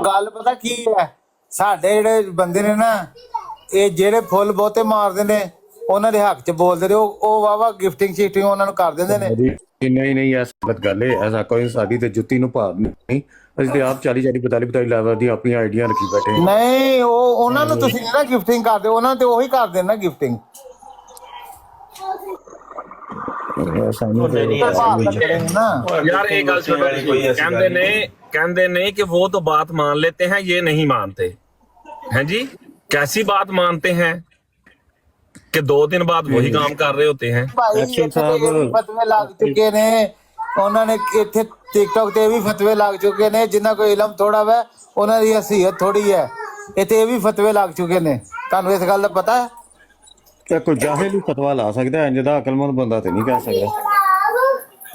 ਗੱਲ ਪਤਾ ਕੀ ਹੈ, ਸਾਡੇ ਜਿਹੜੇ ਬੰਦੇ ਨੇ ਨਾ, ਇਹ ਜਿਹੜੇ ਫੁੱਲ ਬਹੁਤੇ ਮਾਰਦੇ ਨੇ ਉਹਨਾਂ ਦੇ ਹੱਕ 'ਚ ਬੋਲਦੇ ਨੇ, ਉਹ ਵਾਵਾ ਗਿਫਟਿੰਗ ਸ਼ਿਫਟਿੰਗ ਉਹਨਾਂ ਨੂੰ ਕਰ ਦਿੰਦੇ ਨੇ। ਨਹੀਂ ਐਸਾ ਗਲਤ ਗੱਲ ਹੈ, ਐਸਾ ਕੋਈ ਸਾਡੀ ਤੇ ਜੁੱਤੀ ਨੂੰ ਭਾਰ ਨਹੀਂ। ਅਸੀਂ ਤੇ ਆਪ 40 45 ਲੈਵਲ ਦੀ ਆਪਣੀ ਆਈਡੀਆ ਰੱਖੀ ਬੈਠੇ। ਨਹੀਂ ਉਹ ਉਹਨਾਂ ਨੂੰ ਤੁਸੀਂ ਨਾ ਗਿਫਟਿੰਗ ਕਰਦੇ, ਉਹਨਾਂ ਤੇ ਉਹੀ ਕਰਦੇ ਨਾ ਗਿਫਟਿੰਗ। यार एक गल सुनो, कहते ने कि वो तो बात मान लेते हैं, ये नहीं मानते हैं जी। कैसी बात मानते हैं कि 2 दिन बाद वही काम कर रहे होते हैं। फतवे लग चुके ने, उन्होंने इत्थे टिकटॉक ते भी फतवे लग चुके ने, जिन्ना कोई इलम थोड़ा वा उन्हां दी हसीयत थोड़ी है, इत्थे भी फतवे लग चुके ने। तुहानू इस गल दा पता है? क्या कोई जाहिल ही फतवा ला सकता है, जिदा अकलमंद बंदा ते नहीं कह सकता।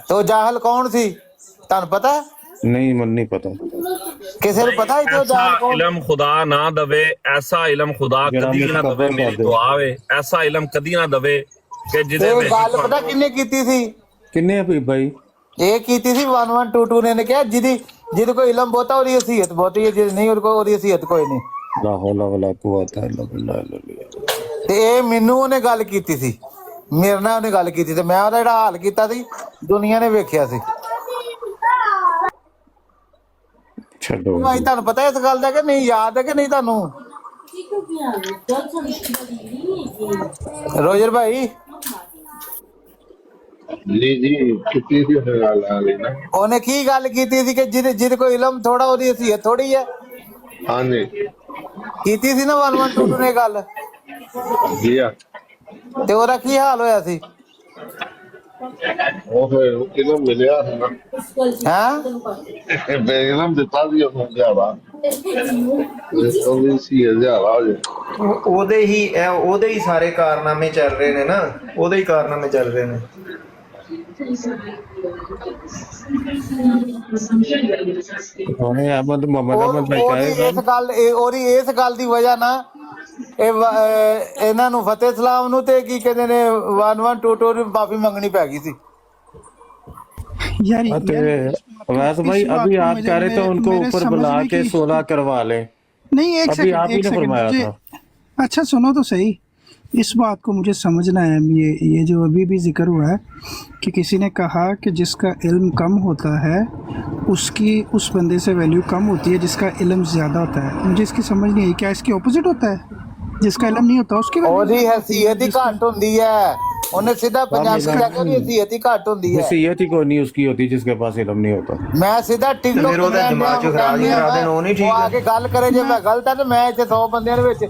तो जाहिल कौन सी तुहानू पता है? नहीं, मन नहीं पता किसी को पता है तो जाहिल कौन? इलम खुदा ना दवे, ऐसा इलम खुदा कदी ना दवे, मेरी दुआ है ऐसा इलम कदी ना दवे कि जिदे विच गल पता किन्ने कीती सी? किन्ने भाई ये कीती सी 1122 ने कहा जिदी जिद कोई इलम बहुता ओदी हसीयत बहुती है, जिद नहीं ओदी ओदी हसीयत कोई नहीं। ला हौला वला कुव्वता इल्ला बिल्लाह। ਤੇ ਇਹ ਮੈਨੂੰ ਉਹਨੇ ਗੱਲ ਕੀਤੀ ਸੀ, ਮੇਰੇ ਨਾਲ ਉਹਨੇ ਗੱਲ ਕੀਤੀ ਤੇ ਮੈਂ ਉਹਦਾ ਜਿਹੜਾ ਹਾਲ ਕੀਤਾ ਸੀ ਦੁਨੀਆ ਨੇ ਵੇਖਿਆ ਸੀ। ਛੱਡੋ ਭਾਈ ਤੁਹਾਨੂੰ ਪਤਾ ਇਸ ਗੱਲ ਦਾ ਕਿ ਨਹੀਂ, ਯਾਦ ਹੈ ਕਿ ਨਹੀਂ ਤੁਹਾਨੂੰ? ਰੋਜਰ ਭਾਈ जी कितनी सी ना ਉਹਨੇ ਕੀ ਗੱਲ ਕੀਤੀ ਸੀ ਕਿ ਜਿਹਦੇ ਕੋਈ ਇਲਮ ਥੋੜਾ ਉਹਦੀ ਹਸੀਅਤ ਥੋੜੀ ਹੈ? हाँ जी ਕੀਤੀ ਸੀ ਨਾ 1122 ਨੇ ਗੱਲ। जी ਤੇ ਉਹਦਾ ਕੀ ਹਾਲ ਹੋਇਆ ਸੀ? वो फिर इलम मिलिया था ना, ਹੈ इलम दिता सी उसने ज़्यादा ਉਹਦੀ ਸੀ ज़्यादा हो जाए। ਉਹਦੇ ਹੀ ਸਾਰੇ ਕਾਰਨਾਮੇ ਚੱਲ ਰਹੇ ਨੇ ਨਾ, ਉਹਦੇ ਹੀ ਕਾਰਨਾਮੇ ਚੱਲ ਰਹੇ ਨੇ। ਉਹਨੇ ਅਹਿਮਦ ਮੁਹੰਮਦ ਅਹਿਮਦ ਭਾਈ ਕਹੇ ਇਸ ਗੱਲ ਦੀ ਵਜ੍ਹਾ ਨਾਲ ਇਹਨਾਂ ਨੂੰ ਫਤਿਹ ਸਲਾਮ ਨੂੰ ਤੇ ਕੀ ਕਹਿੰਦੇ ਨੇ 1122 ਨੂੰ ਮਾਫੀ ਮੰਗਣੀ ਪੈ ਗਈ ਸੀ। यार वैसे भाई अभी आप कह रहे थे उनको ऊपर बुला के 16 करवा ले। नहीं, एक अभी आप ही ने फरमाया था। अच्छा सुनो तो सही, इस बात को मुझे समझना है। ये जो अभी भी जिक्र हुआ है कि किसी ने कहा कि जिसका इल्म कम होता है उसकी उस बंदे से वैल्यू कम होती है जिसका इल्म ज़्यादा होता है। मुझे इसकी समझ नहीं आई, क्या इसके ऑपोजिट होता है? जिसका इल्म नहीं होता उसकी ਉਹਦੀ ਹਸੀਅਤ ਹੀ ਘੱਟ ਹੁੰਦੀ ਹੈ। ਉਹਨੇ ਸਿੱਧਾ ਪੰਜਾਬੀ ਜਾ ਕੇ ਉਹਦੀ ਹਸੀਅਤ ਹੀ ਘੱਟ ਹੁੰਦੀ ਹੈ। हसीयत ही कोई नहीं उसकी होती जिसके पास इल्म नहीं होता। ਮੈਂ ਸਿੱਧਾ ਟਿਕਟੌਕ ਫਿਰ ਉਹਦਾ ਦਿਮਾਗ ਚ ਖਰਾਬ ਹੀ ਕਰਾ ਦੇਣ, ਉਹ ਨਹੀਂ ਠੀਕ ਉਹ ਆ ਕੇ ਗੱਲ ਕਰੇ ਜੇ ਮੈਂ ਗਲਤ ਹੈ ਤੇ ਮੈਂ ਇੱਥੇ 100 ਬੰਦਿਆਂ ਦੇ ਵਿੱਚ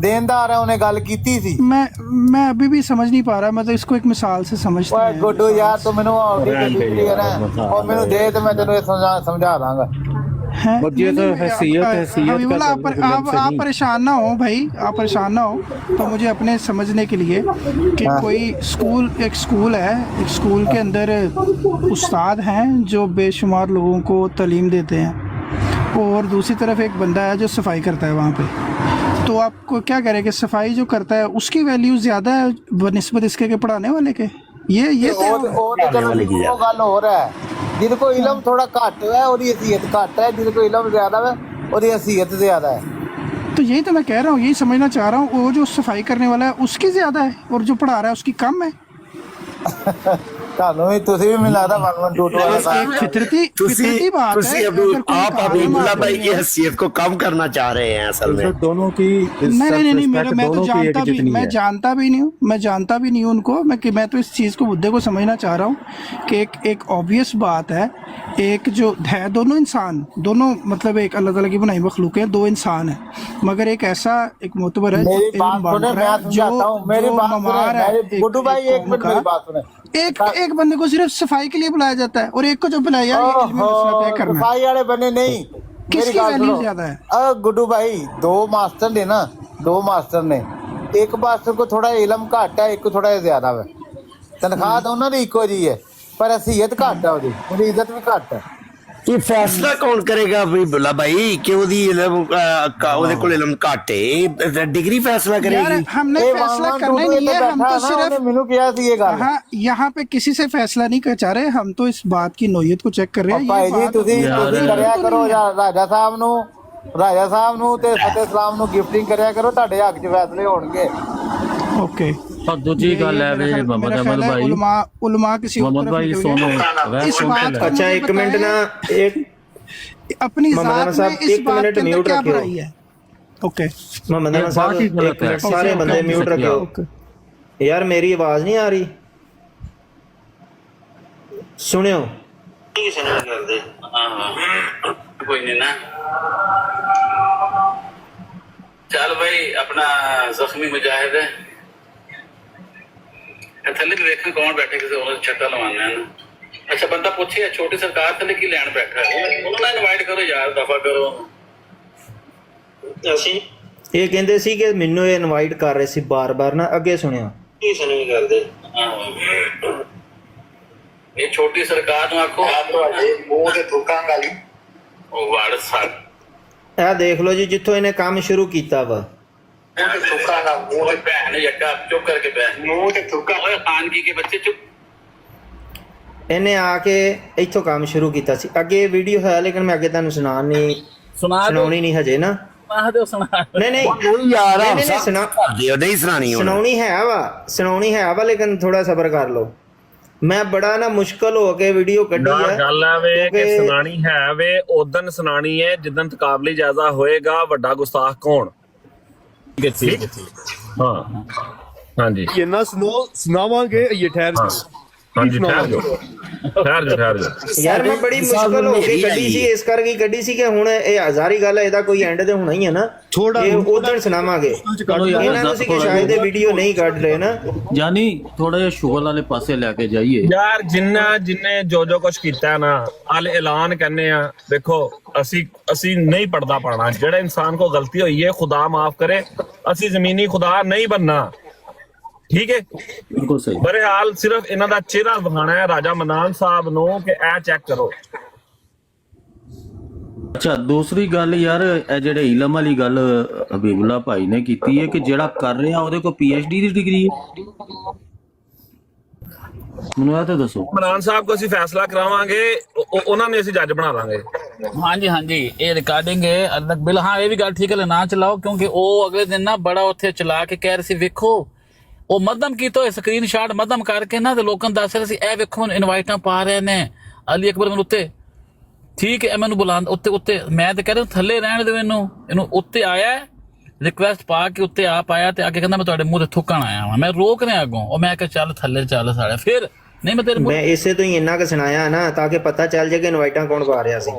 ਦੇਣਦਾਰ ਹੈ। ਉਹਨੇ ਗੱਲ ਕੀਤੀ ਸੀ। मैं अभी भी समझ नहीं पा रहा, मतलब इसको एक मिसाल से समझते ਓਏ हैं। ਗੁੱਡੂ ਯਾਰ ਤੂੰ ਮੈਨੂੰ ਆਉਡੀ ਦਿੱਤੀ ਹੈ ਨਾ, ਉਹ ਮੈਨੂੰ ਦੇ ਤੇ ਮੈਂ ਤੈਨੂੰ ਇਹ ਸਮਝਾ ਦਾਂਗਾ। हैं? और ये तो नहीं, हैसियत हबीबुल्लाह, का आप परेशान ना हो भाई, आप परेशान ना हो। तो मुझे अपने समझने के लिए कि कोई एक स्कूल है, एक स्कूल के अंदर उस्ताद हैं जो बेशुमार लोगों को तालीम देते हैं, और दूसरी तरफ एक बंदा है जो सफाई करता है वहाँ पे। तो आपको क्या करें कि सफाई जो करता है उसकी वैल्यू ज़्यादा है बनिस्बत इसके के पढ़ाने वाले के? ये ਉਹ ਤੇ ਚਲੋ ਉਹ ਗੱਲ ਹੋਰ ਹੈ। ਜਿਹਦੇ ਕੋਲ ਇਲਮ ਥੋੜਾ ਘੱਟ ਹੈ ਉਹਦੀ ਹਸੀਅਤ ਘੱਟ ਹੈ, ਜਿਹਦੇ ਕੋਲ ਇਲਮ ਜ਼ਿਆਦਾ ਹੈ ਉਹਦੀ ਹਸੀਅਤ ਜ਼ਿਆਦਾ ਹੈ। तो यही तो मैं कह रहा हूँ, यही समझना चाह रहा हूँ। वो जो सफाई करने वाला है उसकी ज़्यादा है और जो पढ़ा रहा है उसकी कम है। ਤੁਹਾਨੂੰ ਵੀ ਤੁਸੀਂ ਵੀ ਮਿਲਾ ਦਾ 1122 एक फितरती बात है। आप हबीबुल्लाह भाई की हैसियत को कम करना चाह रहे हैं असल में। दोनों की नहीं, मैं तो जानता भी, मैं जानता भी नहीं हूँ, मैं जानता भी नहीं हूँ उनको। मैं तो इस चीज़ को मुद्दे को समझना चाह रहा हूँ कि एक ऑब्वियस बात है, एक जो है दोनों इंसान, दोनों मतलब एक अलग अलग ही बनाई मखलूक है, 2 इंसान है, मगर एक ऐसा एक मोतबर है मेरी बात सुने, मैं समझाता हूँ। मेरी बात सुने गुड्डू भाई, एक मिनट मेरी बात सुने। एक बंदे को सिर्फ सफाई के लिए बुलाया जाता है और एक को जो बुलाया ये इल्मी मसला तय करना है। सफाई वाले बने नहीं, किसकी वैल्यू ज्यादा है? गुड्डू भाई 2 मास्टर ने ना, 2 मास्टर ने, एक मास्टर को थोड़ा इलम घट है, एक को थोड़ा ज्यादा है। तनख्वाह दोनों की इको जी है पर हसीयत घट है, ਉਹਦੀ इज्जत भी घट है। ये फैसला कौन करेगा हबीबुल्लाह भाई कि ਉਹਦੀ ਉਹਦੇ ਕੋਲ ਇਲਮ ਘੱਟ ਹੈ? डिग्री फैसला यार करेगी? हमने फैसला करना ही नहीं है, हम तो सिर्फ ਮੈਨੂੰ ਕਿਹਾ ਸੀ ਇਹ ਗੱਲ। हाँ, यहाँ पे किसी से फैसला नहीं चाह रहे, हम तो इस बात की नोयत को चेक कर रहे हैं। ਭਾਈ ਜੀ ਤੁਸੀਂ ਕਰਿਆ ਕਰੋ ਰਾਜਾ ਸਾਹਿਬ ਨੂੰ ਰਾਜਾ ਸਾਹਿਬ ਨੂੰ ਤੇ ਫਤਿਹ ਸਲਾਮ ਨੂੰ ਗਿਫਟਿੰਗ ਕਰਿਆ ਕਰੋ, ਤੁਹਾਡੇ ਹੱਕ 'ਚ ਫੈਸਲੇ ਹੋਣਗੇ। ओके और दूसरी गल है वे मोहम्मद अहमद भाई उलमा किसी और मोहम्मद तरफ भाई निकल सोनो गए। इस बात को अच्छा मुझे एक मिनट ना, एक अपनी मोहम्मद जात साहब, में इस एक बात मिनट के अंदर म्यूट क्या रखियो। बुराई है? ओके मोहम्मद ये अहमद बात ही साहब गलत एक है। मिनट, सारे कैसे बंदे कर म्यूट सकते रखियो। ओके यार मेरी आवाज नहीं आ रही, सुनियो। कोई नहीं ना, चल भाई अपना जख्मी मुजाहिद है थले भी देखा कौन बैठे किसी और छक्का लवाना है ना। अच्छा बंदा पूछे छोटी सरकार थले की लैंड बैठा है, उन्होंने इनवाइट करो यार, दफा करो। ਅਸੀਂ ਇਹ ਕਹਿੰਦੇ ਸੀ ਕਿ ਮੈਨੂੰ ਇਹ ਇਨਵਾਈਟ ਕਰ ਰਹੇ ਸੀ ਬਾਰ-ਬਾਰ ਨਾ, ਅੱਗੇ ਸੁਣਿਓ। ਕਿਸੇ ਨੂੰ ਨਹੀਂ ਕਰਦੇ। ਇਹ ਛੋਟੀ ਸਰਕਾਰ ਨੂੰ ਆਖੋ ਤੁਹਾਡੇ ਮੂੰਹ ਤੇ ਥੁੱਕਾਂ ਗਾਲੀ ਉਹ ਵੜ ਸਕ। ਇਹ ਦੇਖ ਲਓ ਜੀ, ਜਿੱਥੋਂ ਇਹਨੇ ਕੰਮ ਸ਼ੁਰੂ ਕੀਤਾ ਵਾ। ਮੂੰਹ ਤੇ ਥੁੱਕਾਂ ਨਾ, ਮੂੰਹ ਤੇ ਭੈਣ ਯੱਕਾ ਚੁੱਪ ਕਰਕੇ ਬੈਠ, ਮੂੰਹ ਤੇ ਥੁੱਕਾਂ। ਓਏ ਖਾਨਗੀ ਕੇ ਬੱਚੇ ਚੁੱਪ। ਇਹਨੇ ਆ ਕੇ ਇੱਥੋਂ ਕੰਮ ਸ਼ੁਰੂ ਕੀਤਾ ਸੀ। ਅੱਗੇ ਵੀਡੀਓ ਹੈ ਲੇਕਿਨ ਮੈਂ ਅੱਗੇ ਤੁਹਾਨੂੰ ਸੁਣਾਉਣੀ ਨਹੀਂ ਹਜੇ ਨਾ। ਨਹੀਂ ਨਹੀਂ ਯਾਰ ਨਹੀਂ, ਨਹੀਂ, ਸੁਣਾ ਦਿਓ ਨਹੀਂ ਸੁਣਾਣੀ ਹੁਣ। ਸੁਣਾਉਣੀ ਹੈ ਵਾ ਲੇਕਿਨ ਥੋੜਾ ਸਬਰ ਕਰ ਲਓ। ਮੈਂ ਬੜਾ ਨਾ ਮੁਸ਼ਕਲ ਹੋ ਕੇ ਵੀਡੀਓ ਕੱਢੀ ਹੈ। ਗੱਲ ਹੈ ਵੇ ਕਿ ਸੁਣਾਣੀ ਹੈ ਵੇ ਉਦਨ ਸੁਣਾਣੀ ਹੈ ਜਿੱਦਨ ਤਕਾਬਲੀ ਜਾਇਜ਼ਾ ਹੋਏਗਾ। ਵੱਡਾ ਗੁਸਤਾਖ ਕੌਣ? ਠੀਕ ਹਾਂ ਹਾਂਜੀ ਇੰਨਾ ਸੁਣਾਵਾਂਗੇ। ਇਹ ਠਹਿਰ ਹਾਂਜੀ ਠਹਿਰ ਜਾਓ ਯਾਰ ਮੈਂ ਬੜੀ ਮੁਸ਼ਕਲ ਹੋ ਕੇ ਕੱਢੀ ਸੀ, ਇਸ ਕਰਕੇ ਕੱਢੀ ਸੀ ਕਿ ਹੁਣ ਇਹ ਹਜ਼ਾਰੀ ਗੱਲ ਹੈ, ਇਹਦਾ ਕੋਈ ਐਂਡ ਤੇ ਹੋਣਾ ਹੀ ਹੈ ਨਾ। ਇਹ ਉਧਰ ਸੁਣਾਵਾਂਗੇ ਇਹਨਾਂ ਨੂੰ ਸੀ ਕਿ ਸ਼ਾਇਦ ਇਹ ਵੀਡੀਓ ਨਹੀਂ ਕੱਢ ਰਹੇ ਨਾ। यानी थोड़ा जिहा शुगल वाले पासे लेके जाइए ਯਾਰ ਜਿੰਨੇ ਜੋ ਕੁਛ ਕੀਤਾ ਨਾ ਅਲ ਐਲਾਨ ਕਰਨੇ ਆ। ਦੇਖੋ ਅਸੀਂ ਨਹੀਂ ਪੜਦਾ ਪਾਣਾ। ਜਿਹੜਾ ਇਨਸਾਨ ਕੋ ਗਲਤੀ ਹੋਈ ਹੈ खुदा माफ करे, ਅਸੀਂ ਜ਼ਮੀਨੀ खुदा नहीं बनना। ठीक है बिल्कुल सही। बहरहाल सिर्फ इन्हां दा चेहरा दिखाना है राजा मनान साहब नो कि ए चेक करो। अच्छा दूसरी गल यार ਇਹ ਜਿਹੜੇ ਇਲਮ ਵਾਲੀ ਗੱਲ ਹਬੀਬੁੱਲਾ ਭਾਈ ਨੇ ਕੀਤੀ ਹੈ ਕਿ ਜਿਹੜਾ ਕਰ ਰਿਹਾ ਉਹਦੇ ਕੋਲ PhD ਦੀ ਡਿਗਰੀ ਹੈ। ਮੈਨੂੰ ਇਹ ਤਾਂ ਦੱਸੋ। ਮਨਾਨ ਸਾਹਿਬ ਕੋ ਅਸੀਂ ਫੈਸਲਾ ਕਰਾਵਾਂਗੇ, ਉਹਨਾਂ ਨੇ ਅਸੀਂ ਜੱਜ ਬਣਾ ਲਾਂਗੇ। ਹਾਂਜੀ ਹਾਂਜੀ ਇਹ ਰਿਕਾਰਡਿੰਗ ਹੈ ਅਲੱਗ ਬਿਲ। ਹਾਂ ਇਹ ਵੀ ਗੱਲ ਠੀਕ ਹੈ ਨਾ ਚਲਾਓ, ਕਿਉਂਕਿ ਉਹ ਅਗਲੇ ਦਿਨ ਨਾ ਬੜਾ ਉੱਥੇ ਚਲਾ ਕੇ ਕਹਿ ਰਹੇ ਸੀ ਵੇਖੋ ਉਹ ਮੱਧਮ ਕੀਤਾ ਹੋਇਆ ਸਕਰੀਨਸ਼ਾਟ ਮੱਧਮ ਕਰਕੇ ਨਾ ਤੇ ਲੋਕਾਂ ਨੂੰ ਦੱਸ ਰਹੇ ਸੀ ਇਹ ਵੇਖੋ ਇਨਵਾਈਟਾਂ ਪਾ ਰਹੇ ਨੇ ਅਲੀ ਅਕਬਰ ਮੈਨੂੰ ਉੱਤੇ। ਠੀਕ ਹੈ ਮੈਨੂੰ ਬੁਲਾਉਣ ਉੱਤੇ ਮੈਂ ਤੇ ਕਹਿ ਰਿਹਾ ਥੱਲੇ ਰਹਿਣ ਦਿਓ ਇਹਨੂੰ ਉੱਤੇ ਆਇਆ ਰਿਕੁਐਸਟ ਪਾ ਕੇ ਉੱਤੇ ਆਪ ਆਇਆ ਤੇ ਆ ਕੇ ਕਹਿੰਦਾ ਮੈਂ ਤੁਹਾਡੇ ਮੂੰਹ ਤੇ ਥੁੱਕਣ ਆਇਆ ਵਾਂ। ਮੈਂ ਰੋਕ ਰਿਹਾ ਅੱਗੋਂ, ਉਹ ਮੈਂ ਕਿਹਾ ਚੱਲ ਥੱਲੇ ਚੱਲ ਸਾਲਿਆ। ਫਿਰ ਨਹੀਂ ਮੈਂ ਤੇਰੇ ਮੈਂ ਇਸੇ ਤੋਂ ਹੀ ਇੰਨਾ ਕੁ ਸੁਣਾਇਆ ਨਾ ਤਾਂ ਕਿ ਪਤਾ ਚੱਲ ਜਾਏ ਕਿ ਇਨਵਾਈਟਾਂ ਕੌਣ ਪਾ ਰਿਹਾ ਸੀ।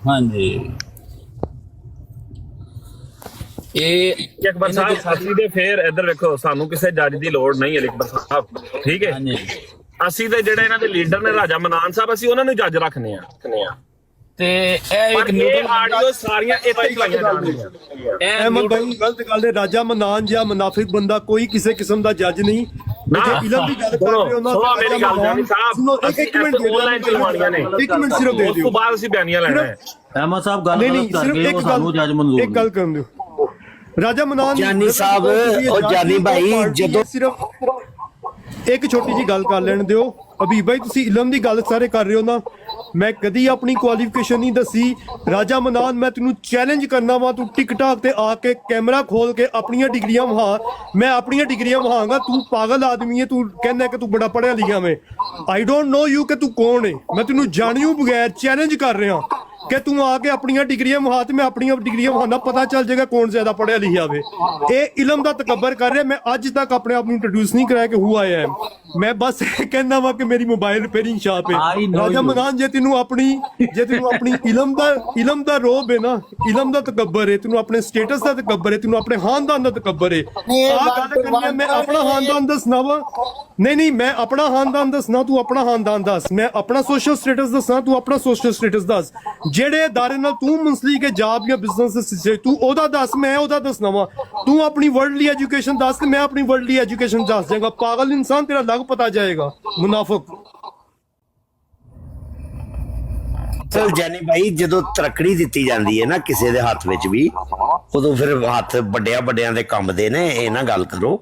ਹਾਂਜੀ ਇਹ ਅਕਬਰ ਸਾਹਿਬ ਅਸੀਂ ਤੇ ਫਿਰ ਇੱਧਰ ਵੇਖੋ ਸਾਨੂੰ ਕਿਸੇ ਜੱਜ ਦੀ ਲੋੜ ਨਹੀਂ ਹੈ ਅਕਬਰ ਸਾਹਿਬ। ਠੀਕ ਹੈ ਅਸੀਂ ਤੇ ਜਿਹੜੇ ਇਹਨਾਂ ਦੇ ਲੀਡਰ ਨੇ ਰਾਜਾ ਮਨਾਨ ਸਾਹਿਬ ਅਸੀਂ ਉਹਨਾਂ ਨੂੰ ਜੱਜ ਰੱਖਨੇ ਆ ਤੇ ਇਹ ਇੱਕ ਇਹ ਆਡੀਓ ਸਾਰੀਆਂ ਇੱਥੇ ਹੀ ਲਾਈਆਂ ਜਾਣਗੀਆਂ। ਅਹਿਮਦ ਭਾਈ ਗਲਤ ਗੱਲ ਹੈ। ਰਾਜਾ ਮਨਾਨ ਜਾਂ ਮੁਨਾਫਿਕ ਬੰਦਾ ਕੋਈ ਕਿਸੇ ਕਿਸਮ ਦਾ ਜੱਜ ਨਹੀਂ। ਇਲਮ ਦੀ ਗੱਲ ਕਰ ਰਹੇ ਹੋ ਨਾ। ਸੁਣੋ ਮੇਰੀ ਗੱਲ ਜਾਨੀ ਸਾਹਿਬ ਇੱਕ ਮਿੰਟ ਆਨਲਾਈਨ ਚਲਵਾਣੀਆਂ ਨੇ। ਇੱਕ ਮਿੰਟ ਸਿਰਫ ਦੇ ਉਸ ਦਿਓ। ਤੋਂ ਬਾਅਦ ਅਸੀਂ ਬਿਆਨੀਆਂ ਲੈਣਾ ਹੈ। ਅਹਿਮਦ ਸਾਹਿਬ ਗੱਲ ਨਹੀਂ ਕਰ ਸਿਰਫ ਗਏ ਉਹ ਸਾਨੂੰ ਜੱਜ ਮਨਜ਼ੂਰ ਇੱਕ ਗੱਲ ਕਰਨ ਦਿਓ। ਰਾਜਾ ਮਨਾਨ ਜਾਨੀ ਸਾਹਿਬ ਉਹ ਜਾਨੀ ਭਾਈ ਜਦੋਂ ਸਿਰਫ ਇੱਕ ਛੋਟੀ ਜੀ ਗੱਲ ਕਰ ਲੈਣ ਦਿਓ। ਹਬੀਬ ਭਾਈ ਤੁਸੀਂ ਇਲਮ ਦੀ ਗੱਲ ਸਾਰੇ ਕਰ ਰਹੇ ਹੋ ਨਾ। ਮੈਂ ਕਦੀ ਆਪਣੀ ਕੁਆਲੀਫਿਕੇਸ਼ਨ ਨਹੀਂ ਦੱਸੀ। ਰਾਜਾ ਮਨਾਨ ਮੈਂ ਤੈਨੂੰ ਚੈਲੰਜ ਕਰਨਾ ਵਾ, ਤੂੰ ਟਿਕਟਾਕ ਤੇ ਆ ਕੇ ਕੈਮਰਾ ਖੋਲ ਕੇ ਆਪਣੀਆਂ ਡਿਗਰੀਆਂ ਵਹਾ। ਮੈਂ ਆਪਣੀਆਂ ਡਿਗਰੀਆਂ ਵਹਾਂਗਾ। ਤੂੰ ਪਾਗਲ ਆਦਮੀ ਹੈ। ਤੂੰ ਕਹਿੰਦਾ ਕਿ ਤੂੰ ਬੜਾ ਪੜ੍ਹਿਆ ਲਿਖਿਆ ਮੈਂ। ਆਈ ਡੋਂਟ ਨੋ ਯੂ ਕਿ ਤੂੰ ਕੌਣ ਹੈ। ਮੈਂ ਤੈਨੂੰ ਜਾਣਿਓ ਬਗੈਰ ਚੈਲੰਜ ਕਰ ਰਿਹਾ ਕਿ ਤੂੰ ਆ ਕੇ ਆਪਣੀਆਂ ਡਿਗਰੀਆਂ ਵਹਾ ਤੇ ਮੈਂ ਆਪਣੀਆਂ ਡਿਗਰੀਆਂ ਵਹਾਣਾ। ਪਤਾ ਚੱਲ ਜਾਏਗਾ ਕੌਣ ਜ਼ਿਆਦਾ ਪੜ੍ਹਿਆ ਲਿਖਿਆ ਹੋਵੇ। ਇਹ ਇਲਮ ਦਾ ਤਕੱਬਰ ਕਰ ਰਿਹਾ। ਮੈਂ ਅੱਜ ਤੱਕ ਆਪਣੇ ਆਪ ਨੂੰ ਇੰਟਰੋਡਿਊਸ ਨਹੀਂ ਕਰਾਇਆ ਕਿ ਹੂ ਆਈ ਐਮ। ਮੈਂ ਬਸ ਇਹ ਕਹਿੰਦਾ ਵਾ ਕਿ ਮੇਰੀ ਮੋਬਾਈਲ ਰਿਪੇਅਰਿੰਗ ਸ਼ਾਪ ਹੈ। ਰਾਜਾ ਮਨਾਨ ਜੇ ਤੈਨੂੰ ਆਪਣੀ ਇਲਮ ਦਾ ਰੋਬ ਹੈ ਨਾ, ਇਲਮ ਦਾ ਤਕੱਬਰ ਹੈ, ਤੈਨੂੰ ਆਪਣੇ ਸਟੇਟਸ ਦਾ ਤਕੱਬਰ ਹੈ, ਤੈਨੂੰ ਆਪਣੇ ਖਾਨਦਾਨ ਦਾ ਤਕੱਬਰ ਹੈ। ਆਹ ਗੱਲ ਕਰਨੀ ਮੈਂ ਆਪਣਾ ਖਾਨਦਾਨ ਦੱਸਣਾ ਵਾ। ਨਹੀਂ ਮੈਂ ਆਪਣਾ ਖਾਨਦਾਨ ਦੱਸਣਾ, ਤੂੰ ਆਪਣਾ ਖਾਨਦਾਨ ਦੱਸ। ਮੈਂ ਆਪਣਾ ਸੋਸ਼ਲ ਸਟੇਟਸ ਦੱਸਣਾ, ਤੂੰ ਆਪਣਾ ਸੋਸ਼ਲ ਸਟੇਟਸ ਦੱਸ। ਜਿਹੜੇ ਅਦਾਰੇ ਨਾਲ ਤੂੰ ਮੁੰਸਲਿਕ ਹੈ ਜਾਬ ਜਾਂ ਬਿਜ਼ਨਸ ਤੂੰ ਉਹਦਾ ਦੱਸ, ਮੈਂ ਉਹਦਾ ਦੱਸਣਾ ਵਾ। ਤੂੰ ਆਪਣੀ ਵਰਲਡਲੀ ਐਜੂਕੇਸ਼ਨ ਦੱਸ ਤੇ ਮੈਂ ਆਪਣੀ ਵਰਲਡਲੀ ਐਜੂਕੇਸ਼ਨ ਦੱਸ ਜਾਏਗਾ। ਪਾਗਲ ਇਨਸਾਨ ਤੇਰਾ ਲੱਗ ਪਤਾ ਜਾਏਗਾ ਮੁਨਾਫਿਕ। ਚਲ ਜਾਨੀ ਭਾਈ ਜਦੋਂ ਤਰੱਕੜੀ ਦਿੱਤੀ ਜਾਂਦੀ ਹੈ ਨਾ ਕਿਸੇ ਦੇ ਹੱਥ ਵਿੱਚ ਵੀ, ਉਦੋਂ ਫਿਰ ਹੱਥ ਵੱਡਿਆਂ ਦੇ ਕੰਬਦੇ ਨੇ। ਇਹ ਨਾ ਗੱਲ ਕਰੋ।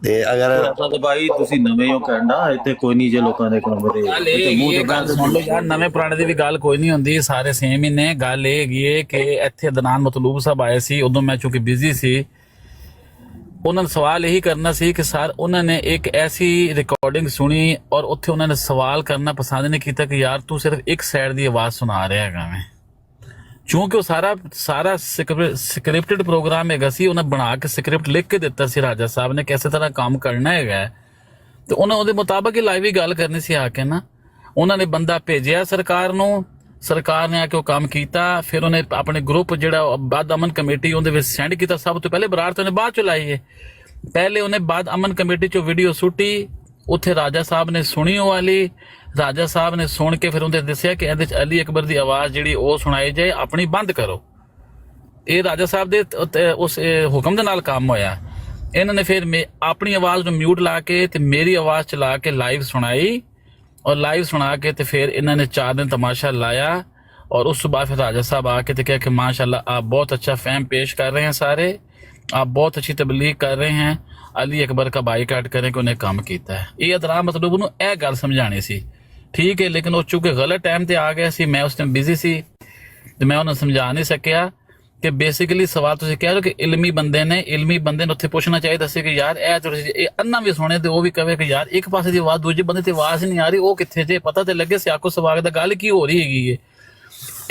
ਤੇ ਅਗਰ ਤਾਂ ਭਾਈ ਤੁਸੀਂ ਨਵੇਂ ਹੋ ਕਹਿਣਾ ਇੱਥੇ ਕੋਈ ਨਹੀਂ ਜੇ ਲੋਕਾਂ ਦੇ ਕੰਮ ਦੇ ਗੱਲ ਇਹ ਗੱਲ ਸੁਣ ਲਓ ਯਾਰ, ਨਵੇਂ ਪੁਰਾਣੇ ਦੀ ਵੀ ਗੱਲ ਕੋਈ ਨਹੀਂ ਹੁੰਦੀ, ਸਾਰੇ ਸੇਮ ਹੀ ਨੇ। ਗੱਲ ਇਹ ਹੈਗੀ ਹੈ ਕਿ ਇੱਥੇ ਅਦਨਾਨ ਮਤਲੂਬ ਸਾਹਿਬ ਆਏ ਸੀ, ਉਦੋਂ ਮੈਂ ਚੂੰਕਿ ਬਿਜ਼ੀ ਸੀ, ਉਹਨਾਂ ਨੇ ਸਵਾਲ ਇਹੀ ਕਰਨਾ ਸੀ ਕਿ ਸਰ ਉਹਨਾਂ ਨੇ ਇੱਕ ਐਸੀ ਰਿਕਾਰਡਿੰਗ ਸੁਣੀ ਔਰ ਉੱਥੇ ਉਹਨਾਂ ਨੇ ਸਵਾਲ ਕਰਨਾ ਪਸੰਦ ਨਹੀਂ ਕੀਤਾ ਕਿ ਯਾਰ ਤੂੰ ਸਿਰਫ ਇੱਕ ਸਾਈਡ ਦੀ ਆਵਾਜ਼ ਸੁਣਾ ਰਿਹਾ ਹੈਗਾ ਮੈਂ, ਕਿਉਂਕਿ ਉਹ ਸਾਰਾ ਸਕ੍ਰਿਪਟਡ ਪ੍ਰੋਗਰਾਮ ਹੈਗਾ ਸੀ। ਉਹਨਾਂ ਬਣਾ ਕੇ ਸਕ੍ਰਿਪਟ ਲਿਖ ਕੇ ਦਿੱਤਾ ਸੀ ਰਾਜਾ ਸਾਹਿਬ ਨੇ ਕਿਸੇ ਤਰ੍ਹਾਂ ਕੰਮ ਕਰਨਾ ਹੈਗਾ, ਤੇ ਉਹਨਾਂ ਉਹਦੇ ਮੁਤਾਬਕ ਹੀ ਲਾਈਵ ਹੀ ਗੱਲ ਕਰਨੀ ਸੀ ਆ ਕੇ ਨਾ। ਉਹਨਾਂ ਨੇ ਬੰਦਾ ਭੇਜਿਆ ਸਰਕਾਰ ਨੂੰ, ਸਰਕਾਰ ਨੇ ਆ ਕੇ ਉਹ ਕੰਮ ਕੀਤਾ। ਫਿਰ ਉਹਨੇ ਆਪਣੇ ਗਰੁੱਪ ਜਿਹੜਾ ਬਾਦ ਅਮਨ ਕਮੇਟੀ ਉਹਦੇ ਵਿੱਚ ਸੈਂਡ ਕੀਤਾ। ਸਭ ਤੋਂ ਪਹਿਲੇ ਬਰਾਰ ਤੋਂ ਨੇ ਬਾਅਦ ਚ ਲਾਈ ਹੈ, ਪਹਿਲੇ ਉਹਨੇ ਬਾਦ ਅਮਨ ਕਮੇਟੀ ਚੋਂ ਵੀਡੀਓ ਸੁੱਟੀ, ਉੱਥੇ ਰਾਜਾ ਸਾਹਿਬ ਨੇ ਸੁਣੀ ਉਹ ਵਾਲੀ। ਰਾਜਾ ਸਾਹਿਬ ਨੇ ਸੁਣ ਕੇ ਫਿਰ ਉਹਦੇ ਦੱਸਿਆ ਕਿ ਇਹਦੇ ਚ ਅਲੀ ਅਕਬਰ ਦੀ ਆਵਾਜ਼ ਜਿਹੜੀ ਉਹ ਸੁਣਾਈ ਜਾਏ, ਆਪਣੀ ਬੰਦ ਕਰੋ। ਇਹ ਰਾਜਾ ਸਾਹਿਬ ਦੇ ਉਸ ਹੁਕਮ ਦੇ ਨਾਲ ਕੰਮ ਹੋਇਆ। ਇਹਨਾਂ ਨੇ ਫਿਰ ਆਪਣੀ ਆਵਾਜ਼ ਨੂੰ ਮਿਊਟ ਲਾ ਕੇ ਤੇ ਮੇਰੀ ਆਵਾਜ਼ ਚਲਾ ਕੇ ਲਾਈਵ ਸੁਣਾਈ, और लाइव सुना के तो फिर इन्होंने 4 दिन तमाशा लाया। और उस सुबह फिर राजा साहब आके तो कहा कि माशाल्लाह आप बहुत अच्छा फैम पेश कर रहे हैं, सारे आप बहुत अच्छी तबलीग कर रहे हैं, अली अकबर का बाईकाट करें कि उन्हें काम किया है। ये अदराम मतलब उन्होंने यह गल समझानी सी, ठीक है, लेकिन वो चूंकि गलत टाइम पर आ गया सी, मैं उस टाइम बिजी सी तो मैं उन्हें समझा नहीं सकिया कि बेसिकली सवाल तुम कह रहे हो कि इलमी बंदे ने उत्थे पुछना चाहिए सी कि यार अन्ना भी सुने तो भी कहे कि यार एक पासे की आवाज दूजे बंदे ते आवाज नहीं आ रही, वो कित्थे जे पता तो लगे सियाको सवाग दा गल की हो रही है।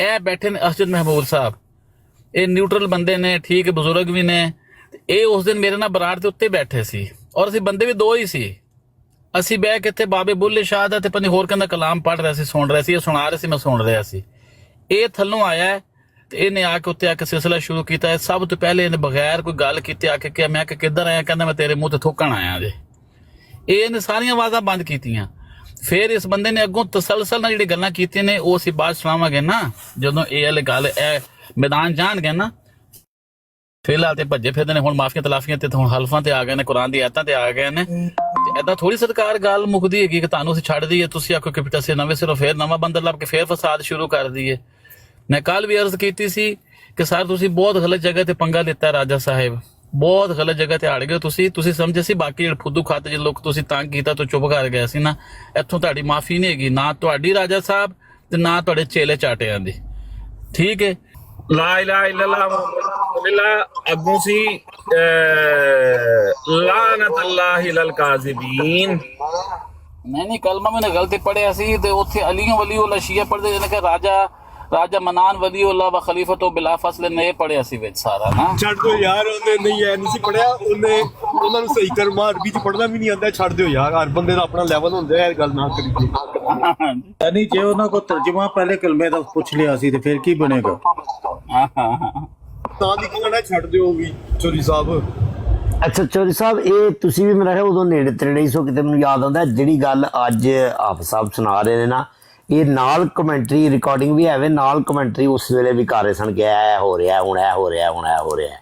ए बैठे ने अर्शद महमूद साहब, ये न्यूट्रल बंदे ने, ठीक है, बुजुर्ग भी ने। ये उस दिन मेरे ना बरार के उत्ते बैठे सी और असीं बंदे भी 2 ही सी। असीं बह के बाबे बुल्ले शाह दा ते पता होर कहंदा कलाम पढ़ रहे सी, सुन रहे सी, ये सुना रहे सी, मैं सुन रहा सी। ये थल्लों आया इन्हें आके उत्ते आके सिलसिला शुरू किया। सब तो पहले इन्हें बगैर कोई गल की आके क्या मैं किधर आया, कहना मैं तेरे मुंह ते थूकण आया जे। इन्हें सारियां आवाज़ां बंद कीतियां। फिर इस बंदे ने अगों तसलसल नाल जिहड़ी गल्लां कीतियां ने वो असीं बाद सुणावांगे ना जदों ये वाली गल मैदान जाणगे ना। फिलहाल ते भज्जे फिरदे ने, हुण माफियां तलाफियां ते हुण हल्फां ते आ गए ने, कुरान दी आयतां ते आ गए ने। ऐदा थोड़ी सरकार गल मुकदी हैगी कि तुहानूं असीं छड्ड दईए, तुसीं आखो कि असीं नवें सिरों फिर नवां बंदा लभ के फिर फसाद शुरू कर दईए। मैं कल भी अर्ज की सी कि सर तुसीं बहुत गलत जगह ते पंगा लिता राजा साहिब, बहुत गलत जगह ते अड़ गए तुसीं समझे सी। बाकी ਜਿਹੜੇ फुद्दू खाते जे लोग तुसीं तंग कीता तो चुप कर गए सी ना, इत्थों तुहाडी माफी नहीं हैगी, ना तुहाडी राजा साहब ते ना तुहाडे चेले चाटियां दी, ठीक है। ला इलाहा इल्लल्लाह अगू सी लानतल्लाहि लल काज़िबीन। नहीं कलमा मैंने गलती पढ़िया सी ते उत्थे अलियों वली उल्ला शिया पढ़दे जिन्हें कि राजा मनान वली उल्ला व खलीफतो बिला फसल ने पढ़िया सी विच सारा ना। ਛੱਡ ਦਿਓ ਯਾਰ, ਉਹਨੇ ਨਹੀਂ ਐ ਨਹੀਂ ਸੀ ਪੜਿਆ, ਉਹਨਾਂ ਨੂੰ ਸਹੀ ਕਰਮਾ ਅਰਬੀ ਚ ਪੜਨਾ ਵੀ ਨਹੀਂ ਆਉਂਦਾ। ਛੱਡ ਦਿਓ ਯਾਰ, ਹਰ ਬੰਦੇ ਦਾ ਆਪਣਾ ਲੈਵਲ ਹੁੰਦਾ ਹੈ, ਗੱਲ ਨਾ ਕਰੀਏ। ਨਹੀਂ ਜੇ ਉਹਨਾਂ ਕੋ ਤਰਜਮਾ ਪਹਿਲੇ ਕਲਮੇ ਦਾ ਪੁੱਛ ਲਿਆ ਸੀ ਤੇ ਫਿਰ ਕੀ ਬਣੇਗਾ। ਤਾਂ ਦੀ ਕਹਿਣਾ ਛੱਡ ਦਿਓ ਵੀ ਚੋਰੀ ਸਾਹਿਬ। ਅੱਛਾ ਚੋਰੀ ਸਾਹਿਬ, ਇਹ ਤੁਸੀਂ ਵੀ ਮੇਰਾ ਉਦੋਂ ਨੇੜੇ ਤੇੜੇ ਹੀ ਸੋ ਕਿਤੇ ਮੈਨੂੰ ਯਾਦ ਆਉਂਦਾ ਜਿਹੜੀ ਗੱਲ ਅੱਜ ਆਪ ਸਾਹਿਬ ਸੁਣਾ ਰਹੇ ਨੇ ਨਾ, ਇਹ ਨਾਲ ਕਮੈਂਟਰੀ ਰਿਕਾਰਡਿੰਗ ਵੀ ਹੈਵੇ, ਨਾਲ ਕਮੈਂਟਰੀ ਉਸ ਵੇਲੇ ਵੀ ਕਰ ਰਹੇ ਸਨ ਕਿ ਇਹ ਹੋ ਰਿਹਾ, ਹੁਣ ਇਹ ਹੋ ਰਿਹਾ, ਹੁਣ ਇਹ ਹੋ ਰਿਹਾ।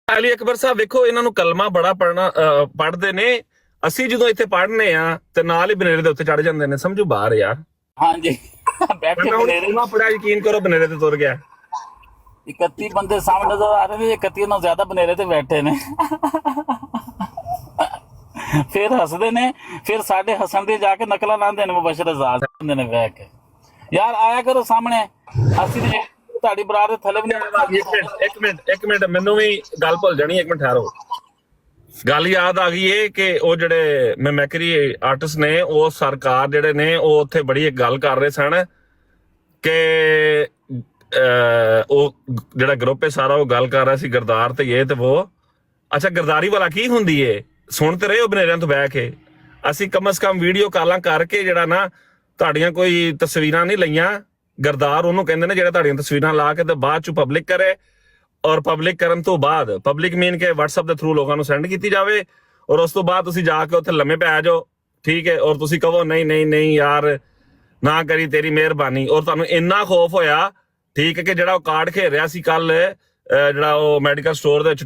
ਅਲੀ ਅਕਬਰ ਸਾਹਿਬ ਵੇਖੋ, ਇਹਨਾਂ ਨੂੰ ਕਲਮਾ ਬੜਾ ਪੜ੍ਹਦੇ ਨੇ। ਅਸੀਂ ਜਦੋਂ ਇੱਥੇ ਪੜ੍ਹਨੇ ਆ ਤੇ ਨਾਲ ਹੀ ਬਨੇਰੇ ਦੇ ਉੱਤੇ ਚੜ ਜਾਂਦੇ ਨੇ, ਸਮਝੋ ਬਾਹਰ ਯਾਰ। ਹਾਂਜੀ बैठे बनेरे ना पड़ा, यकीन करो बनेरे ते तुर गया। 31 बंदे सामने नजर आ रहे ने, 31 नाल ज्यादा बनेरे ते बैठे ने। फिर हसदे ने, फिर साडे हसन दे जाके नकला लांदे ने मुबशर आजाद ने बह के। यार आया करो सामने, ਅਸੀਂ ਤੇ ਤੁਹਾਡੀ ਬਰਾਤ ਦੇ ਥੱਲੇ ਵੀ ਨਹੀਂ। ਇੱਕ ਮਿੰਟ ਮੈਨੂੰ ਵੀ ਗੱਲ ਭੁੱਲ ਜਾਣੀ, ਇੱਕ ਮਿੰਟ ਠਹਿਰੋ। ਗੱਲ ਯਾਦ ਆ ਗਈ ਏ ਕਿ ਉਹ ਜਿਹੜੇ ਮੈਮੈਕਰੀ ਆਰਟਿਸਟ ਨੇ, ਉਹ ਸਰਕਾਰ ਜਿਹੜੇ ਨੇ ਉਹ ਉੱਥੇ ਬੜੀ ਇੱਕ ਗੱਲ ਕਰ ਰਹੇ ਸਨ ਕਿ ਉਹ ਜਿਹੜਾ ਗਰੁੱਪ ਹੈ ਸਾਰਾ ਉਹ ਗੱਲ ਕਰ ਰਿਹਾ ਸੀ ਗਰਦਾਰ ਤੇ ਇਹ ਤੇ ਉਹ। ਅੱਛਾ ਗਰਦਾਰੀ ਵਾਲਾ ਕੀ ਹੁੰਦੀ ਏ, ਸੁਣ ਤੇ ਰਹੇ ਹੋ ਬਨੇਰਿਆਂ ਤੋਂ ਬਹਿ ਕੇ। ਅਸੀਂ ਕਮ ਸੇ ਕਮ ਵੀਡੀਓ ਕਾਲਾਂ ਕਰਕੇ ਜਿਹੜਾ ਨਾ ਤੁਹਾਡੀਆਂ ਕੋਈ ਤਸਵੀਰਾਂ ਨਹੀਂ ਲਈਆਂ। ਗਰਦਾਰ ਉਹਨੂੰ ਕਹਿੰਦੇ ਨੇ ਜਿਹੜਾ ਤੁਹਾਡੀਆਂ ਤਸਵੀਰਾਂ ਲਾ ਕੇ ਤੇ ਬਾਅਦ ਚ ਪਬਲਿਕ ਕਰੇ, ਔਰ ਪਬਲਿਕ ਕਰਨ ਤੋਂ ਬਾਅਦ ਪਬਲਿਕ ਮੀਨ ਕੇ WhatsApp ਦੇ ਥਰੂ ਲੋਕਾਂ ਨੂੰ ਸੈਂਡ ਕੀਤੀ ਜਾਵੇ, ਔਰ ਉਸ ਤੋਂ ਬਾਅਦ ਤੁਸੀਂ ਜਾ ਕੇ ਉੱਥੇ ਲੰਮੇ ਪੈ ਜਾਓ, ਠੀਕ ਹੈ, ਔਰ ਤੁਸੀਂ ਕਹੋ ਨਹੀਂ ਯਾਰ ਨਾ ਕਰੀ ਤੇਰੀ ਮਿਹਰਬਾਨੀ। ਔਰ ਤੁਹਾਨੂੰ ਇੰਨਾ ਖੌਫ ਹੋਇਆ, ਠੀਕ ਹੈ, ਕਿ ਜਿਹੜਾ ਉਹ ਕਾਰਡ ਖੇਡ ਰਿਹਾ ਸੀ ਕੱਲ, ਜਿਹੜਾ ਉਹ ਮੈਡੀਕਲ ਸਟੋਰ ਦੇ ਵਿੱਚ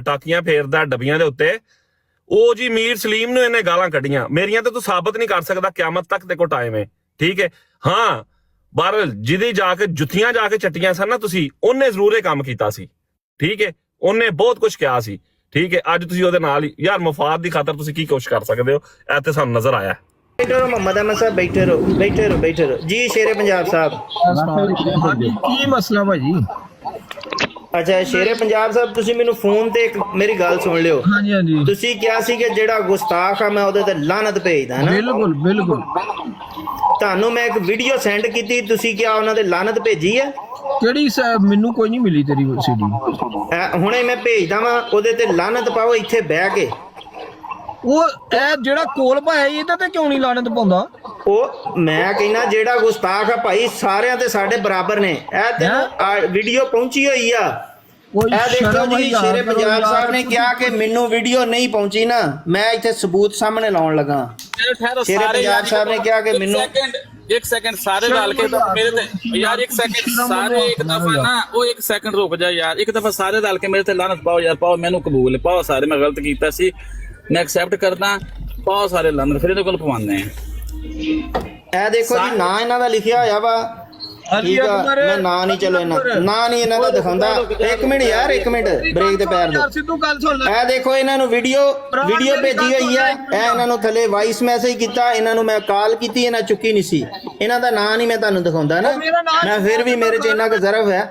ਟਾਕੀਆਂ ਫੇਰਦਾ ਡੱਬੀਆਂ ਦੇ ਉੱਤੇ, ਉਹ ਜੀ ਮੀਰ ਸਲੀਮ ਨੂੰ ਇਹਨੇ ਗਾਲਾਂ ਕੱਢੀਆਂ। ਮੇਰੀਆਂ ਤੇ ਤੂੰ ਸਾਬਤ ਨਹੀਂ ਕਰ ਸਕਦਾ, ਕਿਆਮਤ ਤੱਕ ਤੇ ਕੋ ਟਾਈਮ ਹੈ, ਠੀਕ ਹੈ। ਹਾਂ ਬਹਰਹਾਲ ਜਿਹਦੀ ਜਾ ਕੇ ਜੁੱਤੀਆਂ ਜਾ ਕੇ ਚੱਟੀਆਂ ਸਨ ਨਾ ਤੁਸੀਂ, ਉਹਨੇ ਜ਼ਰੂਰ ਇਹ ਕੰਮ ਕੀਤਾ ਸੀ, ਠੀਕ ਹੈ, ਉਹਨੇ ਬਹੁਤ ਕੁਝ ਕਿਹਾ ਸੀ, ਠੀਕ ਹੈ ਅੱਜ ਤੁਸੀਂ ਉਹਦੇ ਨਾਲ ਹੀ ਯਾਰ ਮਫਾਦ ਦੀ ਖਾਤਰ ਤੁਸੀਂ ਕੀ ਕੋਸ਼ਿਸ਼ ਕਰ ਸਕਦੇ ਹੋ ਇਹ ਤੇ ਸਾਨੂੰ ਨਜ਼ਰ ਆਇਆ ਬੈਠੇ ਰਹੋ ਮੁਹੰਮਦ ਅਹਿਮਦ ਸਾਹਿਬ ਬੈਠੇ ਰਹੋ ਜੀ ਸ਼ੇਰੇ ਪੰਜਾਬ ਸਾਹਿਬ ਕੀ ਮਸਲਾ ਭਾਜੀ ਅੱਛਾ ਸ਼ੇਰੇ ਪੰਜਾਬ ਸਾਹਿਬ ਤੁਸੀਂ ਮੈਨੂੰ ਫੋਨ ਤੇ ਇੱਕ ਮੇਰੀ ਗੱਲ ਸੁਣ ਲਿਓ ਹਾਂਜੀ ਤੁਸੀਂ ਕਿਹਾ ਸੀ ਕਿ ਜਿਹੜਾ ਗੁਸਤਾਖ ਆ ਮੈਂ ਉਹਦੇ ਤੇ ਲਾਨਤ ਭੇਜਦਾ ਨਾ ਬਿਲਕੁਲ ਤੁਹਾਨੂੰ ਮੈਂ ਇੱਕ ਵੀਡੀਓ ਸੈਂਡ ਕੀਤੀ ਤੁਸੀਂ ਕਿਹਾ ਉਹਨਾਂ ਦੇ ਲਾਨਤ ਭੇਜੀ ਹੈ ਕਿਹੜੀ ਮੈਨੂੰ ਕੋਈ ਨਹੀਂ ਮਿਲੀ ਤੇਰੀ ਸੀਡੀ ਹੁਣੇ ਮੈਂ ਭੇਜਦਾ ਵਾਂ ਉਹਦੇ ਤੇ ਲਾਨਤ ਪਾਓ ਇੱਥੇ ਬਹਿ ਕੇ ਉਹ ਇਹ ਜਿਹੜਾ ਕੋਲ ਭਾਇਆ ਇਹਦਾ ਤੇ ਕਿਉਂ ਨਹੀਂ ਲਾਨਤ ਪਾਉਂਦਾ ਉਹ ਮੈਂ ਕਹਿੰਦਾ ਜਿਹੜਾ ਗੁਸਤਾਖ ਆ ਭਾਈ ਸਾਰਿਆਂ ਤੇ ਸਾਡੇ ਬਰਾਬਰ ਨੇ ਇਹ ਤੈਨੂੰ ਵੀਡੀਓ ਪਹੁੰਚੀ ਹੋਈ ਆ ਇਹ ਦੇਖੋ ਜੀ ਸ਼ੇਰੇ ਪੰਜਾਬ ਸਾਹਿਬ ਨੇ ਕਿਹਾ ਕਿ ਮੈਨੂੰ ਵੀਡੀਓ ਨਹੀਂ ਪਹੁੰਚੀ ਨਾ ਮੈਂ ਇੱਥੇ ਸਬੂਤ ਸਾਹਮਣੇ ਲਾਉਣ ਲੱਗਾ ਸ਼ੇਰੇ ਪੰਜਾਬ ਸਾਹਿਬ ਨੇ ਕਿਹਾ ਕਿ ਮੈਨੂੰ एक सेकंड सारे डाल के तो मेरे ते यार एक सेकंड सारे एक दफा ना वो एक सेकंड रुक जा यार एक दफा सारे डाल के मेरे ते लानत पाओ यार पाओ मैनू कबूल है पाओ सारे मैं गलत कीता सी मैं एक्सेप्ट करदा पाओ सारे लानत फिर इहदे कोल पवाने ਇਹ ਦੇਖੋ ਜੀ ਨਾਂ ਇਹਨਾਂ ਦਾ ਲਿਖਿਆ ਹੋਇਆ ਵਾ ਠੀਕ ਆ ਮੈਂ ਨਾਂ ਨਹੀਂ ਚਲੋ ਨਾਂ ਨਹੀਂ ਇਹਨਾਂ ਦਾ ਦਿਖਾਉਂਦਾ ਇੱਕ ਮਿੰਟ ਯਾਰ ਇੱਕ ਮਿੰਟ ਬ੍ਰੇਕ ਤੇ ਪੈਰ ਦੋ ਸਿੱਧੂ ਗੱਲ ਸੁਣ ਲੈ ਇਹ ਦੇਖੋ ਇਹਨਾਂ ਨੂੰ ਵੀਡੀਓ ਭੇਜੀ ਹੋਈ ਆ ਇਹ ਇਹਨਾਂ ਨੂੰ ਥੱਲੇ ਵਾਇਸ ਮੈਸੇਜ ਕੀਤਾ ਇਹਨਾਂ ਨੂੰ ਮੈਂ ਕਾਲ ਕੀਤੀ ਇਹਨਾਂ ਚੁੱਕੀ ਨਹੀਂ ਸੀ ਇਹਨਾਂ ਦਾ ਨਾਂ ਨਹੀਂ ਮੈਂ ਤੁਹਾਨੂੰ ਦਿਖਾਉਂਦਾ ਨਾ ਮੈਂ ਫਿਰ ਵੀ ਮੇਰੇ 'ਚ ਇੰਨਾ ਕੁ ਜ਼ਰਫ ਹੈ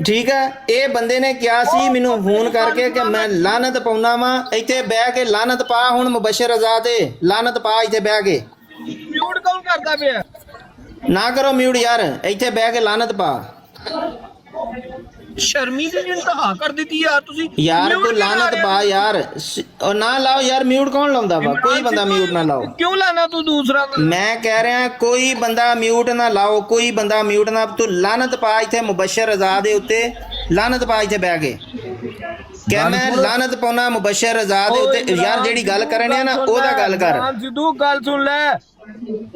ਠੀਕ ਹੈ ਇਹ ਬੰਦੇ ਨੇ ਕਿਹਾ ਸੀ ਮੈਨੂੰ ਫੋਨ ਕਰਕੇ ਕਿ ਮੈਂ ਲਾਨਤ ਪਾਉਣਾ ਵਾ ਇੱਥੇ ਬਹਿ ਕੇ ਲਾਨਤ ਪਾ ਹੁਣ ਮੁਬਸ਼ਰ ਆਜ਼ਾਦ ਲਾਨਤ ਪਾ ਇੱਥੇ ਬਹਿ ਕੇ ਮਿਊਟ ਕੌਣ ਕਰਦਾ ਪਿਆ ਨਾ ਕਰੋ ਮਿਊਟ ਯਾਰ ਇੱਥੇ ਬਹਿ ਕੇ ਲਾਨਤ ਪਾ ਸ਼ਰਮੀ ਦੀ ਇੰਤਹਾ ਕਰ ਦਿੱਤੀ ਯਾਰ ਤੁਸੀਂ ਯਾਰ ਤੂੰ ਲਾਨਤ ਪਾ ਯਾਰ ਉਹ ਨਾ ਲਾਓ ਯਾਰ ਮਿਊਟ ਕੌਣ ਲਾਉਂਦਾ ਵਾ ਕੋਈ ਬੰਦਾ ਮਿਊਟ ਨਾ ਲਾਓ ਕਿਉਂ ਲਾਣਾ ਤੂੰ ਦੂਸਰਾ ਮੈਂ ਕਹਿ ਰਿਹਾ ਕੋਈ ਬੰਦਾ ਮਿਊਟ ਨਾ ਲਾਓ ਕੋਈ ਬੰਦਾ ਮਿਊਟ ਨਾ ਤੂੰ ਲਾਨਤ ਪਾ ਇੱਥੇ ਮੁਬਸ਼ਰ ਆਜ਼ਾਦ ਦੇ ਉੱਤੇ ਲਾਨਤ ਪਾ ਇੱਥੇ ਬਹਿ ਕੇ ਕਿ ਮੈਂ ਲਾਨਤ ਪਾਉਣਾ ਮੁਬਸ਼ਰ ਆਜ਼ਾਦ ਦੇ ਉੱਤੇ ਯਾਰ ਜਿਹੜੀ ਗੱਲ ਕਰਨ ਆ ਨਾ ਉਹਦਾ ਗੱਲ ਕਰ ਸਿੱਧੂ ਗੱਲ ਸੁਣ ਲੈ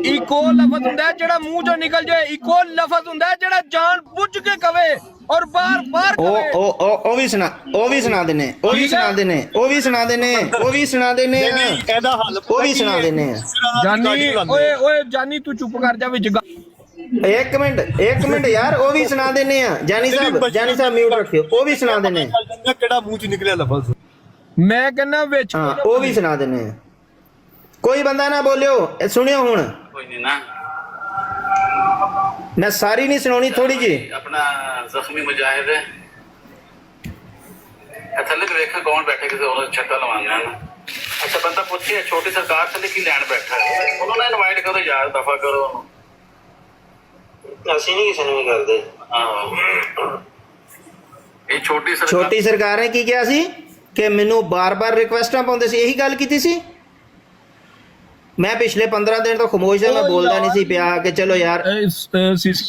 ਇੱਕੋ ਲਫ਼ਜ਼ ਹੁੰਦਾ ਜਿਹੜਾ ਮੂੰਹ ਚੋਂ ਨਿਕਲ ਜਾਏ ਇੱਕੋ ਲਫ਼ਜ਼ ਹੁੰਦਾ ਜਿਹੜਾ ਜਾਣ ਬੁੱਝ ਕੇ ਕਵੇ ਔਰ ਬਾਰ-ਬਾਰ ਕਵੇ ਉਹ ਵੀ ਸੁਣਾ ਦੇਣੇ ਇਹਦਾ ਹੱਲ ਉਹ ਵੀ ਸੁਣਾ ਦੇਣੇ ਜਾਨੀ ਓਏ ਜਾਨੀ ਤੂੰ ਚੁੱਪ ਕਰ ਜਾ ਵਿੱਚ ਇੱਕ ਮਿੰਟ ਯਾਰ ਉਹ ਵੀ ਸੁਣਾ ਦੇਣੇ ਆ ਜਾਨੀ ਸਾਹਿਬ ਮਿਊਟ ਰੱਖਿਓ ਉਹ ਵੀ ਸੁਣਾ ਦੇਣੇ ਕਿਹੜਾ ਮੂੰਹ ਚ ਨਿਕਲਿਆ ਲਫ਼ਜ਼ ਮੈਂ ਕਹਿੰਦਾ ਵਿੱਚ ਹਾਂ ਉਹ ਵੀ ਸੁਣਾ ਦੇਣੇ ਆ ਕੋਈ ਬੰਦਾ ਨਾ ਬੋਲਿਓ ਸੁਣਿਓ ਹੁਣ ਕੋਈ ਨਹੀਂ ਨਾ ਮੈਂ ਸਾਰੀ ਨਹੀਂ ਸੁਣਾਉਣੀ ਥੋੜੀ ਜੀ ਆਪਣਾ ਜ਼ਖਮੀ ਮੁਜਾਹਿਦ ਹੈ ਥੱਲੇ ਵੇਖਾ ਕੌਣ ਬੈਠੇ ਕਿਸੇ ਹੋਰ ਛੱਟਾ ਲਵਾਉਂਦੇ ਹਨ ਅੱਛਾ ਬੰਦਾ ਪੁੱਛੇ ਛੋਟੀ ਸਰਕਾਰ ਥੱਲੇ ਕੀ ਲੈਣ ਬੈਠਾ ਹੈ ਉਹਨਾਂ ਨੂੰ ਇਨਵਾਈਟ ਕਰੋ ਯਾਰ ਦਫਾ ਕਰੋ ਉਹਨੂੰ ਅਸੀਂ ਨਹੀਂ ਕਿਸੇ ਨੂੰ ਵੀ ਕਰਦੇ ਇਹ ਛੋਟੀ ਸਰਕਾਰ ਨੇ ਕੀ ਕਿਹਾ ਸੀ ਕਿ ਮੈਨੂੰ ਬਾਰ-ਬਾਰ ਰਿਕੁਐਸਟਾਂ ਪਾਉਂਦੇ ਸੀ ਇਹੀ ਗੱਲ ਕੀਤੀ ਸੀ ਮੈਂ ਪਿਛਲੇ 15 ਦਿਨ ਤੋਂ ਖਮੋਸ਼ ਹਾਂ ਮੈਂ ਬੋਲਦਾ ਨਹੀਂ ਸੀ ਪਿਆ ਕਿ ਚਲੋ ਯਾਰ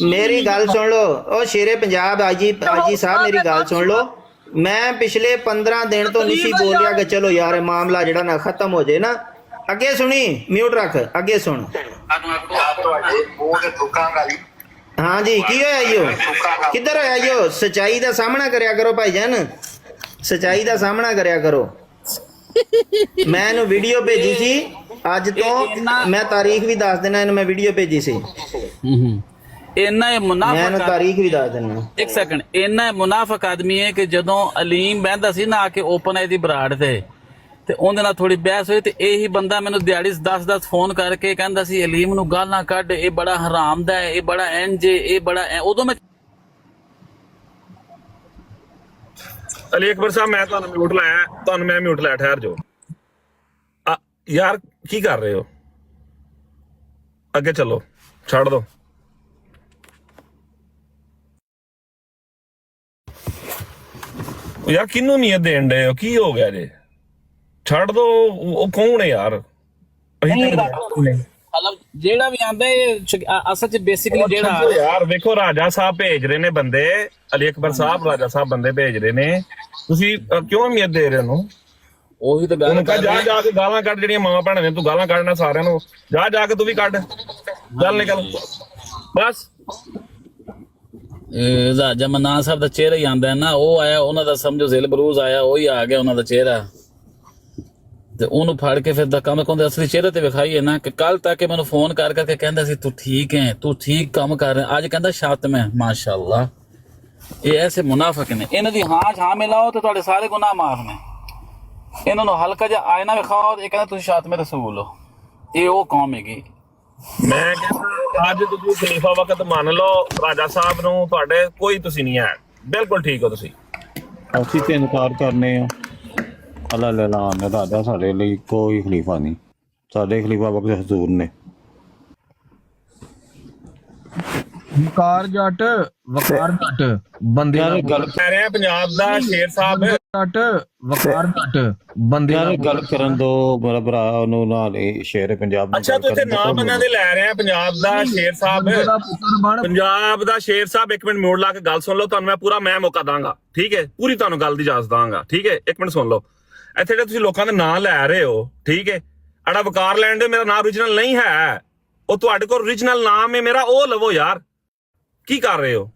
ਮੇਰੀ ਗੱਲ ਸੁਣ ਲਓ ਉਹ ਸ਼ੇਰੇ ਪੰਜਾਬ ਆਜੀ ਸਾਹਿਬ ਮੇਰੀ ਗੱਲ ਸੁਣ ਲਓ ਮੈਂ ਪਿਛਲੇ 15 ਦਿਨ ਤੋਂ ਨਹੀਂ ਸੀ ਬੋਲ ਰਿਹਾ ਕਿ ਚਲੋ ਯਾਰ ਇਹ ਮਾਮਲਾ ਜਿਹੜਾ ਨਾ ਖਤਮ ਹੋ ਜਾਏ ਨਾ ਅੱਗੇ ਸੁਣੀ ਮਿਊਟ ਰੱਖ ਅੱਗੇ ਸੁਣ ਹਾਂ ਜੀ ਕੀ ਹੋਇਆ ਈਓ ਕਿੱਧਰ ਹੋਇਆ ਈਓ ਸੱਚਾਈ ਦਾ ਸਾਹਮਣਾ ਕਰਿਆ ਕਰੋ ਭਾਈਜਾਨ ਸੱਚਾਈ ਦਾ ਸਾਹਮਣਾ ਕਰਿਆ ਕਰੋ ਮੈਂ ਇਹਨੂੰ ਵੀਡੀਓ ਭੇਜੀ ਸੀ ਅੱਜ ਤੋਂ ਮੈਂ ਤਾਰੀਖ ਵੀ ਦੱਸ ਦੇਣਾ ਇਹਨੂੰ ਮੈਂ ਵੀਡੀਓ ਭੇਜੀ ਸੀ ਇੰਨਾ ਇਹ ਮੁਨਾਫਕ ਮੈਂ ਇਹਨੂੰ ਤਾਰੀਖ ਵੀ ਦੱਸ ਦੇਣਾ ਇੱਕ ਸੈਕਿੰਡ ਇੰਨਾ ਮੁਨਾਫਕ ਆਦਮੀ ਹੈ ਕਿ ਜਦੋਂ ਅਲੀਮ ਬਹਿੰਦਾ ਸੀ ਨਾ ਆ ਕੇ ਓਪਨ ਇਹਦੀ ਬਰਾੜ ਤੇ ਉਹਦੇ ਨਾਲ ਥੋੜੀ ਬਹਿਸ ਹੋਈ ਤੇ ਇਹੀ ਬੰਦਾ ਮੈਨੂੰ ਦਿਹਾੜੀ 10 ਫੋਨ ਕਰਕੇ ਕਹਿੰਦਾ ਸੀ ਅਲੀਮ ਨੂੰ ਗਾਲਾਂ ਕੱਢ ਇਹ ਬੜਾ ਹਰਾਮ ਦਾ ਹੈ ਇਹ ਬੜਾ ਇੰਜ ਇਹ ਬੜਾ ਉਦੋਂ ਮੈਂ ਅਲੀ ਅਕਬਰ ਸਾਹਿਬ ਮੈਂ ਤੁਹਾਨੂੰ ਮਿਊਟ ਲਾਇਆ ਤੁਹਾਨੂੰ ਮੈਂ ਮਿਊਟ ਲਾਇਆ ਠਹਿਰ ਜਾਓ ਯਾਰ ਕੀ ਕਰ ਰਹੇ ਹੋ ਅੱਗੇ ਚੱਲੋ ਛੱਡ ਦੋ ਯਾਰ ਕਿਹਨੂੰ ਨੀਅਤ ਦੇਣ ਦੇ ਹੋ ਕੀ ਹੋ ਗਿਆ ਜੇ ਛੱਡ ਦੋ ਉਹ ਕੌਣ ਹੈ ਯਾਰ ਮਤਲਬ ਜਿਹੜਾ ਵੀ ਆਂਦਾ ਇਹ ਅਸਲ ਚ ਬੇਸਿਕਲੀ ਜਿਹੜਾ ਯਾਰ ਵੇਖੋ ਰਾਜਾ ਸਾਹਿਬ ਭੇਜ ਰਹੇ ਨੇ ਬੰਦੇ ਅਲੀ ਅਕਬਰ ਸਾਹਿਬ ਰਾਜਾ ਸਾਹਿਬ ਬੰਦੇ ਭੇਜ ਰਹੇ ਨੇ ਤੁਸੀਂ ਕਿਉਂ ਉਮੀਦ ਦੇ ਰਹੇ ਹੋ ਉਹੀ ਤਾਂ ਗੱਲ ਕਰ ਜਾ ਕੇ ਗਾਲਾਂ ਕੱਢ ਜਿਹੜੀਆਂ ਮਾਵਾਂ ਭੈਣਾਂ ਨੇ ਤੂੰ ਗਾਲਾਂ ਕੱਢਣਾ ਸਾਰਿਆਂ ਨੂੰ ਜਾ ਕੇ ਤੂੰ ਵੀ ਕੱਢ ਚੱਲ ਨਿਕਲ ਬਸ ਰਾਜਾ ਮਨਾਨ ਸਾਹਿਬ ਦਾ ਚਿਹਰਾ ਹੀ ਆਂਦਾ ਨਾ ਉਹ ਆਇਆ ਉਹਨਾਂ ਦਾ ਸਮਝੋ ਜ਼ਿਲ ਬਰੂਜ਼ ਆਇਆ ਉਹੀ ਆ ਗਿਆ ਉਹਨਾਂ ਦਾ ਚਿਹਰਾ ਤੇ ਉਹਨੂੰ ਫੜ ਕੇ ਫਿਰ ਧੱਕਾ ਕਹਿੰਦੇ ਅਸਲੀ ਚਿਹਰੇ ਤੇ ਵਿਖਾਈਏ ਨਾ ਕਿ ਕੱਲ ਤੱਕ ਮੈਨੂੰ ਫੋਨ ਕਰਕੇ ਕਹਿੰਦਾ ਸੀ ਤੂੰ ਠੀਕ ਹੈ ਤੂੰ ਠੀਕ ਕੰਮ ਕਰ ਰਿਹਾ ਅੱਜ ਕਹਿੰਦਾ ਸ਼ਾਤਮ ਹੈ ਮਾਸ਼ਾਅੱਲਾ ਇਹ ਐਸੇ ਮੁਨਾਫਿਕ ਨੇ ਇਹਨਾਂ ਦੀ ਹਾਂ ਮਿਲਾਓ ਤੇ ਤੁਹਾਡੇ ਸਾਰੇ ਗੁਨਾਹ ਮਾਫ ਨੇ ਇਹਨਾਂ ਨੂੰ ਹਲਕਾ ਜਿਹਾ ਆਇਨਾ ਵਿਖਾਓ ਤੇ ਇਹ ਕਹਿੰਦਾ ਤੁਸੀਂ ਸ਼ਾਤਮੇ ਰਸੂਲ ਹੋ। ਇਹ ਉਹ ਕੌਮ ਹੈਗੀ। ਮੈਂ ਕਹਿੰਦਾ ਅੱਜ ਤੁਸੀਂ ਖਲੀਫਾ ਵਕਤ ਮੰਨ ਲਓ ਰਾਜਾ ਸਾਹਿਬ ਨੂੰ, ਤੁਹਾਡੇ ਕੋਈ ਤੁਸੀਂ ਨਹੀਂ ਹੈ, ਬਿਲਕੁਲ ਠੀਕ ਹੋ ਤੁਸੀਂ। ਅਸੀਂ ਤੇ ਇਨਕਾਰ ਕਰਨੇ ਆ। ਅੱਲਾ ਲੈਲਾਨ ਰਾਜਾ ਸਾਡੇ ਲਈ ਕੋਈ ਖਲੀਫਾ ਨਹੀਂ, ਸਾਡੇ ਖਲੀਫਾ ਵਕਤ ਹਜ਼ੂਰ ਨੇ। ਵਕਾਰ ਜੱਟ ਵਕਾਰ ਜੱਟ ਬੰਦੇ ਯਾਰ ਗੱਲ ਕਹਿ ਰਹੇ ਆ ਪੰਜਾਬ ਦਾ ਸ਼ੇਰ ਸਾਹਿਬ, ਜੱਟ ਵਕਾਰ ਜੱਟ ਬੰਦੇ ਯਾਰ ਗੱਲ ਕਰਨ ਦੋ ਮੇਰਾ ਭਰਾ, ਉਹਨੂੰ ਨਾਲ ਇਹ ਸ਼ੇਰ ਪੰਜਾਬ ਨੂੰ ਅੱਛਾ ਤੂੰ ਇੱਥੇ ਨਾਮ ਇਹਨਾਂ ਦੇ ਲੈ ਰਹੇ ਆ ਪੰਜਾਬ ਦਾ ਸ਼ੇਰ ਸਾਹਿਬ, ਪੰਜਾਬ ਦਾ ਸ਼ੇਰ ਸਾਹਿਬ। ਇੱਕ ਮਿੰਟ ਮਿਊਟ ਲਾ ਕੇ ਗੱਲ ਸੁਣ ਲਓ, ਤੁਹਾਨੂੰ ਮੈਂ ਪੂਰਾ ਮੌਕਾ ਦਾਂਗਾ, ਠੀਕ ਹੈ, ਪੂਰੀ ਤੁਹਾਨੂੰ ਗੱਲ ਦੀ ਇਜਾਜ਼ਤ ਦਾਂਗਾ, ਠੀਕ ਹੈ। ਇੱਕ ਮਿੰਟ ਸੁਣ ਲਓ, ਇੱਥੇ ਜਿਹੜੇ ਤੁਸੀਂ ਲੋਕਾਂ ਦੇ ਨਾਂ ਲੈ ਰਹੇ ਹੋ, ਠੀਕ ਹੈ, ਅੜਾ ਵਕਾਰ ਲੈਣ ਦੇ, ਮੇਰਾ ਨਾਮ ਓਰੀਜਨਲ ਨਹੀਂ ਹੈ, ਉਹ ਤੁਹਾਡੇ ਕੋਲ ਓਰੀਜਨਲ ਨਾਮ ਹੈ ਮੇਰਾ, ਉਹ ਲਵੋ ਯਾਰ। ਕੀ ਕਰ ਰਹੇ ਹੋ?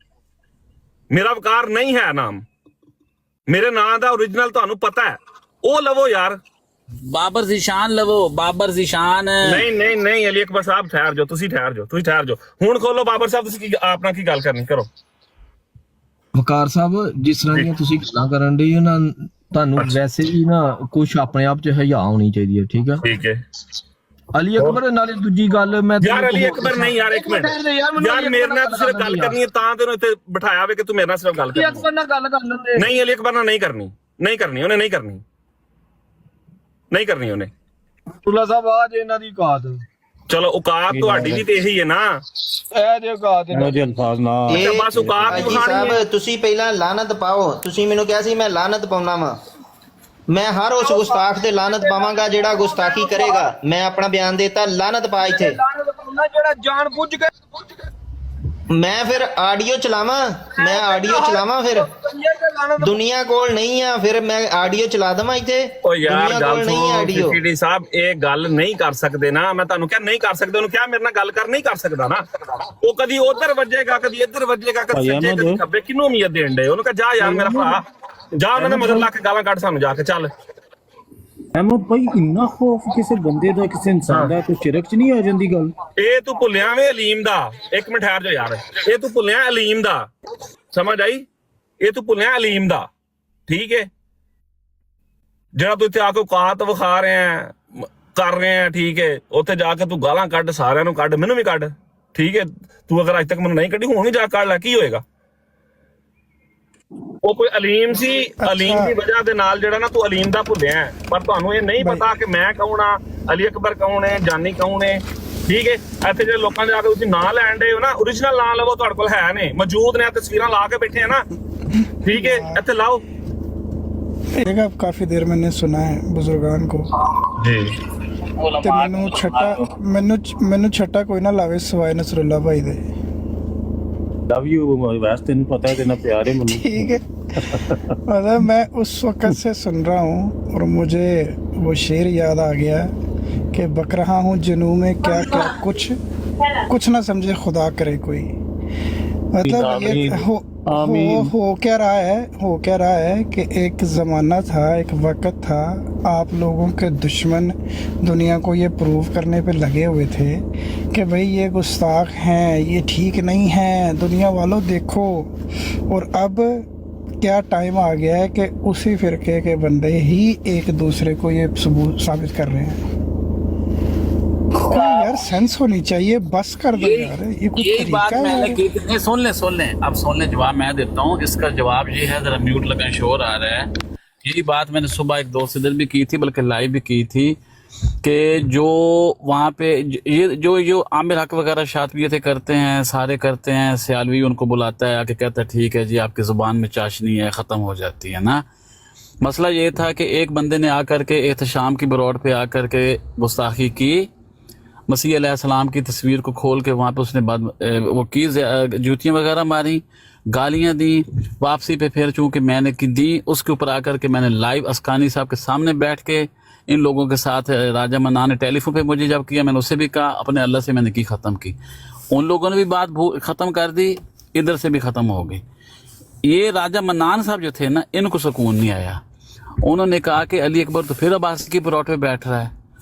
ਮੇਰਾ ਵਕਾਰ ਨਹੀਂ ਹੈ ਨਾਮ, ਮੇਰੇ ਨਾਂ ਦਾ ਓਰੀਜਨਲ ਤੁਹਾਨੂੰ ਪਤਾ ਹੈ, ਉਹ ਲਵੋ ਯਾਰ। ਬਾਬਰ ਜ਼ੀਸ਼ਾਨ ਲਵੋ, ਬਾਬਰ ਜ਼ੀਸ਼ਾਨ। ਨਹੀਂ ਨਹੀਂ ਨਹੀਂ ਅਲੀ ਅਕਬਰ ਸਾਹਿਬ ਠਹਿਰ ਜਾਓ, ਤੁਸੀਂ ਠਹਿਰ ਜਾਓ, ਤੁਸੀਂ ਠਹਿਰ ਜਾਓ। ਹੁਣ ਖੋਲੋ ਬਾਬਰ ਸਾਹਿਬ, ਤੁਸੀਂ ਆਪਣਾ ਕੀ ਗੱਲ ਕਰਨੀ ਕਰੋ। ਵਕਾਰ ਸਾਹਿਬ ਜਿਸ ਤਰ੍ਹਾਂ ਦੀਆਂ ਤੁਸੀਂ ਗੱਲਾਂ ਕਰਨ ਦੇ ਨਾ, ਤੁਹਾਨੂੰ ਵੈਸੇ ਵੀ ਨਾ ਕੁਝ ਆਪਣੇ ਆਪ 'ਚ ਹਿਆ ਹੋਣੀ ਚਾਹੀਦੀ ਹੈ, ਠੀਕ ਹੈ? ਠੀਕ ਹੈ। ਅਲੀ ਅਕਬਰ ਨਾਲੇ ਦੂਜੀ ਗੱਲ ਮੈਂ ਯਾਰ ਅਲੀ ਅਕਬਰ ਨਹੀਂ ਯਾਰ, ਇੱਕ ਮਿੰਟ ਯਾਰ, ਮੇਰੇ ਨਾਲ ਤੁਸੀਂ ਗੱਲ ਕਰਨੀ ਹੈ ਤਾਂ ਤੈਨੂੰ ਇੱਥੇ ਬਿਠਾਇਆ ਹੋਵੇ ਕਿ ਤੂੰ ਮੇਰੇ ਨਾਲ ਸਿਰਫ ਗੱਲ ਕਰਨੀ। ਅਕਬਰ ਨਾਲ ਗੱਲ ਕਰ ਲੈਂਦੇ। ਨਹੀਂ ਅਲੀ ਅਕਬਰ ਨਾਲ ਨਹੀਂ ਕਰਨੀ, ਨਹੀਂ ਕਰਨੀ ਉਹਨੇ, ਨਹੀਂ ਕਰਨੀ, ਨਹੀਂ ਕਰਨੀ ਉਹਨੇ। ਅਬਦੁੱਲਾ ਸਾਹਿਬ ਆ ਜੇ ਇਹਨਾਂ ਦੀ ਔਕਾਤ। ਚਲੋ ਔਕਾਤ ਤੁਹਾਡੀ ਵੀ ਤੇ ਇਹੀ ਹੈ ਨਾ, ਇਹ ਜੇ ਔਕਾਤ ਇਹਨਾਂ ਦੇ ਅਲਫਾਜ਼ ਨਾ। ਬਸ ਔਕਾਤ ਹਾਜੀ ਦਿਖਾਣੀ ਹੈ। ਸਾਹਿਬ ਤੁਸੀਂ ਪਹਿਲਾਂ ਲਾਨਤ ਪਾਓ, ਤੁਸੀਂ ਮੈਨੂੰ ਕਿਹਾ ਸੀ ਮੈਂ ਲਾਨਤ ਪਾਉਣਾ ਵਾ। ਮੈਂ ਹਰ ਉਸ ਗੁਸਤਾਖ ਤੇ ਲਾਨਤ ਪਾਵਾਂਗਾ ਜਿਹੜਾ ਗੁਸਤਾਖੀ ਕਰੇਗਾ। ਮੈਂ ਆਪਣਾ ਬਿਆਨ ਦੇਤਾ, ਲਾਨਤ ਪਾ ਇੱਥੇ। ਜਿਹੜਾ ਜਾਣ ਬੁੱਝ ਕੇ ਮੈਂ ਫਿਰ ਆਡੀਓ ਚਲਾਵਾਂ, ਮੈਂ ਆਡੀਓ ਚਲਾਵਾਂ, ਫਿਰ ਦੁਨੀਆ ਕੋਲ ਨਹੀਂ ਆ, ਫਿਰ ਮੈਂ ਆਡੀਓ ਚਲਾ ਦੇਵਾਂ ਇੱਥੇ। ਓ ਯਾਰ ਦੁਨੀਆ ਗੱਲ ਕੋਲ ਨਹੀਂ ਆ ਆਡੀਓ। ਸੁਣੋ ਸੀਡੀ ਸਾਹਿਬ, ਇਹ ਗੱਲ ਨਹੀਂ ਕਰ ਸਕਦੇ ਨਾ, ਮੈਂ ਤੁਹਾਨੂੰ ਕਿਹਾ ਨਹੀਂ ਕਰ ਸਕਦੇ, ਉਹਨੂੰ ਕਿਹਾ ਮੇਰੇ ਨਾਲ ਗੱਲ ਕਰ, ਨਹੀਂ ਕਰ ਸਕਦਾ ਨਾ। ਉਹ ਕਦੀ ਉਧਰ ਵੱਜੇਗਾ, ਕਦੀ ਇੱਧਰ ਵੱਜੇਗਾ, ਕਦੀ ਸੱਜੇ ਕਦੀ ਖੱਬੇ, ਕਿਹਨੂੰ ਉਮੀਦ ਦੇਣ ਦੇ? ਉਹਨੂੰ ਕਹਾ ਜਾ ਯਾਰ ਮੇਰਾ ਭਰਾ, ਜਾ ਉਹਨਾਂ ਨੇ ਮਗਰ ਲਾ ਕੇ ਗਾਲਾਂ ਕੱਢ ਸਾਨੂੰ ਜਾ ਕੇ, ਚੱਲ। ਅਹਿਮਦ ਭਾਈ ਇੰਨਾ ਖੌਫ ਕਿਸੇ ਬੰਦੇ ਦਾ, ਕਿਸੇ ਇਨਸਾਨ ਦਾ, ਕੋਈ ਸ਼ਿਰਕ 'ਚ ਨਹੀਂ ਆ ਜਾਂਦੀ ਗੱਲ? ਇਹ ਤੂੰ ਭੁੱਲਿਆ ਵੇ ਅਲੀਮ ਦਾ। ਇੱਕ ਮਿੰਟ ਠਹਿਰ ਜਾ ਯਾਰ, ਇਹ ਤੂੰ ਭੁੱਲਿਆ ਅਲੀਮ ਦਾ, ਸਮਝ ਆਈ? ਇਹ ਤੂੰ ਭੁੱਲਿਆ ਅਲੀਮ ਦਾ, ਠੀਕ ਹੈ? ਜਿਹੜਾ ਤੂੰ ਇੱਥੇ ਆ ਕੇ ਔਕਾਤ ਵਿਖਾ ਰਿਹਾ ਕਰ ਰਿਹਾ, ਠੀਕ ਹੈ, ਉੱਥੇ ਜਾ ਕੇ ਤੂੰ ਗਾਲਾਂ ਕੱਢ, ਸਾਰਿਆਂ ਨੂੰ ਕੱਢ, ਮੈਨੂੰ ਵੀ ਕੱਢ, ਠੀਕ ਹੈ? ਤੂੰ ਅਗਰ ਅੱਜ ਤੱਕ ਮੈਨੂੰ ਨਹੀਂ ਕੱਢੀ, ਹੁਣ ਹੀ ਜਾ ਕੱਢ ਲੈ, ਕੀ ਹੋਏਗਾ? ਉਹ ਕੋਈ ਅਲੀਮ ਸੀ, ਅਲੀਮ ਦੀ ਵਜ੍ਹਾ ਦੇ ਨਾਲ ਜਿਹੜਾ ਨਾ ਤੂੰ ਅਲੀਮ ਦਾ ਭੁੱਲਿਆ, ਪਰ ਤੁਹਾਨੂੰ ਇਹ ਨਹੀਂ ਪਤਾ ਕਿ ਮੈਂ ਕੌਣ ਆ, ਅਲੀ ਅਕਬਰ ਕੌਣ ਹੈ, ਜਾਨੀ ਕੌਣ ਹੈ, ਠੀਕ ਹੈ? ਇੱਥੇ ਜਿਹੜੇ ਲੋਕਾਂ ਦੇ ਆ ਕੇ ਤੁਸੀਂ ਨਾਂ ਲੈਣ ਦੇ ਹੋ ਨਾ, ਓਰੀਜਨਲ ਨਾਂ ਲਵੋ, ਤੁਹਾਡੇ ਕੋਲ ਹੈ ਨੇ, ਮੌਜੂਦ ਨੇ, ਤਸਵੀਰਾਂ ਲਾ ਕੇ ਬੈਠੇ ਆ ਨਾ, ठीक है? ਇੱਥੇ ਲਾਓ। अब काफी देर मैंने सुना है बुजुर्गान को जी, ਤੇ ਮੈਨੂੰ ਛੱਟਾ ਕੋਈ ਨਾ ਲਾਵੇ ਸਵਾਏ ਨਸਰੁੱਲਾ ਭਾਈ ਦੇ। ਲਵ ਯੂ ਵੈਸੇ ਤੈਨੂੰ ਪਤਾ ਹੈ ਕਿੰਨਾ ਪਿਆਰ ਹੈ ਮੈਨੂੰ। ठीक है मतलब मैं उस वक्त से सुन रहा हूँ और मुझे वो शेर याद आ गया कि बक रहा हूँ जनू में क्या क्या कुछ ना समझे खुदा करे कोई। मतलब ये हो क्या रहा है कि एक ज़माना था, एक वक्त था, आप लोगों के दुश्मन दुनिया को ये प्रूव करने पे लगे हुए थे कि भाई ये गुस्ताख हैं, ये ठीक नहीं हैं, दुनिया वालों देखो। और अब क्या टाइम आ गया है कि उसी फ़िरके के बंदे ही एक दूसरे को ये सबूत साबित कर रहे हैं। यार सेंस होनी चाहिए, बस कर दो यार, ये कुछ यही बात तरीका मैंने है? की थी। सुन ले अब सुन ले, जवाब मैं देता हूँ। इसका जवाब ये है, जरा म्यूट लगाएं, शोर आ रहा है। यही बात मैंने सुबह एक दोस्त से भी की थी, बल्कि लाइव भी की थी, कि जो वहाँ पे ये जो आमिर हक वगैरह शातवियतें करते हैं, सारे करते हैं, सियालवी उनको बुलाता है, आके कहता है ठीक है जी आपकी ज़ुबान में चाशनी है, ख़त्म हो जाती है ना। मसला ये था कि एक बंदे ने आकर के एहतशाम की बरोड पे आकर के गुस्ताखी की, मसीह अलैहिस्सलाम की तस्वीर को खोल के वहाँ पे उसने वो की, जूतियाँ वगैरह मारी, गालियाँ दी। वापसी पे फिर चूँकि मैंने की दी, उसके ऊपर आकर के मैंने लाइव अस्कानी साहब के सामने बैठ के इन लोगों के साथ, राजा मन्नान ने टेलीफोन पे मुझे जब किया, मैंने उससे भी कहा, अपने अल्लाह से मैंने की ख़त्म की। उन लोगों ने भी बात ख़त्म कर दी, इधर से भी ख़त्म हो गई। ये राजा मन्नान साहब जो थे ना, इनको सुकून नहीं आया। उन्होंने कहा कि अली अकबर तो फिर अब्बासी की परोठ पे बैठ रहा है,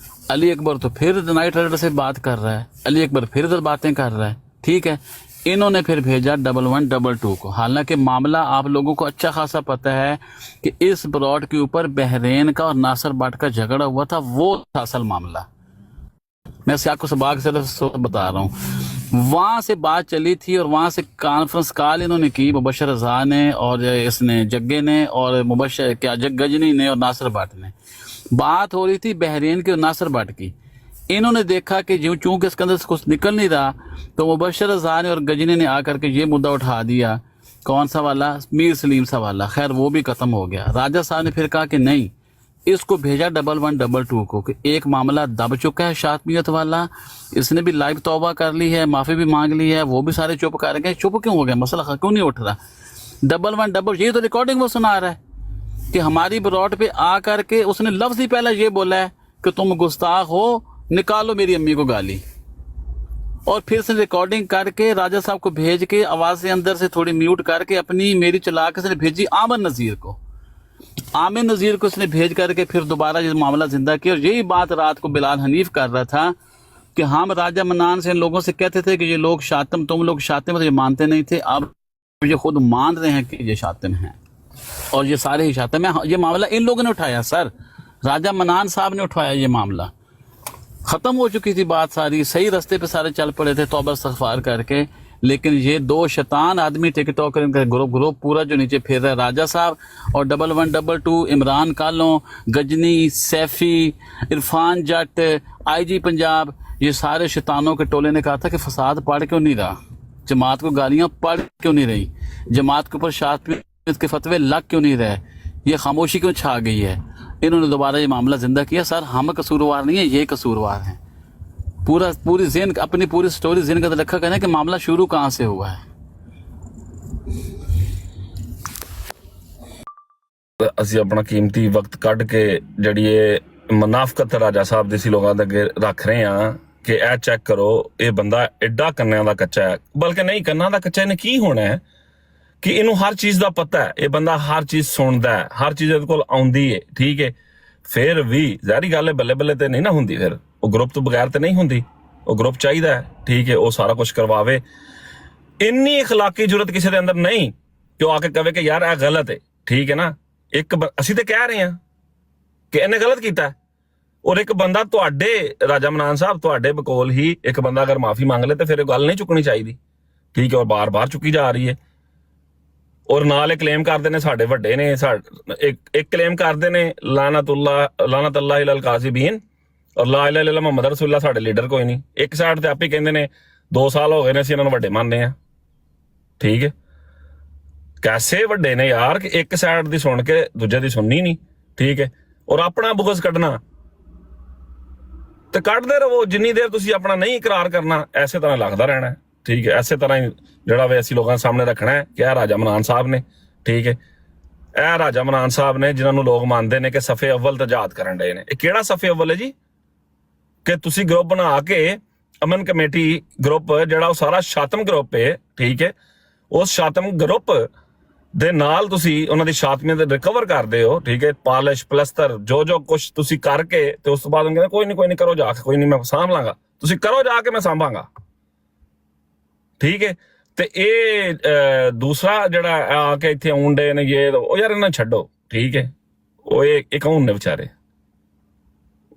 अली अकबर तो फिर नाइट राइडर से बात कर रहा है, अली अकबर फिर इधर बातें कर रहा है, ठीक है? इन्होंने फिर भेजा 1122 को। हालांकि मामला आप लोगों को अच्छा खासा पता है कि इस प्लॉट के ऊपर बहरेन का और नासिर भट्ट का झगड़ा हुआ था, वो था असल मामला। मैं आपको सबाक से बता रहा हूँ, वहां से बात चली थी और वहां से कॉन्फ्रेंस कॉल इन्होंने की, मुबशर रजा ने और इसने जग्गे ने और मुबशर क्या गजनी ने और नासिर भट्ट ने। बात हो रही थी बहरीन की और नासिर भट्ट की। इन्होंने देखा कि जो चूंकि इसके अंदर से कुछ निकल नहीं रहा, तो मुबशर रजा ने और गजनी ने आकर के ये मुद्दा उठा दिया। कौन सा वाला? मीर सलीम सा वाला। खैर वो भी खत्म हो गया। राजा साहब ने फिर कहा कि नहीं, इसको भेजा 1122 को कि एक मामला दब चुका है शातमियत वाला, इसने भी लाइव तौबा कर ली है, माफी भी मांग ली है, वो भी सारे चुप कर गए। चुप क्यों हो गए? मसला क्यों नहीं उठ रहा? 1122 ये तो रिकॉर्डिंग वो सुना रहा है कि हमारी ब्रॉड पे आ करके उसने लफ्ज ही पहला ये बोला है कि तुम गुस्ताख हो, निकालो मेरी अम्मी को गाली। और फिर से रिकॉर्डिंग करके राजा साहब को भेज के आवाज से अंदर से थोड़ी म्यूट करके अपनी मेरी चला के उसने भेजी आमिर नजीर को। आमिर नजीर को उसने भेज करके फिर दोबारा ये मामला जिंदा किया। और यही बात रात को बिलाल हनीफ कर रहा था कि हम राजा मनान से इन लोगों से कहते थे कि ये लोग शातिम, तुम लोग शातिम, तो ये मानते नहीं थे। अब ये खुद मान रहे हैं कि ये शातिम हैं और ये सारे ही शातिम हैं। ये मामला इन लोगों ने उठाया सर, राजा मनान साहब ने उठाया ये मामला। खत्म हो चुकी थी बात सारी, सही रास्ते पे सारे चल पड़े थे तौबा इस्तग़फ़ार करके। लेकिन ये दो शैतान आदमी टिकटॉकर, इनका ग्रुप पूरा जो नीचे फिर रहा है, राजा साहब और 1122, इमरान कालों, गजनी, सैफी, इरफान जट, IG पंजाब, ये सारे शैतानों के टोले ने कहा था कि फसाद पढ़ क्यों नहीं रहा, जमात को गालियां पढ़ क्यों नहीं रही, जमात के ऊपर शातिमियत के फतवे लग क्यों नहीं रहे, ये खामोशी क्यों छा गई है। इन्होंने दोबारा ये मामला जिंदा किया। सर हम कसूरवार नहीं है, ये कसूरवार हैं। पूरी ज़हन अपनी पूरी स्टोरी ज़हन का रखा करें कि मामला शुरू कहाँ से हुआ है। ਅਸੀਂ ਆਪਣਾ ਕੀਮਤੀ ਵਕਤ ਕੱਢ ਕੇ ਜਿਹੜੀ ਇਹ ਮੁਨਾਫਕਤ ਰਾਜਾ ਸਾਹਿਬ ਦੇ ਸੀ ਲੋਕਾਂ ਦੇ ਅੱਗੇ ਰੱਖ ਰਹੇ ਆ ਕਿ ਇਹ ਚੈੱਕ ਕਰੋ, ਇਹ ਬੰਦਾ ਐਡਾ ਕੰਨਿਆਂ ਦਾ ਕੱਚਾ ਹੈ, ਬਲਕਿ ਨਹੀਂ ਕੰਨਾਂ ਦਾ ਕੱਚਾ ਇਹਨੇ ਕੀ ਹੋਣਾ ਹੈ ਕਿ ਇਹਨੂੰ ਹਰ ਚੀਜ਼ ਦਾ ਪਤਾ ਹੈ। ਇਹ ਬੰਦਾ ਹਰ ਚੀਜ਼ ਸੁਣਦਾ ਹੈ, ਹਰ ਚੀਜ਼ ਇਹਦੇ ਕੋਲ ਆਉਂਦੀ ਹੈ, ਠੀਕ ਹੈ। ਫਿਰ ਵੀ ਜ਼ਾਹਰੀ ਗੱਲ ਹੈ, ਬੱਲੇ ਬੱਲੇ ਤੇ ਨਹੀਂ ਨਾ ਹੁੰਦੀ, ਫਿਰ ਉਹ ਗਰੁੱਪ ਤੋਂ ਬਗੈਰ ਤੇ ਨਹੀਂ ਹੁੰਦੀ, ਉਹ ਗਰੁੱਪ ਚਾਹੀਦਾ ਹੈ, ਠੀਕ ਹੈ, ਉਹ ਸਾਰਾ ਕੁਝ ਕਰਵਾਵੇ। ਇੰਨੀ ਇਖਲਾਕੀ ਜ਼ਰੂਰਤ ਕਿਸੇ ਦੇ ਅੰਦਰ ਨਹੀਂ ਕਿ ਉਹ ਆ ਕੇ ਕਹੇ ਕਿ ਯਾਰ ਇਹ ਗਲਤ ਹੈ, ਠੀਕ ਹੈ ਨਾ। ਇੱਕ ਅਸੀਂ ਤੇ ਕਹਿ ਰਹੇ ਹਾਂ ਕਿ ਇਹਨੇ ਗਲਤ ਕੀਤਾ, ਔਰ ਇੱਕ ਬੰਦਾ ਤੁਹਾਡੇ ਰਾਜਾ ਮਨਾਨ ਸਾਹਿਬ ਤੁਹਾਡੇ ਬਕੌਲ ਹੀ ਇੱਕ ਬੰਦਾ ਅਗਰ ਮਾਫੀ ਮੰਗ ਲੇ ਤੇ ਫਿਰ ਇਹ ਗੱਲ ਨਹੀਂ ਚੁੱਕਣੀ ਚਾਹੀਦੀ, ਠੀਕ ਹੈ। ਔਰ ਬਾਰ-ਬਾਰ ਚੁੱਕੀ ਜਾ ਰਹੀ ਹੈ। ਔਰ ਨਾਲ ਇਹ ਕਲੇਮ ਕਰਦੇ ਨੇ ਸਾਡੇ ਵੱਡੇ ਨੇ, ਇੱਕ ਕਲੇਮ ਕਰਦੇ ਨੇ ਲਾਨਤੁल्लाह ਅਲ ਕਾਜ਼ਿਬੀਨ ਔਰ ਲਾ ਇਲਾਹਾ ਇल्लल्लाह ਮੁਹੰਮਦ ਰਸੂਲullah, ਸਾਡੇ ਲੀਡਰ ਕੋਈ ਨਹੀਂ। ਇੱਕ ਸਾਈਡ ਤੇ ਆਪੇ ਕਹਿੰਦੇ ਨੇ 2 ਸਾਲ ਹੋ ਗਏ ਨੇ ਅਸੀਂ ਇਹਨਾਂ ਨੂੰ ਵੱਡੇ ਮੰਨਦੇ ਆ, ਠੀਕ ਹੈ। ਕੈਸੇ ਵੱਡੇ ਨੇ ਯਾਰ ਕਿ ਇੱਕ ਸਾਈਡ ਦੀ ਸੁਣ ਕੇ ਦੂਜੇ ਦੀ ਸੁਣਨੀ ਨਹੀਂ, ਠੀਕ ਹੈ। ਔਰ ਆਪਣਾ ਬੁਗਜ਼ ਕੱਢਣਾ ਤੇ ਕੱਢਦੇ ਰਹੋ ਜਿੰਨੀ ਦੇਰ ਤੁਸੀਂ ਆਪਣਾ ਨਹੀਂ ਇਕਰਾਰ ਕਰਨਾ, ਐਸੇ ਤਰ੍ਹਾਂ ਲੱਗਦਾ ਰਹਿਣਾ, ਠੀਕ ਹੈ। ਐਸੇ ਤਰ੍ਹਾਂ ਹੀ ਜਿਹੜਾ ਵੇ ਅਸੀਂ ਲੋਕਾਂ ਦੇ ਸਾਹਮਣੇ ਰੱਖਣਾ ਹੈ ਕਿ ਇਹ ਰਾਜਾ ਮਨਾਨ ਸਾਹਿਬ ਨੇ, ਠੀਕ ਹੈ। ਇਹ ਰਾਜਾ ਮਨਾਨ ਸਾਹਿਬ ਨੇ ਜਿਨ੍ਹਾਂ ਨੂੰ ਲੋਕ ਮੰਨਦੇ ਨੇ ਕਿ ਸਫੇ ਅਵਲ ਤੇ ਯਾਦ ਕਰਨ ਡਏ ਨੇ। ਇਹ ਕਿਹੜਾ ਸਫੇ ਅਵਲ ਹੈ ਜੀ ਕਿ ਤੁਸੀਂ ਗਰੁੱਪ ਬਣਾ ਕੇ ਅਮਨ ਕਮੇਟੀ ਗਰੁੱਪ ਜਿਹੜਾ ਉਹ ਸਾਰਾ ਸ਼ਾਤਮ ਗਰੁੱਪ ਹੈ, ਠੀਕ ਹੈ। ਉਸ ਸ਼ਾਤਮ ਗਰੁੱਪ ਦੇ ਨਾਲ ਤੁਸੀਂ ਉਹਨਾਂ ਦੀ ਸ਼ਾਤਮੀਅਤ ਰਿਕਵਰ ਕਰਦੇ ਹੋ, ਠੀਕ ਹੈ। ਪਾਲਿਸ਼ ਪਲਸਤਰ ਜੋ ਕੁਛ ਤੁਸੀਂ ਕਰਕੇ ਤੇ ਉਸ ਤੋਂ ਬਾਅਦ ਕਹਿੰਦੇ ਕੋਈ ਨਹੀਂ ਕਰੋ ਜਾ ਕੇ, ਕੋਈ ਨਹੀਂ ਮੈਂ ਸਾਂਭ ਲਾਂਗਾ, ਤੁਸੀਂ ਕਰੋ ਜਾ ਕੇ ਮੈਂ ਸਾਂਭਾਂਗਾ, ਠੀਕ ਹੈ। ਤੇ ਇਹ ਦੂਸਰਾ ਜਿਹੜਾ ਆ ਕੇ ਇੱਥੇ ਆਉਂਦੇ ਨੇ ਇਹ ਉਹ ਯਾਰ ਇਹਨਾਂ ਛੱਡੋ, ਠੀਕ ਹੈ। ਉਹ ਇਹ ਕੌਣ ਨੇ ਵਿਚਾਰੇ,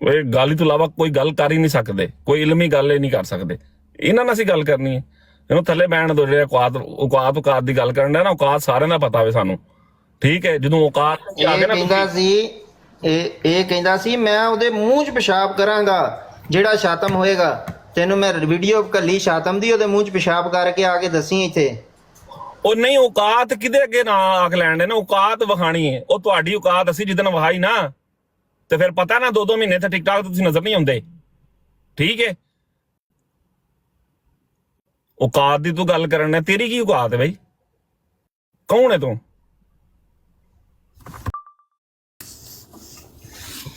ਇਹ ਗੱਲ ਹੀ ਤੋਂ ਇਲਾਵਾ ਕੋਈ ਗੱਲ ਕਰ ਹੀ ਨਹੀਂ ਸਕਦੇ, ਕੋਈ ਇਲਮੀ ਗੱਲ ਹੀ ਨਹੀਂ ਕਰ ਸਕਦੇ। ਇਹਨਾਂ ਨਾਲ ਅਸੀਂ ਗੱਲ ਕਰਨੀ ਹੈ, ਇਹਨੂੰ ਥੱਲੇ ਬੈਣ ਦੋ। ਜਿਹੜੇ ਔਕਾਤ ਦੀ ਗੱਲ ਕਰਨ ਦਾ ਨਾ, ਔਕਾਤ ਸਾਰਿਆਂ ਦਾ ਪਤਾ ਹੋਵੇ ਸਾਨੂੰ, ਠੀਕ ਹੈ। ਜਦੋਂ ਔਕਾਤ ਇਹ ਕਹਿੰਦਾ ਸੀ ਮੈਂ ਉਹਦੇ ਮੂੰਹ 'ਚ ਪਿਸ਼ਾਬ ਕਰਾਂਗਾ ਜਿਹੜਾ ਸ਼ਾਤਮ ਹੋਏਗਾ, ਤੈਨੂੰ ਮੈਂ ਵੀਡੀਓ ਕੱਲੀ ਸ਼ਾਤਮ ਦੀ, ਉਹਦੇ ਮੂੰਹ 'ਚ ਪਿਸ਼ਾਬ ਕਰਕੇ ਆ ਕੇ ਦੱਸੀ ਇੱਥੇ। ਉਹ ਨਹੀਂ ਔਕਾਤ ਕਿਹਦੇ ਅੱਗੇ ਨਾ ਆਖ ਲੈਣ ਦੇ ਨਾ, ਔਕਾਤ ਵਿਖਾਣੀ ਹੈ। ਉਹ ਤੁਹਾਡੀ ਔਕਾਤ ਅਸੀਂ ਜਿੱਦਣ ਵਿਖਾਈ ਨਾ ਤੇ ਫਿਰ ਪਤਾ ਨਾ 2-2 ਮਹੀਨੇ ਤੇ ਟਿਕਟਾਕ ਤੇ ਤੁਸੀਂ ਨਜ਼ਰ ਨਹੀਂ ਆਉਂਦੇ, ਠੀਕ ਹੈ। ਔਕਾਤ ਦੀ ਤੂੰ ਗੱਲ ਕਰਨ ਹੈ, ਤੇਰੀ ਕੀ ਔਕਾਤ ਹੈ ਬਈ, ਕੌਣ है तू?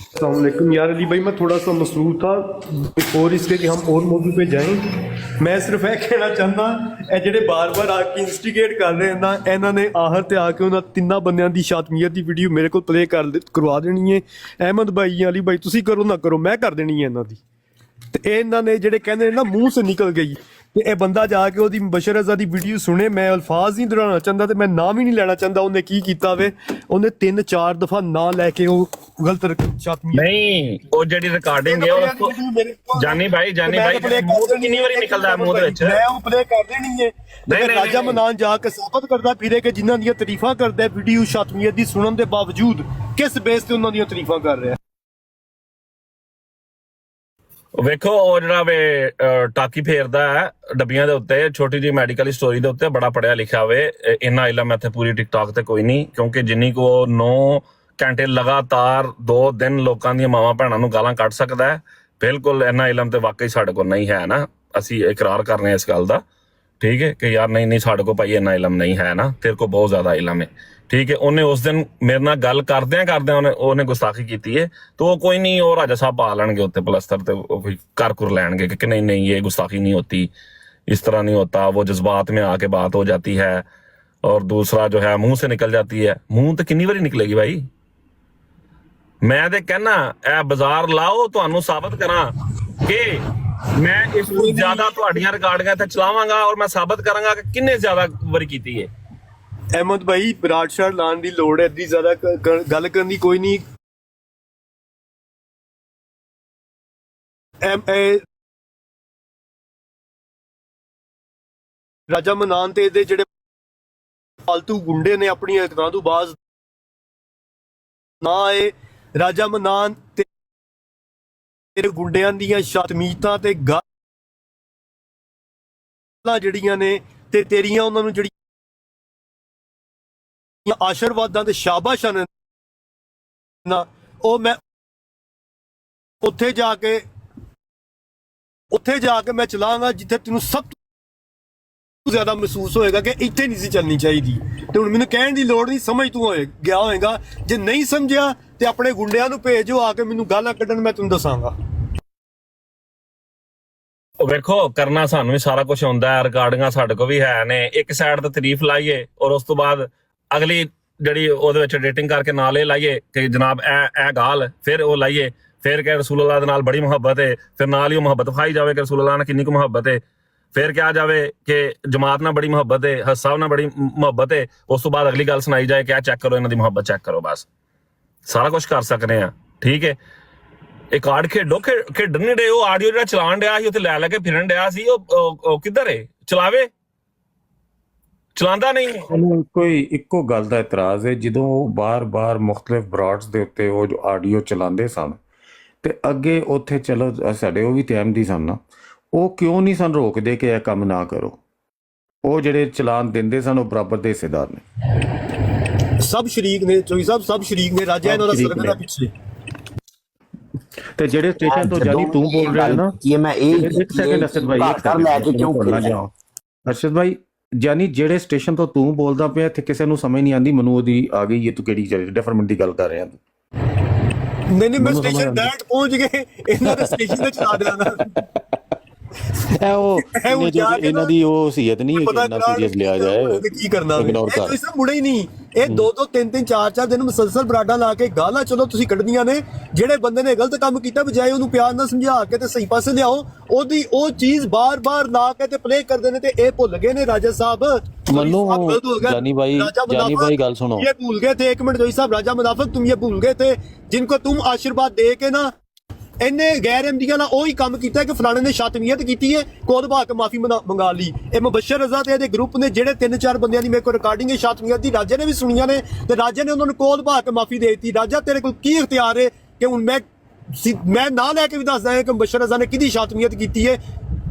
अस्सलामुअलैकुम यार अली भाई, मैं थोड़ा सा मसरूफ था बिफोर इसके कि हम और मौजू पे जाएं। मैं सिर्फ ਇਹ ਕਹਿਣਾ ਚਾਹੁੰਦਾ, ਇਹ ਜਿਹੜੇ ਬਾਰ-ਬਾਰ ਆ ਕੇ ਇਨਸਟੀਗੇਟ ਕਰ ਰਹੇ ਨਾ, ਇਹਨਾਂ ਨੇ ਆਖਰ ਤੇ ਆ ਕੇ ਉਹਨਾਂ ਤਿੰਨਾਂ ਬੰਦਿਆਂ ਦੀ ਸ਼ਾਤਮੀਅਤ ਦੀ ਵੀਡੀਓ ਮੇਰੇ ਕੋਲ ਪਲੇ ਕਰਵਾ ਦੇਣੀ ਹੈ। ਅਹਿਮਦ ਭਾਈ, ਅਲੀ ਭਾਈ, ਤੁਸੀਂ ਕਰੋ ਨਾ ਕਰੋ, ਮੈਂ ਕਰ ਦੇਣੀ ਹੈ ਇਹਨਾਂ ਦੀ। ਤੇ ਇਹਨਾਂ ਨੇ ਜਿਹੜੇ ਕਹਿੰਦੇ ਨੇ ਨਾ ਮੂੰਹ ਸੇ ਨਿਕਲ ਗਈ, ਤੇ ਇਹ ਬੰਦਾ ਜਾ ਕੇ ਉਹਦੀ ਮੁਬਸ਼ਰ ਰਜ਼ਾ ਦੀ ਵੀਡੀਓ ਸੁਣੇ, ਮੈਂ ਅਲਫਾਜ਼ ਨਹੀਂ ਦੁਹਰਾਉਣਾ ਚਾਹੁੰਦਾ ਤੇ ਮੈਂ ਨਾਮ ਹੀ ਨਹੀਂ ਲੈਣਾ ਚਾਹੁੰਦਾ ਉਹਨੇ ਕੀ ਕੀਤਾ ਵੇ। ਉਹਨੇ 3-4 ਦਫਾ ਨਾਂ ਲੈ ਕੇ ਉਹ ਗਲਤ ਸ਼ਾਤਮੀ ਨਹੀਂ, ਉਹ ਜਿਹੜੀ ਰਿਕਾਰਡਿੰਗ ਹੈ ਉਹ ਜਾਨੀ ਭਾਈ ਮੂੰਹ ਤੋਂ ਕਿੰਨੀ ਵਾਰੀ ਨਿਕਲਦਾ ਹੈ ਮੂੰਹ ਦੇ ਵਿੱਚ। ਮੈਂ ਉਹ ਪਲੇ ਕਰ ਦੇਣੀ ਹੈ। ਨਹੀਂ, ਰਾਜਾ ਮਨਾਨ ਜਾ ਕੇ ਸਾਬਤ ਕਰਦਾ ਫਿਰੇ ਕਿ ਜਿਨ੍ਹਾਂ ਦੀਆਂ ਤਾਰੀਫਾਂ ਕਰਦਾ ਵੀਡੀਓ ਸ਼ਾਤਮੀਅਤ ਦੀ ਸੁਣਨ ਦੇ ਬਾਵਜੂਦ ਕਿਸ ਬੇਸ ਤੇ ਉਹਨਾਂ ਦੀਆਂ ਤਾਰੀਫਾਂ ਕਰ ਰਿਹਾ। ਵੇਖੋ ਉਹ ਜਿਹੜਾ ਵੇ ਟਾਕੀ ਫੇਰਦਾ ਹੈ ਡੱਬੀਆਂ ਦੇ ਉੱਤੇ, ਛੋਟੀ ਜਿਹੀ ਮੈਡੀਕਲ ਸਟੋਰੀ ਦੇ ਉੱਤੇ, ਬੜਾ ਪੜਿਆ ਲਿਖਿਆ ਹੋਵੇ। ਇੰਨਾ ਇਲਮ ਇੱਥੇ ਪੂਰੀ ਟਿਕਟੌਕ ਤੇ ਕੋਈ ਨਹੀਂ, ਕਿਉਂਕਿ ਜਿੰਨੀ ਕੋ 9 ਘੰਟੇ ਲਗਾਤਾਰ 2 ਦਿਨ ਲੋਕਾਂ ਦੀਆਂ ਮਾਵਾਂ ਭੈਣਾਂ ਨੂੰ ਗਾਲਾਂ ਕੱਢ ਸਕਦਾ ਹੈ, ਬਿਲਕੁਲ ਇੰਨਾ ਇਲਮ ਤੇ ਵਾਕਈ ਸਾਡੇ ਕੋਲ ਨਹੀਂ ਹੈ ਨਾ। ਅਸੀਂ ਇਕਰਾਰ ਕਰ ਰਹੇ ਹਾਂ ਇਸ ਗੱਲ ਦਾ, ਠੀਕ ਹੈ ਕਿ ਯਾਰ ਨਹੀਂ ਸਾਡੇ ਕੋਲ ਭਾਈ ਇੰਨਾ ਇਲਮ ਨਹੀਂ ਹੈ ਨਾ, ਤੇਰੇ ਕੋਲ ਬਹੁਤ ਜ਼ਿਆਦਾ ਇਲਮ ਹੈ, ਠੀਕ ਹੈ। ਉਹਨੇ ਉਸ ਦਿਨ ਮੇਰੇ ਨਾਲ ਗੱਲ ਕਰਦਿਆਂ ਉਹਨੇ ਗੁਸਤਾਖੀ ਕੀਤੀ ਹੈ, ਤਾਂ ਉਹ ਕੋਈ ਨਹੀਂ, ਉਹ ਰਾਜਾ ਸਾਹਿਬ ਪਾ ਲੈਣਗੇ ਉੱਤੇ ਪਲਸਤਰ ਤੇ ਉਹ ਕੋਈ ਕਰ ਲੈਣਗੇ कि नहीं ये गुस्ताखी नहीं होती, इस तरह नहीं होता, वो जज्बात में आके बात हो जाती है। और दूसरा जो है मुंह से निकल जाती है, मुंह तो कितनी बारी निकलेगी भाई। मैं तो कहना ए बाजार लाओ ਤੁਹਾਨੂੰ ਸਾਬਤ ਕਰਾਂ ਕਿ मैं इस ज्यादा ਤੁਹਾਡੀਆਂ ਰਿਕਾਰਡਿੰਗਾਂ ਤੇ ਚਲਾਵਾਂਗਾ और मैं ਸਾਬਤ ਕਰਾਂਗਾ ਕਿ ਕਿੰਨੇ ਜ਼ਿਆਦਾ ਵਾਰੀ ਕੀਤੀ ਹੈ। ਅਹਿਮਦ ਭਾਈ ਬਰਾੜ ਸ਼ਾਹ ਲਾਣ ਦੀ ਲੋੜ ਹੈ, ਇੱਦੀ ਜ਼ਿਆਦਾ ਗੱਲ ਕਰਨ ਦੀ ਕੋਈ ਨਹੀਂ। ਰਾਜਾ ਮਨਾਨ ਤੇ ਇਹਦੇ ਜਿਹੜੇ ਫਾਲਤੂ ਗੁੰਡੇ ਨੇ ਆਪਣੀ ਇਤਨਾ ਤੋਂ ਬਾਜ਼ ਨਾ ਆਏ। ਰਾਜਾ ਮਨਾਨ ਤੇ ਤੇਰੇ ਗੁੰਡਿਆਂ ਦੀਆਂ ਸ਼ਾਤਮੀਤਾਂ ਤੇ ਗਾਲਾਂ ਜਿਹੜੀਆਂ ਨੇ ਤੇ ਤੇਰੀਆਂ ਉਹਨਾਂ ਨੂੰ ਜਿਹੜੀ ਆਸ਼ੀਰਵਾਦਾਂ ਤੇ ਸ਼ਾਬਾਸ਼ਾਂ ਨੇ ਨਾ, ਉਹ ਮੈਂ ਉੱਥੇ ਜਾ ਕੇ ਮੈਂ ਚਲਾਂਗਾ ਜਿੱਥੇ ਤੈਨੂੰ ਸਭ ਤੋਂ ਜ਼ਿਆਦਾ ਮਹਿਸੂਸ ਹੋਏਗਾ ਕਿ ਇੱਥੇ ਨਹੀਂ ਸੀ ਚੱਲਣੀ ਚਾਹੀਦੀ। ਤੇ ਹੁਣ ਮੈਨੂੰ ਕਹਿਣ ਦੀ ਲੋੜ ਨਹੀਂ, ਸਮਝ ਤੂੰ ਗਿਆ ਹੋਏਗਾ। ਜੇ ਨਹੀਂ ਸਮਝਿਆ ਤੇ ਆਪਣੇ ਗੁੰਡਿਆਂ ਨੂੰ ਭੇਜੋ ਆ ਕੇ ਮੈਨੂੰ ਗਾਲਾਂ ਕੱਢਣ, ਮੈਂ ਤੁਹਾਨੂੰ ਦੱਸਾਂਗਾ। ਵੇਖੋ ਕਰਨਾ ਸਾਨੂੰ ਵੀ ਸਾਰਾ ਕੁਝ ਹੁੰਦਾ ਹੈ, ਰਿਕਾਰਡਿੰਗਾਂ ਸਾਡੇ ਕੋਲ ਵੀ ਹੈ ਨੇ। ਇੱਕ ਸਾਈਡ ਤੇ ਤਾਰੀਫ ਲਾਈਏ ਔਰ ਉਸ ਤੋਂ ਬਾਅਦ ਅਗਲੀ ਜਿਹੜੀ ਉਹਦੇ ਵਿੱਚ ਐਡੀਟਿੰਗ ਕਰਕੇ ਨਾਲ ਇਹ ਲਾਈਏ ਕਿ ਜਨਾਬ ਇਹ ਗਾਲ, ਫਿਰ ਉਹ ਲਾਈਏ, ਫਿਰ ਕਿ ਰਸੂਲ ਅੱਲਾਹ ਦੇ ਨਾਲ ਬੜੀ ਮੁਹੱਬਤ ਹੈ, ਫਿਰ ਨਾਲ ਹੀ ਉਹ ਮੁਹੱਬਤ ਖਾਈ ਜਾਵੇ ਕਿ ਰਸੂਲ ਅੱਲਾਹ ਨਾਲ ਕਿੰਨੀ ਕੁ ਮੁਹੱਬਤ ਹੈ, ਫਿਰ ਕਿਹਾ ਜਾਵੇ ਕਿ ਜਮਾਤ ਨਾਲ ਬੜੀ ਮੁਹੱਬਤ ਹੈ, ਹਜ ਸਾਹਿਬ ਨਾਲ ਬੜੀ ਮੁਹੱਬਤ ਹੈ, ਉਸ ਤੋਂ ਬਾਅਦ ਅਗਲੀ ਗੱਲ ਸੁਣਾਈ ਜਾਏ ਕਿ ਚੈੱਕ ਕਰੋ ਇਹਨਾਂ ਦੀ ਮੁਹੱਬਤ ਚੈੱਕ ਕਰੋ। ਬਸ ਸਾਰਾ ਕੁਝ ਕਰ ਸਕਦੇ ਆ, ਠੀਕ ਹੈ। ਇਹ ਕਾਰਡ ਖੇਡਣ ਨਹੀਂ ਡੇ, ਉਹ ਆਡੀਓ ਜਿਹੜਾ ਚਲਾਉਣ ਡਿਆ ਸੀ ਉੱਥੇ ਲੈ ਕੇ ਫਿਰਨ ਡਿਆ ਸੀ, ਉਹ ਕਿੱਧਰ ਹੈ? ਚਲਾਵੇ, ਚਲਾਉਂਦਾ ਨਹੀਂ। ਉਹਨੂੰ ਕੋਈ ਇੱਕੋ ਗੱਲ ਦਾ ਇਤਰਾਜ਼ ਹੈ, ਜਦੋਂ ਬਾਰ-ਬਾਰ ਮੁਖਤਲਿਫ ਬਰਾਡਸ ਦੇ ਉੱਤੇ ਉਹ ਜੋ ਆਡੀਓ ਚਲਾਉਂਦੇ ਸਨ ਤੇ ਅੱਗੇ ਉੱਥੇ ਚਲੋ ਸਾਡੇ ਉਹ ਵੀ ਤੈਮਦੀ ਸਨ ਨਾ, ਉਹ ਕਿਉਂ ਨਹੀਂ ਸਨ ਰੋਕਦੇ ਕਿ ਇਹ ਕੰਮ ਨਾ ਕਰੋ? ਉਹ ਜਿਹੜੇ ਚਲਾਨ ਦਿੰਦੇ ਸਨ ਉਹ ਬਰਾਬਰ ਦੇ ਹਿੱਸੇਦਾਰ ਨੇ, ਸਭ ਸ਼ਰੀਕ ਨੇ, ਚੋਈ ਸਾਹਿਬ ਸਭ ਸ਼ਰੀਕ ਨੇ। ਰਾਜਾ ਇਹਨਾਂ ਦਾ ਸਰਕਲ ਦਾ ਪਿੱਛੇ ਤੇ ਜਿਹੜੇ ਸਟੇਸ਼ਨ ਤੋਂ ਜਾਨੀ ਤੂੰ ਬੋਲ ਰਿਹਾ ਨਾ, ਇਹ ਮੈਂ ਇੱਕ ਸੈਕਿੰਡ ਅਰਸ਼ਦ ਭਾਈ, ਅਰਸ਼ਦ ਭਾਈ ਜਾਨੀ ਜਿਹੜੇ ਸਟੇਸ਼ਨ ਤੋਂ ਤੂੰ ਬੋਲਦਾ ਪਿਆ ਇੱਥੇ ਕਿਸੇ ਨੂੰ ਸਮਝ ਨਹੀਂ ਆਉਂਦੀ, ਮੈਨੂੰ ਉਹਦੀ ਆ ਗਈ ਇਹ ਤੂੰ ਕਿਹੜੀ ਡਿਫਰੈਂਟ ਦੀ ਗੱਲ ਕਰ ਰਿਹਾ ਤੂੰ। ਨਹੀਂ ਮੈਂ ਸਟੇਸ਼ਨ ਡਾਇਰੈਕਟ ਪਹੁੰਚ ਗਏ, ਇਹਨਾਂ ਦੇ ਸਟੇਸ਼ਨ ਤੇ ਚਲਾ ਦੇਣਾ। ਇਹਨਾਂ ਦੀ ਉਹ ਸੀਅਤ ਨਹੀਂ ਹੈ ਕਿ ਇੰਨਾ ਸੀਰੀਅਸ ਲਿਆ ਜਾਏ, ਕੀ ਕਰਨਾ ਇਹ ਸਭ ਮੁੜੇ ਹੀ ਨਹੀਂ। ਇਹ 2-2 3-3 4-4 ਦਿਨ ਮੁਸਲਸਲ ਬਰਾਡਾ ਲਾ ਕੇ ਗਾਲਾਂ ਚਲੋ ਤੁਸੀਂ ਕੱਢਦੀਆਂ ਨੇ। ਜਿਹੜੇ ਬੰਦੇ ਨੇ ਗਲਤ ਕੰਮ ਕੀਤਾ ਬਜਾਏ ਉਹਨੂੰ ਪਿਆਰ ਨਾਲ ਸਮਝਾ ਕੇ ਤੇ ਸਹੀ ਪਾਸੇ ਲਿਆਓ, ਉਹਦੀ ਉਹ ਚੀਜ਼ ਬਾਰ-ਬਾਰ ਲਾ ਕੇ ਤੇ ਪਲੇ ਕਰਦੇ ਨੇ। ਤੇ ਇਹ ਭੁੱਲ ਗਏ ਨੇ ਰਾਜਾ ਸਾਹਿਬ, ਜਾਨੀ ਭਾਈ ਗੱਲ सुनो, ये भूल गए थे, एक मिनट जोई साहब, राजा मुनाफिक तुम ये भूल गए थे जिनको तुम आशीर्वाद दे के ना इन्ने गैर अहमदियां ना ਉਹੀ ਕੰਮ ਕੀਤਾ ਕਿ ਫਲਾਣੇ ਨੇ ਸ਼ਾਤਮੀਅਤ ਕੀਤੀ ਹੈ, ਕੋਲ ਭਾ ਕੇ ਮਾਫੀ ਮੰਗਾ ਲਈ। ਇਹ ਮੁਬਸ਼ਰ ਰਜ਼ਾ ਤੇ ਇਹਦੇ ਗਰੁੱਪ ਨੇ ਜਿਹੜੇ 3-4 ਬੰਦਿਆਂ ਦੀ ਮੇਰੇ ਕੋਲ ਰਿਕਾਰਡਿੰਗ ਹੈ ਸ਼ਾਤਮੀਅਤ ਦੀ, ਰਾਜੇ ਨੇ ਵੀ ਸੁਣੀਆਂ ਨੇ ਤੇ ਰਾਜੇ ਨੇ ਉਹਨਾਂ ਨੂੰ ਕੋਲ ਭਾ ਕੇ ਮਾਫੀ ਦੇ ਦਿੱਤੀ। ਰਾਜਾ ਤੇਰੇ ਕੋਲ ਕੀ ਇਖਤਿਆਰ ਹੈ ਕਿ ਹੁਣ ਮੈਂ ਨਾ ਲੈ ਕੇ ਵੀ ਦੱਸਦਾ ਹਾਂ ਕਿ ਮੁਬਸ਼ਰ ਰਜ਼ਾ ਨੇ ਕਿਹਦੀ ਸ਼ਾਤਮੀਅਤ ਕੀਤੀ ਹੈ?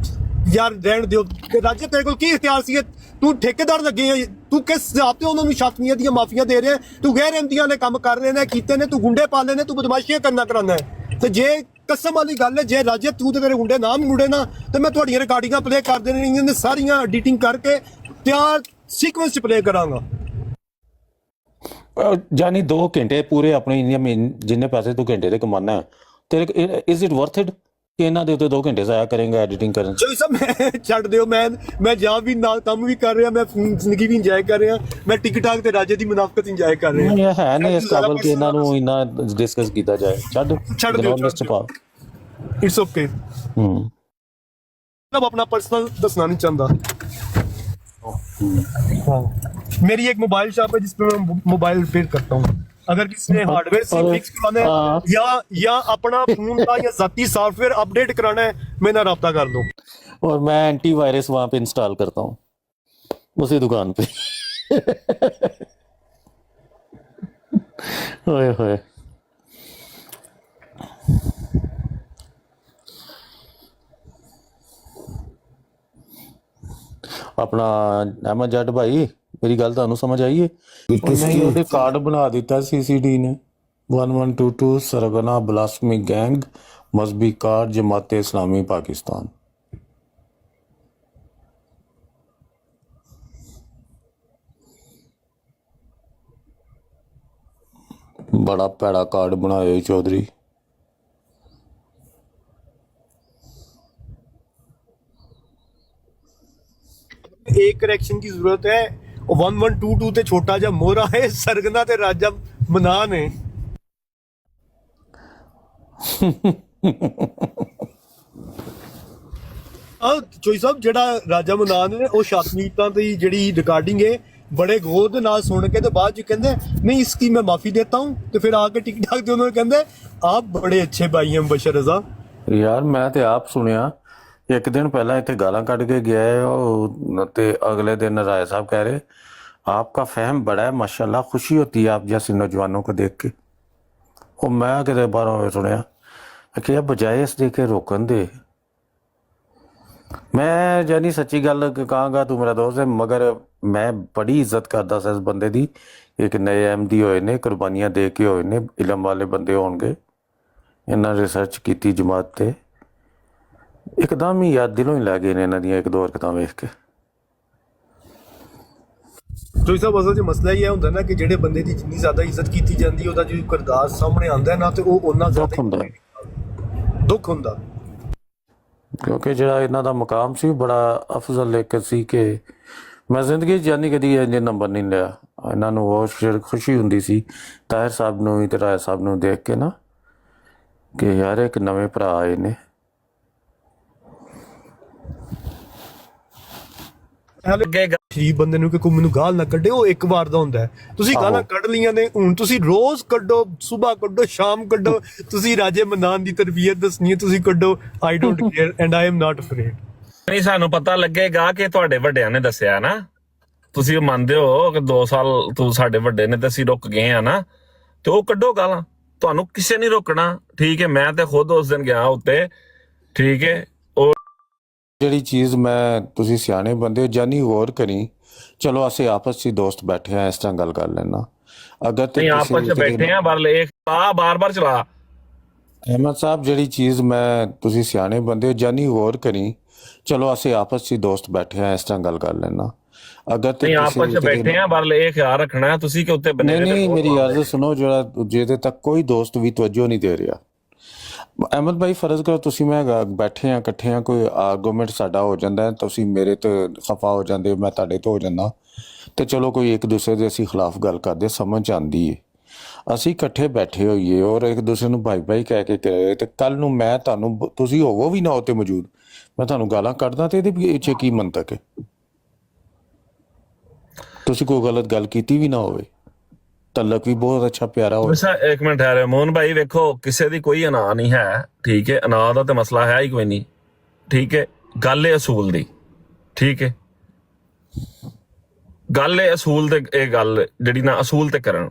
ਯਾਰ ਰਹਿਣ ਦਿਓ ਕਿ ਰਾਜੇ ਤੇਰੇ ਕੋਲ ਕੀ ਇਖਤਿਆਰ ਸੀ? ਤੂੰ ਠੇਕੇਦਾਰ ਲੱਗੇ ਹੈ, ਤੂੰ ਕਿਸ ਹਿਸਾਬ ਤੇ ਉਹਨਾਂ ਨੂੰ ਸ਼ਾਤਮੀਅਤ ਦੀਆਂ ਮਾਫੀਆਂ ਦੇ ਰਿਹਾ? ਤੂੰ ਗੈਰ ਅਹਿਮਦੀਆਂ ਨੇ ਕੰਮ ਕਰ ਰਹੇ ਨੇ, ਕੀਤੇ ਨੇ, ਤੂੰ ਗੁੰਡੇ ਪਾਲੇ ਨੇ, ਤੂੰ ਬਦਮਾਸ਼ੀਆਂ ਕਰਾਉਂਦਾ ਹੈ। ਤੇ ਜੇ ਕਸਮ ਵਾਲੀ ਗੱਲ ਹੈ, ਜੇ ਰਾਜੇ ਤੂੰ ਤੇ ਤੇਰੇ ਗੁੰਡੇ ਨਾ ਮੁੰਡੇ ਨਾ ਤੇ ਮੈਂ ਤੁਹਾਡੀਆਂ ਰਿਕਾਰਡਿੰਗਾਂ ਪਲੇ ਕਰ ਦੇਣੀਆਂ ਨੇ, ਸਾਰੀਆਂ ਐਡੀਟਿੰਗ ਕਰਕੇ ਤਿਆਰ ਸੀਕੁਐਂਸ ਚ ਪਲੇ ਕਰਾਂਗਾ। ਜਾਨੀ 2 ਘੰਟੇ ਪੂਰੇ ਆਪਣੇ ਜਿੰਨੇ ਪੈਸੇ ਤੂੰ ਘੰਟੇ ਦੇ ਕਮਾਨਾ ਤੇਰੇ ਇਜ਼ ਇਟ ਵਰਥ ਇਟ ਕਿ ਇਹਨਾਂ ਦੇ ਉੱਤੇ 2 ਘੰਟੇ ਜ਼ਾਇਆ ਕਰੇਂਗਾ ਐਡੀਟਿੰਗ ਕਰਨ? ਚੋਈ ਸਾਹਿਬ ਮੈਂ ਛੱਡ ਦਿਓ, ਮੈਂ ਜਾ ਵੀ ਨਾਲ ਕੰਮ ਵੀ ਕਰ ਰਿਹਾ, ਮੈਂ ਜ਼ਿੰਦਗੀ ਵੀ ਇੰਜੋਏ ਕਰ ਰਿਹਾ, ਮੈਂ ਟਿਕਟਾਕ ਤੇ ਰਾਜੇ ਦੀ ਮੁਨਾਫਕਤ ਇੰਜੋਏ ਕਰ ਰਿਹਾ। ਇਹ ਹੈ ਨਹੀਂ ਇਸ ਕਾਬਲ ਕਿ ਇਹਨਾਂ ਨੂੰ ਇੰਨਾ ਡਿਸਕਸ ਕੀਤਾ ਜਾਏ। ਛੱਡ ਦਿਓ, ਇਟਸ ਓਕੇ। मतलब अपना पर्सनल दसना नहीं चाहता। हाँ, मेरी एक मोबाइल शॉप है जिसपे मैं मोबाइल रिपेयर करता हूँ। अगर किसी ने हार्डवेयर फिक्स कराना है या अपना फोन का या जाती सॉफ्टवेयर अपडेट कराना है, मेरे ना राब्ता कर लो। और मैं एंटीवायरस वहां पे इंस्टॉल करता हूँ उसी दुकान पे। ओए होए। अपना अहमद जट भाई मेरी गल ਤੁਹਾਨੂੰ ਸਮਝ ਆਈ ਹੈ? ਨਹੀਂ ਉਹਦੇ ਕਾਰਡ ਬਣਾ ਦਿੱਤਾ ਸੀਸੀਡੀ ਨੇ 1122 ਸਰਗਨਾ ਬਲਾਸਮੀ ਗੈਂਗ ਮਜ਼ਬੀ ਕਾਰਡ ਜਮਾਤੇ ਇਸਲਾਮੀ ਪਾਕਿस्तान। बड़ा पैड़ा कार्ड बनाए चौधरी। एक करेक्शन की जरूरत है, 1122 ते छोटा जा मोहरा है, सरगना ते राजा मनान है। ਚੋਈ ਸਾਹਿਬ ਜਿਹੜਾ ਰਾਜਾ ਮਨਾਨ ਨੇ ਉਹ ਸ਼ਾਤਮੀਤਾਂ ਦੀ ਜਿਹੜੀ ਰਿਕਾਰਡਿੰਗ ਹੈ बड़े गौर ਦੇ ਨਾਲ ਸੁਣ ਕੇ ਤੇ ਬਾਅਦ ਚ ਕਹਿੰਦੇ नहीं इसकी मैं माफी देता हूं ਤੇ ਫਿਰ ਆ ਕੇ टिकटॉक ਤੇ ਉਹਨਾਂ ਕਹਿੰਦੇ आप बड़े अच्छे भाई हैं बशर रजा। ਯਾਰ ਮੈਂ ਤੇ ਆਪ ਸੁਣਿਆ ਇੱਕ ਦਿਨ ਪਹਿਲਾਂ ਇੱਥੇ ਗਾਲਾਂ ਕੱਢ ਕੇ ਗਿਆ ਹੈ ਉਹ ਤੇ ਅਗਲੇ दिन राय साहब कह रहे आपका फहम बड़ा है माशाल्लाह, खुशी होती है आप जैसे नौजवानों को देख के। ਉਹ ਮੈਂ ਕਿਤੇ ਬਾਹਰੋਂ ਸੁਣਿਆ ਕਿ ਬਜਾਏ ਇਸ ਦੇ ਕੇ ਰੋਕਣ ਦੇ। मैं जानी सच्ची गल कहांगा तू मेरा दोस्त है मगर मैं बड़ी इज्जत करदा सा इस बंदे दी। एक नए अहमदी होए ने, कुर्बानियां दे के होए ने, इलम वाले बंदे होणगे। इन्हां रिसर्च कीती जमात ते एकदम ही याद दिलों ही लै गए ने इन्हां दियां एक दो हरकतां वेख के। ਜੋ ਸਭ ਅਸਲ 'ਚ ਮਸਲਾ ਇਹ ਹੁੰਦਾ ਨਾ ਕਿ ਜਿਹੜੇ ਬੰਦੇ ਦੀ ਜਿੰਨੀ ਜ਼ਿਆਦਾ ਇੱਜ਼ਤ ਕੀਤੀ ਜਾਂਦੀ ਉਹਦਾ ਜੋ ਕਿਰਦਾਰ ਸਾਹਮਣੇ ਆਉਂਦਾ ਨਾ ਤੇ ਉਹ ਉਹਨਾਂ ਜ਼ਿਆਦਾ ਦੁੱਖ ਹੁੰਦਾ। ਕਿਉਂਕਿ ਜਿਹੜਾ ਇਹਨਾਂ ਦਾ ਮੁਕਾਮ ਸੀ ਬੜਾ ਅਫਜ਼ਲ ਇੱਕ ਸੀ ਕਿ ਮੈਂ ਜ਼ਿੰਦਗੀ 'ਚ ਜਾਨੀ ਕਦੀ ਇੰਨੇ ਨੰਬਰ ਨਹੀਂ ਲਿਆ। ਇਹਨਾਂ ਨੂੰ ਬਹੁਤ ਖੁਸ਼ੀ ਹੁੰਦੀ ਸੀ ਤਾਹਿਰ ਸਾਹਿਬ ਨੂੰ ਵੀ ਤੇ ਰਾਏ ਸਾਹਿਬ ਨੂੰ ਦੇਖ ਕੇ ਨਾ ਕਿ ਯਾਰ ਇੱਕ ਨਵੇਂ ਭਰਾ ਆਏ ਨੇ। ਸ਼ਰੀਫ ਬੰਦੇ ਨੂੰ ਕਿ ਕੋਈ ਮੈਨੂੰ ਗਾਲ ਨਾ ਕੱਢੇ ਉਹ ਇੱਕ ਵਾਰ ਦਾ ਹੁੰਦਾ ਹੈ। ਤੁਸੀਂ ਗਾਲਾਂ ਕੱਢ ਲਈਆਂ ਨੇ, ਹੁਣ ਤੁਸੀਂ ਰੋਜ਼ ਕੱਢੋ, ਸਵੇਰ ਕੱਢੋ, ਸ਼ਾਮ ਕੱਢੋ। ਤੁਸੀਂ ਰਾਜੇ ਮਨਾਨ ਦੀ ਤਰਬੀਅਤ ਦੱਸਣੀ ਹੈ, ਤੁਸੀਂ ਕੱਢੋ। I don't care and I am not afraid. ਨਹੀਂ ਸਾਨੂੰ ਪਤਾ ਲੱਗੇਗਾ ਕਿ ਤੁਹਾਡੇ ਵੱਡਿਆਂ ਨੇ ਦੱਸਿਆ ਨਾ, ਤੁਸੀਂ ਮੰਨਦੇ ਹੋ ਕਿ 2 ਸਾਲ ਤੂੰ ਸਾਡੇ ਵੱਡੇ ਨੇ ਤੇ ਅਸੀਂ ਰੁਕ ਗਏ ਆ ਨਾ, ਤੇ ਉਹ ਕੱਢੋ ਗਾਲਾਂ। ਤੁਹਾਨੂੰ ਕਿਸੇ ਨਹੀਂ ਰੋਕਣਾ, ਠੀਕ ਹੈ? ਮੈਂ ਤੇ ਖੁਦ ਉਸ ਦਿਨ ਗਿਆ ਉੱਤੇ, ਠੀਕ ਹੈ? ਜਿਹੜੀ ਚੀਜ਼ ਮੈਂ ਤੁਸੀਂ ਸਿਆਣੇ ਬੰਦੇ ਹੋ ਜਾਨੀ ਗੌਰ ਕਰੀ। ਚਲੋ ਅਸੀਂ ਆਪਸ 'ਚ ਦੋਸਤ ਬੈਠੇ ਆ, ਇਸ ਤਰ੍ਹਾਂ ਗੱਲ ਕਰ ਲੈਣਾ। ਅਗਰ ਤੇ ਆਪਸ 'ਚ ਬੈਠੇ ਆ ਬਾਰ-ਬਾਰ ਚਲਾ ਅਹਿਮਦ ਸਾਹਿਬ ਜਿਹੜੀ ਚੀਜ਼ ਮੈਂ ਤੁਸੀਂ ਸਿਆਣੇ ਬੰਦੇ ਹੋ ਜਾਨੀ ਗੌਰ ਕਰੀ। ਚਲੋ ਅਸੀਂ ਆਪਸ 'ਚ ਦੋਸਤ ਬੈਠੇ ਆ, ਇਸ ਤਰ੍ਹਾਂ ਗੱਲ ਕਰ ਲੈਣਾ। ਅਗਰ ਤੇ ਆਪਸ 'ਚ ਬੈਠੇ ਆ ਪਰ ਇਹ ਖਿਆਲ ਰੱਖਣਾ ਤੁਸੀਂ ਕਿ ਉੱਤੇ ਬਣੇ ਨਹੀਂ ਮੇਰੀ ਅਰਜ਼ ਸੁਣੋ, ਜਿਹੜਾ ਜਿਹਦੇ ਤੱਕ ਕੋਈ ਦੋਸਤ ਵੀ ਤਵੱਜੋ ਨਹੀਂ ਦੇ ਰਿਹਾ। ਅਹਿਮਦ ਭਾਈ ਫਰਜ਼ ਕਰੋ ਤੁਸੀਂ ਮੈਂ ਬੈਠੇ ਆ ਇਕੱਠੇ ਆ, ਕੋਈ ਆਰਗੂਮੈਂਟ ਸਾਡਾ ਹੋ ਜਾਂਦਾ, ਤੁਸੀਂ ਮੇਰੇ ਤੋਂ ਖਫਾ ਹੋ ਜਾਂਦੇ, ਮੈਂ ਤੁਹਾਡੇ ਤੋਂ ਹੋ ਜਾਂਦਾ, ਤੇ ਚਲੋ ਕੋਈ ਇੱਕ ਦੂਸਰੇ ਦੇ ਅਸੀਂ ਖਿਲਾਫ ਗੱਲ ਕਰਦੇ, ਸਮਝ ਆਉਂਦੀ ਏ। ਅਸੀਂ ਇਕੱਠੇ ਬੈਠੇ ਹੋਈਏ ਔਰ ਇੱਕ ਦੂਸਰੇ ਨੂੰ ਭਾਈ ਭਾਈ ਕਹਿ ਕੇ ਕਰੇ ਤੇ ਕੱਲ ਨੂੰ ਮੈਂ ਤੁਹਾਨੂੰ ਤੁਸੀਂ ਹੋਵੋ ਵੀ ਨਾ ਹੋ ਤੇ ਮੌਜੂਦ ਮੈਂ ਤੁਹਾਨੂੰ ਗਾਲਾਂ ਕੱਢਦਾ ਤੇ ਇਹਦੇ ਪਿੱਛੇ ਕੀ ਮੰਤਕ ਹੈ? ਤੁਸੀਂ ਕੋਈ ਗਲਤ ਗੱਲ ਕੀਤੀ ਵੀ ਨਾ ਹੋਵੇ, ਤਲਕ ਵੀ ਬਹੁਤ ਅੱਛਾ ਪਿਆਰਾ ਹੋਵੇ। ਇੱਕ ਮਿੰਟ ਠਹਿਰੇ ਮੋਹਨ ਭਾਈ, ਵੇਖੋ ਕਿਸੇ ਦੀ ਕੋਈ ਅਨਾਹ ਨਹੀਂ ਹੈ, ਠੀਕ ਹੈ? ਅਨਾਹ ਦਾ ਤੇ ਮਸਲਾ ਹੈ ਹੀ ਕੋਈ ਨਹੀਂ, ਠੀਕ ਹੈ? ਗੱਲ ਹੈ ਅਸੂਲ ਦੀ, ਠੀਕ ਹੈ? ਗੱਲ ਹੈ ਅਸੂਲ ਤੇ, ਇਹ ਗੱਲ ਜਿਹੜੀ ਨਾ ਅਸੂਲ ਤੇ ਕਰਨ,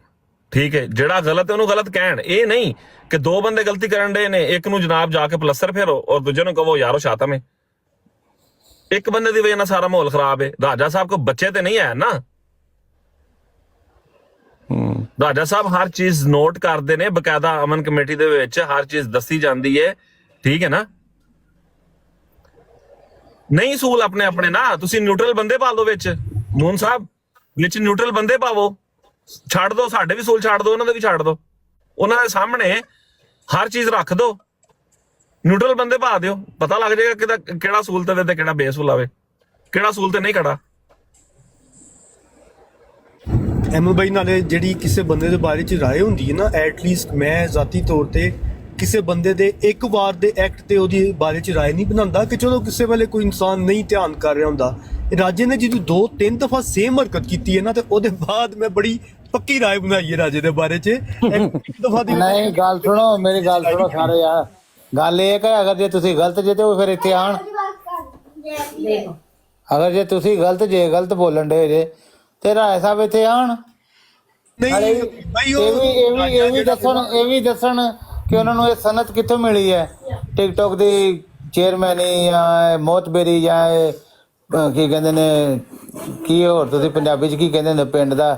ਠੀਕ ਹੈ? ਜਿਹੜਾ ਗਲਤ ਹੈ ਉਹਨੂੰ ਗਲਤ ਕਹਿਣ। ਇਹ ਨਹੀਂ ਕਿ ਦੋ ਬੰਦੇ ਗਲਤੀ ਕਰਨ ਦੇ ਨੇ, ਇੱਕ ਨੂੰ ਜਨਾਬ ਜਾ ਕੇ ਪਲਸਤਰ ਫੇਰੋ ਔਰ ਦੂਜੇ ਨੂੰ ਕਹੋ ਯਾਰੋ ਸ਼ਾਤਮ ਹੈ। ਇੱਕ ਬੰਦੇ ਦੀ ਵਜ੍ਹਾ ਨਾਲ ਸਾਰਾ ਮਾਹੌਲ ਖਰਾਬ ਹੈ। ਰਾਜਾ ਸਾਹਿਬ ਕੋ ਬੱਚੇ ਤੇ ਨਹੀਂ ਹੈ ਨਾ, ਰਾਜਾ ਸਾਹਿਬ ਹਰ ਚੀਜ਼ ਨੋਟ ਕਰਦੇ ਨੇ, ਬਕਾਇਦਾ ਅਮਨ ਕਮੇਟੀ ਦੇ ਵਿੱਚ ਹਰ ਚੀਜ਼ ਦੱਸੀ ਜਾਂਦੀ ਹੈ, ਠੀਕ ਹੈ ਨਾ? ਨਹੀਂ ਅਸੂਲ ਆਪਣੇ ਆਪਣੇ ਨਾ, ਤੁਸੀਂ ਨਿਊਟਰਲ ਬੰਦੇ ਪਾ ਲਓ ਵਿੱਚ। ਮੂਨ ਸਾਹਿਬ ਵਿੱਚ ਨਿਊਟਰਲ ਬੰਦੇ ਪਾਵੋ, ਛੱਡ ਦੋ ਸਾਡੇ ਵੀ ਅਸੂਲ, ਛੱਡ ਦੋ ਉਹਨਾਂ ਦੇ ਵੀ ਛੱਡ ਦੋ, ਉਹਨਾਂ ਦੇ ਸਾਹਮਣੇ ਹਰ ਚੀਜ਼ ਰੱਖ ਦੋ, ਨਿਊਟਰਲ ਬੰਦੇ ਪਾ ਦਿਓ, ਪਤਾ ਲੱਗ ਜਾਏਗਾ ਕਿਹੜਾ ਅਸੂਲ ਤੇ ਕਿਹੜਾ ਬੇਅਸੂਲ ਆਵੇ, ਕਿਹੜਾ ਅਸੂਲ ਤੇ ਨਹੀਂ ਖੜਾ। ਅਹਿਮਦ ਭਾਈ ਨਾਲੇ ਜਿਹੜੀ ਕਿਸੇ ਬੰਦੇ ਦੇ ਬਾਰੇ 'ਚ ਰਾਏ ਹੁੰਦੀ ਹੈ ਨਾ, ਐਟਲੀਸਟ ਮੈਂ ਜ਼ਾਤੀ ਤੌਰ ਤੇ ਕਿਸੇ ਬੰਦੇ ਦੇ ਇੱਕ ਵਾਰ ਦੇ ਐਕਟ ਤੇ ਉਹਦੀ ਬਾਰੇ ਚ ਰਾਏ ਨਹੀਂ ਬਣਾਉਂਦਾ ਕਿ ਚਲੋ ਕਿਸੇ ਵੇਲੇ ਕੋਈ ਇਨਸਾਨ ਨਹੀਂ ਧਿਆਨ ਕਰ ਰਿਹਾ ਹੁੰਦਾ। ਰਾਜੇ ਨੇ ਜਦੋਂ 2-3 ਦਫਾ ਸੇਮ ਹਰਕਤ ਕੀਤੀ ਹੈ ਨਾ, ਤੇ ਉਹਦੇ ਬਾਅਦ ਮੈਂ ਬੜੀ ਪੱਕੀ ਰਾਏ ਬਣਾਈ ਹੈ ਰਾਜੇ ਦੇ ਬਾਰੇ ਚ। ਇੱਕ ਦਫਾ ਦੀ ਨਹੀਂ, ਗੱਲ ਸੁਣੋ, ਮੇਰੀ ਗੱਲ ਸੁਣੋ ਸਾਰੇ ਯਾਰ। ਗੱਲ ਇਹ ਕਿ ਅਗਰ ਜੇ ਤੁਸੀਂ ਗਲਤ ਜੇ ਤੇ ਉਹ ਫਿਰ ਇੱਥੇ ਆਣ। ਅਗਰ ਜੇ ਤੁਸੀਂ ਗਲਤ ਬੋਲਣ ਦੇ ਜੇ ਤੇ ਰਾਏ ਸਾਹਿਬ ਇੱਥੇ ਆਣ। ਨਹੀਂ ਭਾਈ ਇਹ ਵੀ ਦੱਸਣ ਕਿ ਉਹਨਾਂ ਨੂੰ ਇਹ ਸਨਅਤ ਕਿੱਥੋਂ ਮਿਲੀ ਹੈ। ਟਿਕਟੋਕ ਦੀ ਚੇਅਰਮੈਨੀ ਜਾਂ ਮੋਤਬੇਰੀ ਜਾਂ ਕੀ ਕਹਿੰਦੇ ਨੇ, ਕੀ ਹੋਰ ਤੁਸੀਂ ਪੰਜਾਬੀ ਚ ਕੀ ਕਹਿੰਦੇ ਨੇ, ਪਿੰਡ ਦਾ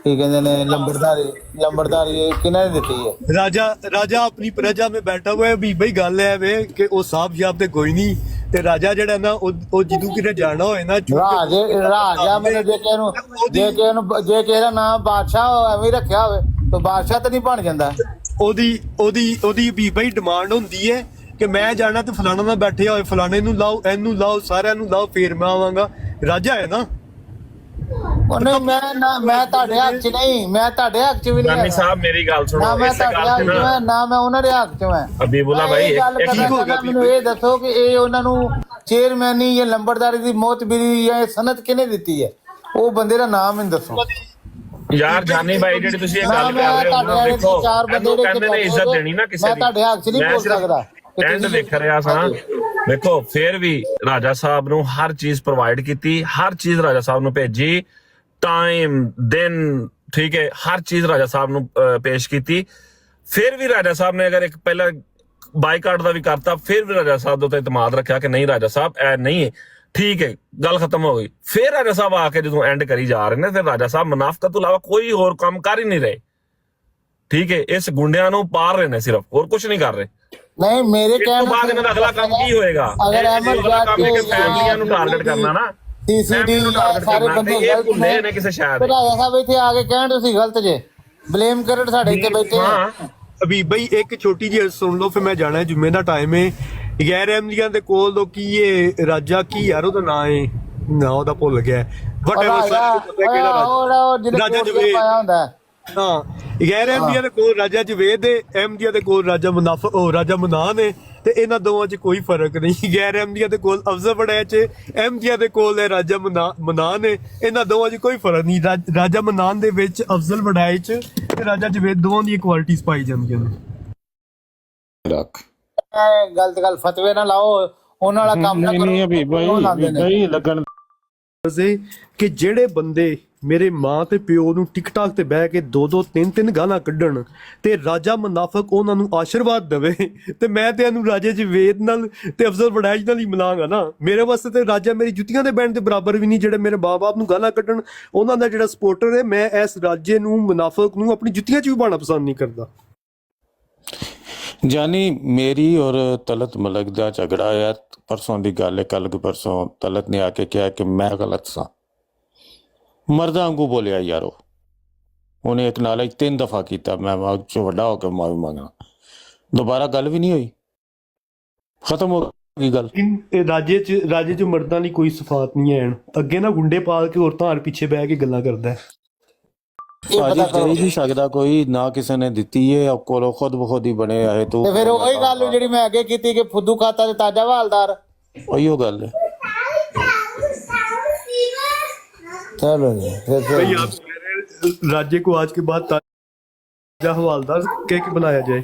ਕੀ ਕਹਿੰਦੇ ਨੇ, ਲੰਬੜਦਾਰੀ ਕਿਹਨਾਂ ਨੇ ਦਿੱਤੀ ਹੈ। ਰਾਜਾ ਆਪਣੀ ਪ੍ਰਜਾ में बैठा हुआ है। ਵੀ ਬਈ ਗੱਲ ਹੈ ਵੇ ਕਿ ਉਹ ਸਾਹਬ ਜਾਬ ਤੇ ਕੋਈ ਨਹੀਂ, ਤੇ ਰਾਜਾ ਜਿਹੜਾ ਨਾ ਉਹ ਜਦੋਂ ਕਿਤੇ ਜਾਣਾ ਹੋਏ ਨਾ ਰਾਜਾ ਮਤਲਬ ਜੇ ਕਿਸੇ ਦਾ ਨਾਮ ਬਾਦਸ਼ਾਹ ਐਵੇਂ ਰੱਖਿਆ ਹੋਵੇ ਤਾਂ ਬਾਦਸ਼ਾਹ ਤਾਂ ਨਹੀਂ ਬਣ ਜਾਂਦਾ। ਉਹਦੀ ਵੀ ਬਈ ਡਿਮਾਂਡ ਹੁੰਦੀ ਹੈ ਕਿ ਮੈਂ ਜਾਣਾ ਤੇ ਫਲਾਣਾ ਨਾਲ ਬੈਠੇ ਹੋਏ, ਫਲਾਣੇ ਨੂੰ ਲਾਓ, ਇਹਨੂੰ ਲਾਓ, ਸਾਰਿਆਂ ਨੂੰ ਲਾਓ, ਫੇਰ ਮੈਂ ਆਵਾਂਗਾ। ਰਾਜਾ ਹੈ ਨਾ। ਨਹੀਂ, ਮੈਂ ਤੁਹਾਡੇ ਹੱਕ ਚ ਨਹੀਂ, ਮੈਂ ਤੁਹਾਡੇ ਹੱਕ ਚ ਵੀ ਨਹੀਂ। ਜਾਨੀ ਸਾਹਿਬ ਮੇਰੀ ਗੱਲ ਸੁਣੋ, ਨਾ ਮੈਂ ਤੁਹਾਡੇ ਹੱਕ ਚ ਮੈਂ, ਨਾ ਮੈਂ ਉਹਨਾਂ ਦੇ ਹੱਕ ਚ ਮੈਂ। ਹਬੀਬੁੱਲਾ ਭਾਈ ਮੈਨੂੰ ਇਹ ਦੱਸੋ ਕਿ ਇਹ ਉਹਨਾਂ ਨੂੰ ਚੇਅਰਮੈਨੀ ਜਾਂ ਲੰਬੜਦਾਰੀ ਦੀ ਮੋਤਬਰੀ ਜਾਂ ਸਨਅਤ ਕਿਹਨੇ ਦਿੱਤੀ ਹੈ? ਉਹ ਬੰਦੇ ਦਾ ਨਾਮ ਮੈਨੂੰ ਦੱਸੋ ਯਾਰ। ਜਾਨੀ ਭਾਈ ਜਿਹੜੀ ਤੁਸੀਂ ਇਹ ਗੱਲ ਕਰ ਰਹੇ ਹੋ ਨਾ, ਦੇਖੋ ਇਹਨੂੰ ਕਹਿੰਦੇ ਨੇ ਇੱਜ਼ਤ ਦੇਣੀ ਨਾ ਕਿਸੇ ਦੀ। ਮੈਂ ਤੁਹਾਡੇ ਹੱਕ ਚ ਨਹੀਂ ਬੋਲ ਸਕਦਾ। ਐਂਡ ਦੇਖ ਰਿਹਾ ਸਾਂ, ਦੇਖੋ ਫਿਰ ਵੀ ਰਾਜਾ ਸਾਹਿਬ ਨੂੰ ਹਰ ਚੀਜ਼ ਪ੍ਰੋਵਾਈਡ ਕੀਤੀ, ਹਰ ਚੀਜ਼ ਰਾਜਾ ਸਾਹਿਬ ਨੂੰ ਭੇਜੀ, ਟਾਈਮ ਦਿਨ, ਠੀਕ ਹੈ, ਹਰ ਚੀਜ਼ ਰਾਜਾ ਸਾਹਿਬ ਨੂੰ ਪੇਸ਼ ਕੀਤੀ। ਫਿਰ ਵੀ ਰਾਜਾ ਸਾਹਿਬ ਨੇ ਅਗਰ ਇੱਕ ਪਹਿਲਾਂ ਬਾਈਕਾਟ ਦਾ ਵੀ ਕਰਤਾ, ਫਿਰ ਵੀ ਰਾਜਾ ਸਾਹਿਬ ਦੇ ਉੱਤੇ ਇਤਮਾਦ ਰੱਖਿਆ ਕਿ ਨਹੀਂ ਰਾਜਾ ਸਾਹਿਬ ਐ ਨਹੀਂ ਹੈ, ਠੀਕ ਹੈ, ਗੱਲ ਖਤਮ ਹੋ ਗਈ। ਫਿਰ ਰਾਜਾ ਸਾਹਿਬ ਆ ਕੇ ਜਦੋਂ ਐਂਡ ਕਰੀ ਜਾ ਰਹੇ ਨੇ, ਫਿਰ ਰਾਜਾ ਸਾਹਿਬ ਮੁਨਾਫਕਤ ਤੋਂ ਇਲਾਵਾ ਕੋਈ ਹੋਰ ਕੰਮ ਕਰ ਹੀ ਨਹੀਂ ਰਹੇ, ਠੀਕ ਹੈ। ਇਸ ਗੁੰਡਿਆਂ ਨੂੰ ਪਾਰ ਰਹੇ ਨੇ ਸਿਰਫ, ਹੋਰ ਕੁਝ ਨਹੀਂ ਕਰ ਰਹੇ। ਨਹੀਂ, ਮੇਰੇ ਕਹਿਣ ਤੋਂ ਬਾਅਦ ਇਹਨਾਂ ਦਾ ਅਗਲਾ ਕੰਮ ਕੀ ਹੋਏਗਾ? ਅਗਰ ਅਹਿਮਦ ਫੈਮਲੀਆਂ ਨੂੰ ਟਾਰਗੇਟ ਕਰਨਾ ਨਾ, ਸੀਸੀਡੀ ਸਾਰੇ ਬੰਦੇ ਗਲਤ ਨੇ ਕਿਸੇ ਸ਼ਾਇਦ ਰਾਜਾ ਸਾਹਿਬ ਇੱਥੇ ਆ ਕੇ ਕਹਿਣ ਤੁਸੀਂ ਗਲਤ ਜੇ, ਬਲੇਮ ਕਰਨ ਸਾਡੇ ਇੱਥੇ ਬੈਠੇ। ਅਭੀ ਬਈ ਇੱਕ ਛੋਟੀ ਜਿਹੀ ਸੁਣ ਲਓ, ਫਿਰ ਮੈਂ ਜਾਣਾ, ਜੁਮੇ ਦਾ ਟਾਈਮ ਹੈ। ਗੈਰ ਅਹਿਮਦੀਆਂ ਦੇ ਕੋਲ ਤੋਂ ਕੀ ਇਹ ਰਾਜਾ ਕੀ ਯਾਰ ਉਹਦਾ ਨਾਂ ਹੈ, ਨਾ ਉਹਦਾ ਭੁੱਲ ਗਿਆ, ਰਾਜਾ ਜਵੇਦ। ਹਾਂ, ਗੈਰ ਅਹਿਮਦੀਆਂ ਦੇ ਕੋਲ ਰਾਜਾ ਜਵੇਦ ਹੈ, ਅਹਿਮਦੀਆਂ ਦੇ ਕੋਲ ਰਾਜਾ ਮਨਾਨ ਹੈ, ਤੇ ਇਹਨਾਂ ਦੋਵਾਂ 'ਚ ਕੋਈ ਫਰਕ ਨਹੀਂ। ਗੈਰ ਅਹਿਮਦੀਆਂ ਦੇ ਕੋਲ ਅਫਜ਼ਲ ਵੜੈਚ, ਅਹਿਮਦੀਆਂ ਦੇ ਕੋਲ ਹੈ ਰਾਜਾ ਮਨਾਨ ਹੈ, ਇਹਨਾਂ ਦੋਵਾਂ 'ਚ ਕੋਈ ਫਰਕ ਨਹੀਂ। ਰਾਜਾ ਮਨਾਨ ਦੇ ਵਿੱਚ ਅਫਜ਼ਲ ਵੜੈਚ ਤੇ ਰਾਜਾ ਜਵੇਦ ਦੋਵਾਂ ਦੀਆਂ ਕੁਆਲਿਟੀਆਂ ਪਾਈ ਜਾਂਦੀਆਂ ਨੇ। ਗਲਤ ਗੱਲ ਫਤਵੇ ਨਾ ਲਾਓ, ਉਹਨਾਂ ਵਾਲਾ ਕੰਮ ਨਾ ਕਰੋ। ਲੱਗਣ ਕਿ ਜਿਹੜੇ ਬੰਦੇ ਮੇਰੇ ਮਾਂ ਤੇ ਪਿਓ ਨੂੰ ਟਿਕਟਾਕ ਤੇ ਬਹਿ ਕੇ 2-2 3-3 ਗਾਲਾਂ ਕੱਢਣ ਤੇ ਰਾਜਾ ਮੁਨਾਫਕ ਉਹਨਾਂ ਨੂੰ ਆਸ਼ੀਰਵਾਦ ਦੇਵੇ, ਤੇ ਮੈਂ ਤੇ ਇਹਨੂੰ ਰਾਜੇ ਜਵੇਦ ਨਾਲ ਤੇ ਅਫਜ਼ਲ ਵੜੈਚ ਨਾਲ ਹੀ ਮਿਲਾਂਗਾ ਨਾ। ਮੇਰੇ ਵਾਸਤੇ ਤੇ ਰਾਜਾ ਮੇਰੀ ਜੁੱਤੀਆਂ ਦੇ ਬੈਂਡ ਦੇ ਬਰਾਬਰ ਵੀ ਨਹੀਂ। ਜਿਹੜੇ ਮੇਰੇ ਮਾਂ-ਬਾਪ ਨੂੰ ਗਾਲਾਂ ਕੱਢਣ, ਉਹਨਾਂ ਦਾ ਜਿਹੜਾ ਸਪੋਰਟਰ ਹੈ, ਮੈਂ ਇਸ ਰਾਜੇ ਨੂੰ, ਮੁਨਾਫਕ ਨੂੰ ਆਪਣੀ ਜੁੱਤੀਆਂ 'ਚ ਵੀ ਪਾਉਣਾ ਪਸੰਦ ਨਹੀਂ ਕਰਦਾ। ਜਾਨੀ ਮੇਰੀ ਔਰ ਤਲਤ ਮਲਕ ਦਾ ਝਗੜਾ ਹੈ, ਪਰਸੋਂ ਦੀ ਗੱਲ ਹੈ। ਕੱਲ ਪਰਸੋਂ ਤਲਤ ਨੇ ਆ ਕੇ ਕਿਹਾ ਕਿ ਮੈਂ ਗਲਤ ਸਾਂ, ਮਰਦਾਂ ਵਾਂਗੂ ਬੋਲਿਆ ਯਾਰੋ। ਉਹਨੇ ਇੱਕ ਨਾਲ 3 ਦਫਾ ਕੀਤਾ, ਮੈਂ ਚੋਂ ਵੱਡਾ ਹੋ ਕੇ ਮਾਫੀ ਮੰਗਣਾ। ਦੁਬਾਰਾ ਗੱਲ ਵੀ ਨਹੀਂ ਹੋਈ, ਖਤਮ ਹੋ ਗਈ ਗੱਲ। ਰਾਜੇ 'ਚ ਮਰਦਾਂ ਦੀ ਕੋਈ ਸਿਫਾਤ ਨਹੀਂ ਹੈ। ਅੱਗੇ ਨਾ ਗੁੰਡੇ ਪਾਲ ਕੇ ਔਰਤਾਂ ਹਰ ਪਿੱਛੇ ਬਹਿ ਕੇ ਗੱਲਾਂ ਕਰਦਾ। ਭਾਜੀ ਦੇ ਨਹੀਂ ਸਕਦਾ ਕੋਈ, ਨਾ ਕਿਸੇ ਨੇ ਦਿੱਤੀ ਹੈ, ਕੋਲੋਂ ਖੁਦ ਬਖੁਦ ਹੀ ਬਣੇ ਆਏ ਤੂੰ। ਤੇ ਫਿਰ ਉਹੀ ਗੱਲ ਜਿਹੜੀ ਮੈਂ ਅੱਗੇ ਕੀਤੀ ਕਿ ਫੁੱਦੂ ਖਾਤਾ ਤੇ ਤਾਜਾ ਹਵਾਲਦਾਰ, ਉਹੀਓ ਗੱਲ ਹੈ। चलो भाई आप राज्य को आज के बाद ताजा हवालदार कह के बनाया जाए।